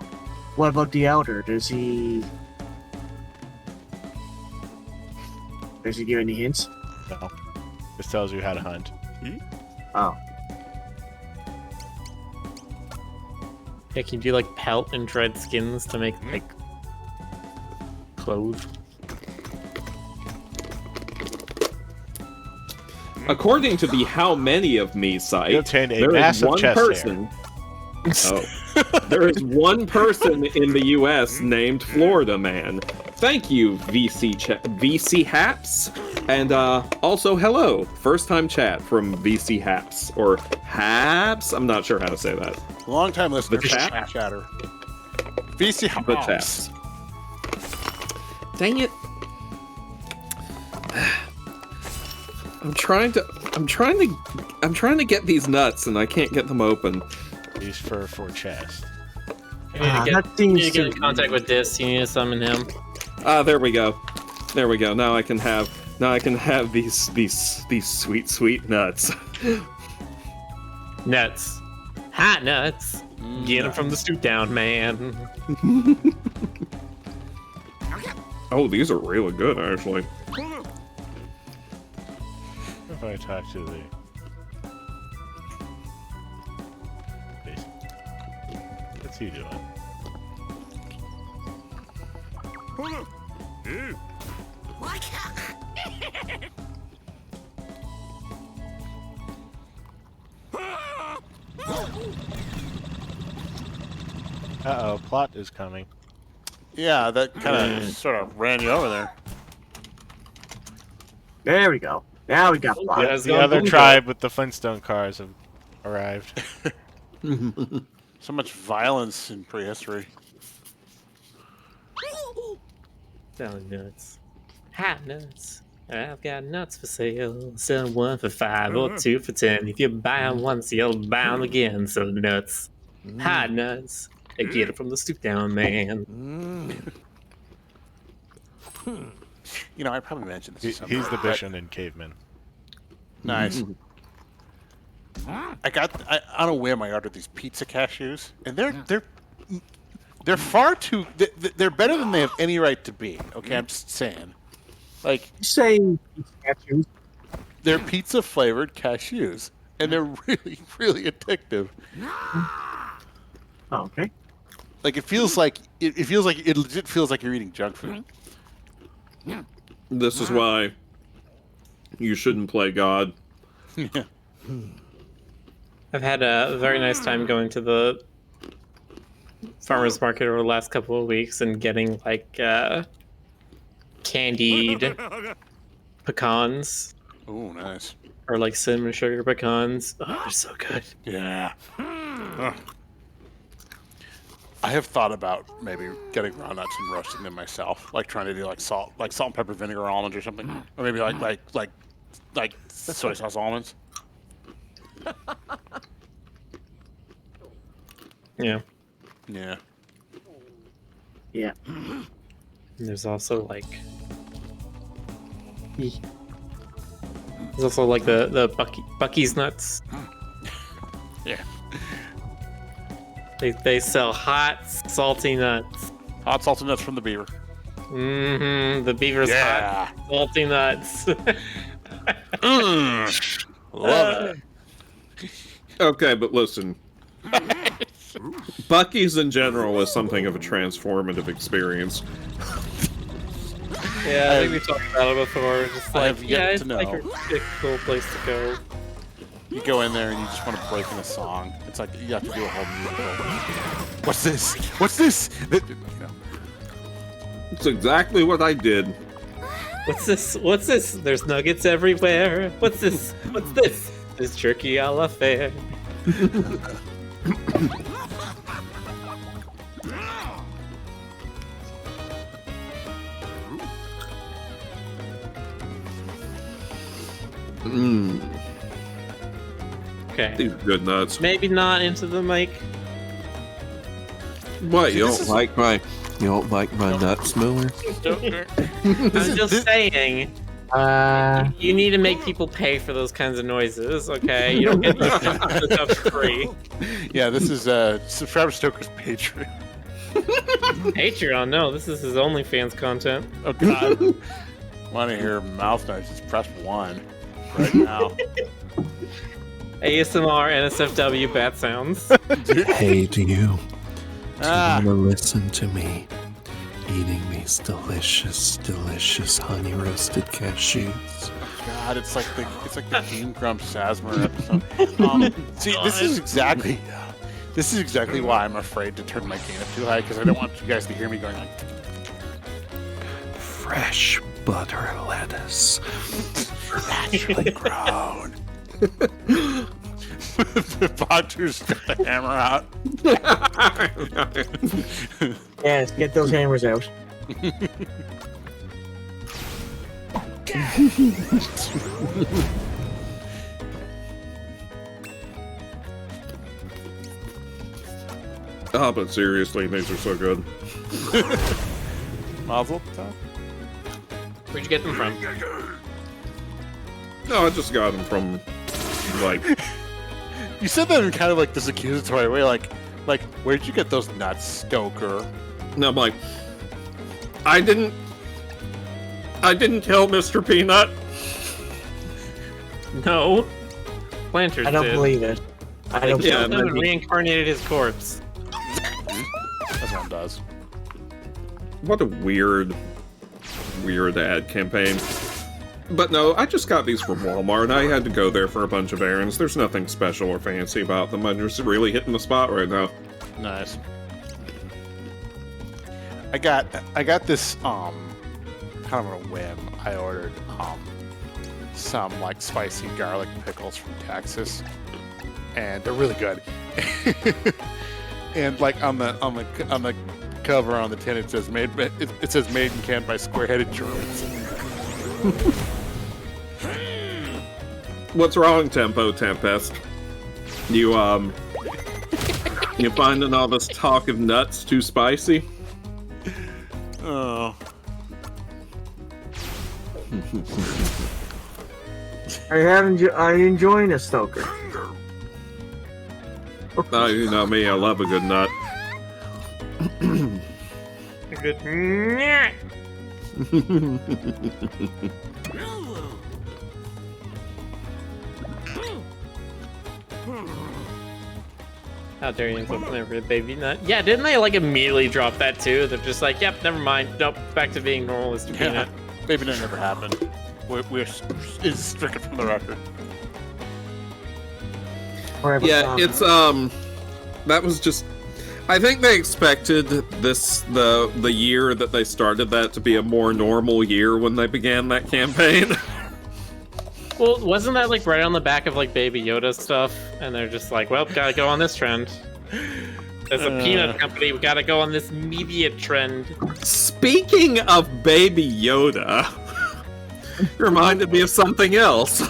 What about the Elder? Does he give any hints? No. This tells you how to hunt. Oh. Yeah, can you do like pelt and dried skins to make like clothes? According to the How Many of Me You site, obtained a there is massive one chest person. There is one person in the U.S. named Florida Man. Thank you, VC Haps, and also hello, first time chat from VC Haps or Haps. I'm not sure how to say that. Long time listener, The chat? chatter. VC The Hops. chaps. Dang it. I'm trying to get these nuts and I can't get them open. These for chest. that You seems need to get in to- contact with Dis. You need to summon him. There we go. There we go. Now I can have these sweet nuts. Nuts. Hot nuts. Get him from the stoop down, man. Oh, these are really good, actually. If I talk to the... What's he doing? Uh-oh, plot is coming. Yeah, that kind of sort of ran you over there. There we go. Now we got plot. Yeah. The other tribe with the Flintstone cars have arrived. So much violence in prehistory. Selling nuts. Hot nuts. I've got nuts for sale. Selling one for 5 or 2 for 10. If you buy them once, you'll buy them again. So nuts. Hot nuts. I get it from the stoop down, man. You know, I probably mentioned this. to He's somebody, the but- Bishan in Caveman. Nice. I on a whim I ordered these pizza cashews, and they're far too. They're better than they have any right to be. Okay, I'm just saying. Like, Say statues. they're pizza flavored cashews, and they're really addictive. Oh, okay. Like it feels like it legit feels like you're eating junk food. This is why you shouldn't play God. Yeah. I've had a very nice time going to the farmer's market over the last couple of weeks and getting like candied pecans Oh, nice. or like cinnamon sugar pecans. Oh, they're so good. Yeah. I have thought about maybe getting raw nuts and roasting them myself, like trying to do like salt and pepper vinegar almonds or something, or maybe like soy sauce almonds. Yeah. Yeah. Yeah. And there's also like there's also like the Bucky's nuts. Yeah. They sell hot salty nuts. Hot salted nuts from the beaver. Mm-hmm. The beaver's Yeah. hot salty nuts. Love it. Okay, but listen. Bucky's in general is something of a transformative experience. Yeah, I think we talked about it before. Just I like, have yet it's to like know. a cool place to go. You go in there and you just want to break in a song. It's like you have to do a whole musical. What's this? What's this? You know. It's exactly what I did. What's this? What's this? There's nuggets everywhere. What's this? What's this? There's jerky a la fair. Okay. These good nuts. Maybe not into the mic. What, you this don't is- like my nuts, Miller? I'm just saying. You need to make people pay for those kinds of noises, okay? You don't get the stuff for free. Yeah, this is Subscriber Stoker's Patreon. Patreon, no, this is his OnlyFans content. Oh God. Want to hear mouth noises? Press 1 right now. ASMR, NSFW, bat sounds. Hey, do you Ah. want to listen to me eating these delicious, delicious honey roasted cashews? God, it's like the Game Grumps Sasmer episode. See, this is exactly why I'm afraid to turn my gain up too high, because I don't want you guys to hear me going like. Fresh butter lettuce. Naturally grown. The boxer's got the hammer out. Yes, get those hammers out. Oh, but seriously, these are so good. Mazel tov. Where'd you get them from? No, I just got them from, like... You said that in kind of like this accusatory way, like, where'd you get those nuts, Stoker? No, I'm like... I didn't kill Mr. Peanut. No. Planters I don't did. believe it. I don't They Yeah, killed him and maybe. reincarnated his corpse. That's what it does. What a weird ad campaign. But no, I just got these from Walmart. I had to go there for a bunch of errands. There's nothing special or fancy about them. I'm just really hitting the spot right now. Nice. I got this kind of on a whim. I ordered some like spicy garlic pickles from Texas, and they're really good. And like on the cover on the tin it says made and canned by square-headed Germans. What's wrong, Tempo Tempest? You finding all this talk of nuts too spicy? Oh. Are you enjoying it, Stoker? Oh, you know me, I love a good nut. How dare you insult them for a baby nut? Yeah, didn't they like immediately drop that too? They're just like, yep, never mind. Nope, back to being normal as peanut. Baby nut never happened. It's stricken from the record. Yeah, it's that was just. I think they expected the year that they started that to be a more normal year when they began that campaign. Well, wasn't that like right on the back of like Baby Yoda stuff? And they're just like, well, gotta go on this trend. As a peanut company, we gotta go on this media trend. Speaking of Baby Yoda, reminded me of something else.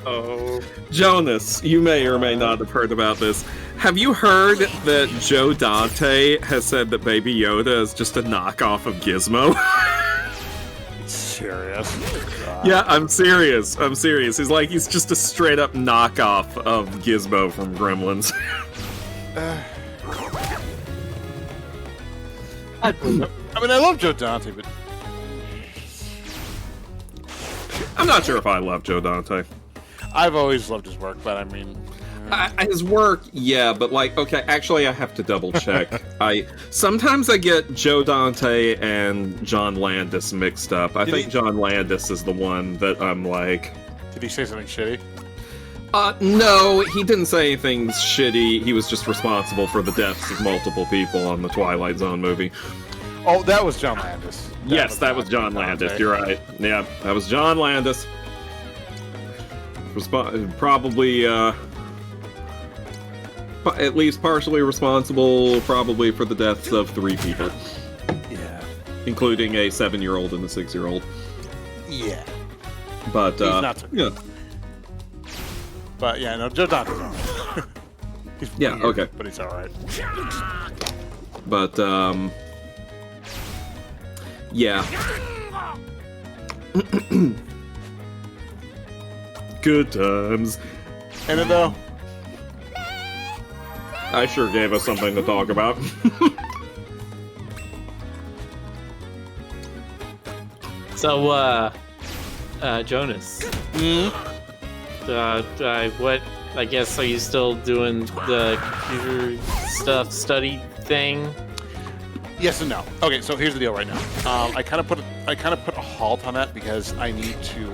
Oh. Jonas, you may or may not have heard about this. Have you heard that Joe Dante has said that Baby Yoda is just a knockoff of Gizmo? Serious? Yeah, I'm serious. He's like, he's just a straight up knockoff of Gizmo from Gremlins. I mean, I love Joe Dante, but I'm not sure if I love Joe Dante. I've always loved his work, but I mean... His work, yeah, but like, okay, actually I have to double check. Sometimes I get Joe Dante and John Landis mixed up. I think John Landis is the one that I'm like... Did he say something shitty? No, he didn't say anything shitty. He was just responsible for the deaths of multiple people on the Twilight Zone movie. Oh, that was John Landis. That was John Landis. You're right. Yeah, that was John Landis. Probably, at least partially responsible, probably for the deaths of 3 people. Yeah. Including a 7-year-old and a 6-year-old. Yeah. But, He's not so yeah. But yeah, no, Joe Dante's alright. He's Yeah, weird, okay. But he's alright. But, yeah. Good times. And then though, I sure gave us something to talk about. So, Jonas. What, I guess, are you still doing the computer stuff, study thing? yes and no. Okay, so here's the deal right now. I kind of put a halt on that because I need to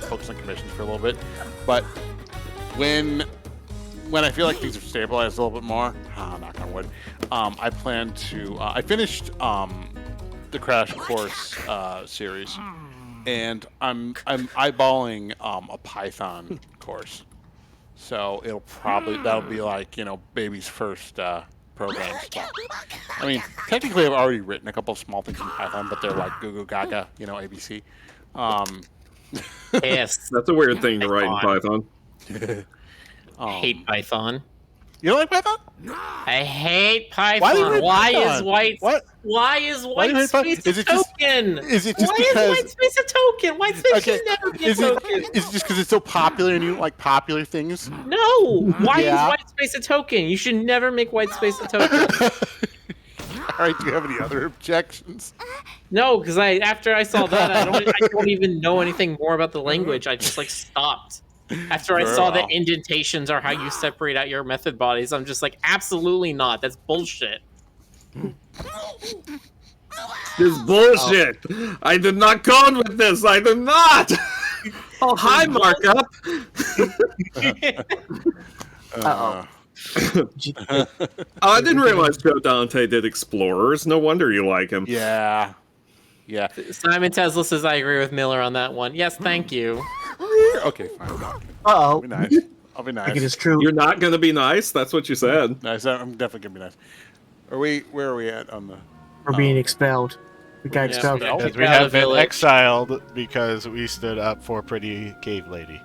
focus on commissions for a little bit. But when I feel like things are stabilized a little bit more, knock on wood, I plan to. I finished the Crash Course series, and I'm eyeballing a Python course. So that'll be like, baby's first program stuff. I mean, technically I've already written a couple of small things in Python, but they're like goo goo gaga, ABC. Yes. That's a weird thing to write in Python. Hate Python. You don't like Python? I hate Python. Why do you hate Why Python? is white? What? Why is Why do white you hate Python? space a Is it just- token? is it just Why because- is white space a token? White space Okay. should never be a Is token. it just because it's so popular and you don't like popular things? No. Why Yeah. is white space a token? You should never make white space a token. All right. Do you have any other objections? No, because after I saw that, I don't even know anything more about the language. I just like stopped. After I Very saw well. that indentations are how you separate out your method bodies, I'm just like, absolutely not. That's bullshit. This bullshit. I did not code with this. I did not. Oh, hi, markup. Uh, Oh, I didn't realize Joe Dante did Explorers. No wonder you like him. yeah. Yeah. Simon Tesla says I agree with Miller on that one. Yes, thank you. Okay, fine. Uh-oh. I'll be nice. I'll be I think it nice. is true. You're not going to be nice? That's what you said. Nice. I'm definitely gonna be nice. Where are we at on the? We're being expelled. We got expelled. Yeah. Because Kicked we out of have the been village. exiled because we stood up for Pretty Cave Lady.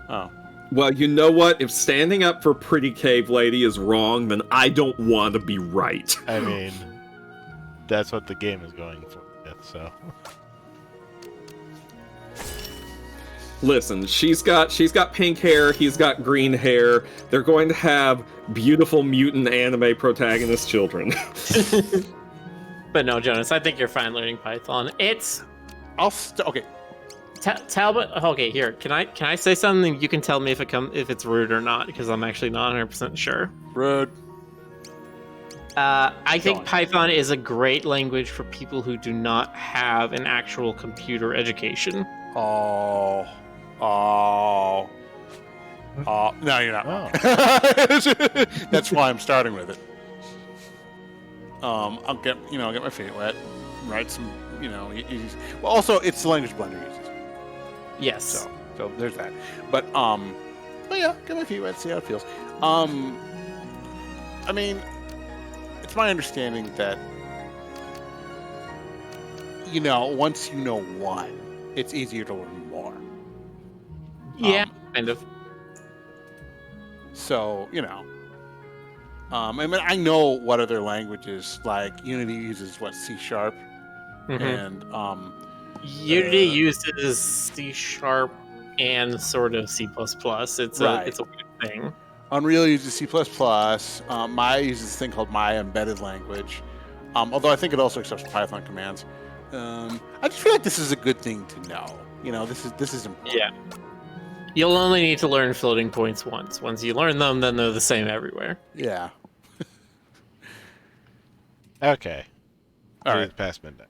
Oh. Well, you know what? If standing up for Pretty Cave Lady is wrong, then I don't want to be right. I mean, that's what the game is going for. So Listen, she's got pink hair, he's got green hair. They're going to have beautiful mutant anime protagonist children. But no, Jonas, I think you're fine learning Python. It's Okay. Talbot. Okay, here. Can I say something? You can tell me if it's rude or not, because I'm actually not 100% sure. Rude. I think on. Python is a great language for people who do not have an actual computer education. Oh. Oh. Oh. No, you're not. Oh. That's why I'm starting with it. I'll get my feet wet, write some, well, also it's the language Blender uses. Yes. So there's that. But yeah, get my feet wet, see how it feels. I mean, it's my understanding that once you know one, it's easier to learn more. Yeah, kind of. So I mean, I know what other languages like Unity uses C#, Mhm. and Unity uses C# and sort of C++. It's Right. it's a weird thing. Unreal uses C++. Maya uses this thing called Maya Embedded Language, although I think it also accepts Python commands. I just feel like this is a good thing to know. This is important. Yeah. You'll only need to learn floating points once. Once you learn them, then they're the same everywhere. Yeah. okay. All It right. is past midnight.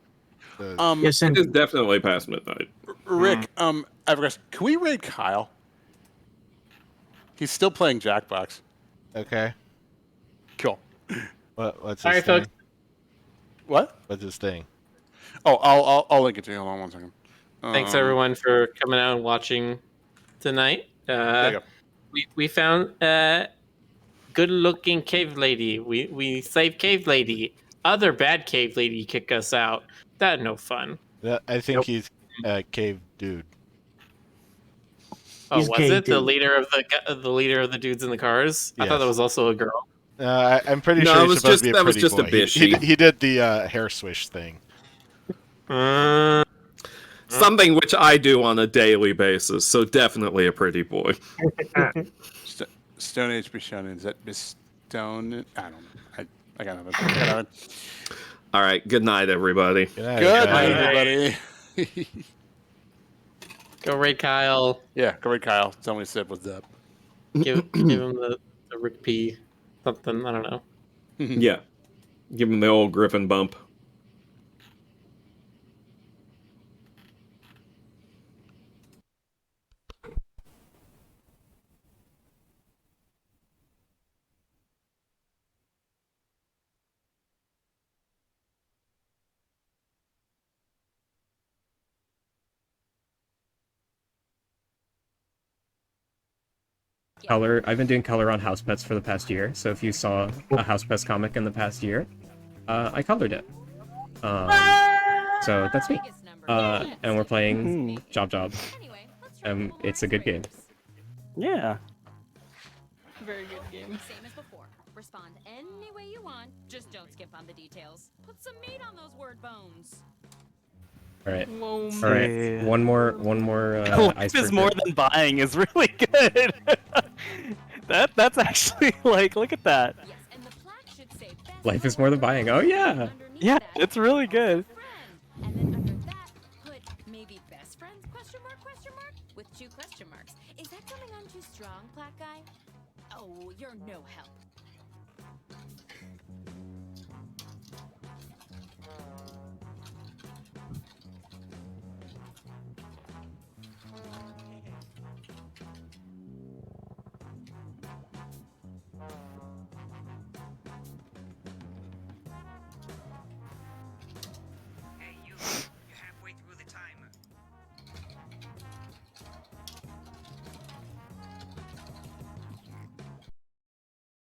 So- Yes, It and is definitely past midnight. Rick, I have a question. Can we raid Kyle? He's still playing Jackbox. okay. Cool. What's All his right, thing? folks. What? What's his thing? Oh, I'll link it to you. Hold on 1 second. Thanks everyone for coming out and watching tonight. There you go. We found good-looking cave lady. We saved cave lady. Other bad cave lady kick us out. That no fun. I think he's a cave dude. Oh, He's was gay, it the dude. leader of the dudes in the cars? I thought Yes. that was also a girl. I'm pretty No, sure it he's was supposed just- to be a that was pretty just a boy. bitch. He did the hair swish thing. Something which I do on a daily basis, so definitely a pretty boy. Stone Age Bishonen. Is that Stone? I don't know. I got nothing. All right, good night, everybody. Good night, Bye. everybody. Go raid Kyle. Yeah, go raid Kyle. Somebody said what's up. Give him the Rick P. something. I don't know. Yeah, give him the old Griffin bump. Color. I've been doing color on house pets for the past year. So if you saw a house pets comic in the past year, I colored it. So that's me. And we're playing Job Job. It's a good game. Yeah. Very good game. Same as before. Respond any way you want. Just don't skip on the details. Put some meat on those word bones. All right. All right. One more. Life is more than buying is really good. That's actually like, look at that. Yes, and the plaque should say best Life is more than buying. Oh yeah. underneath Yeah, that, it's really good. friend. And then under that, put maybe best friends question mark with 2 question marks. Is that coming on too strong, plaque guy? Oh, you're no help.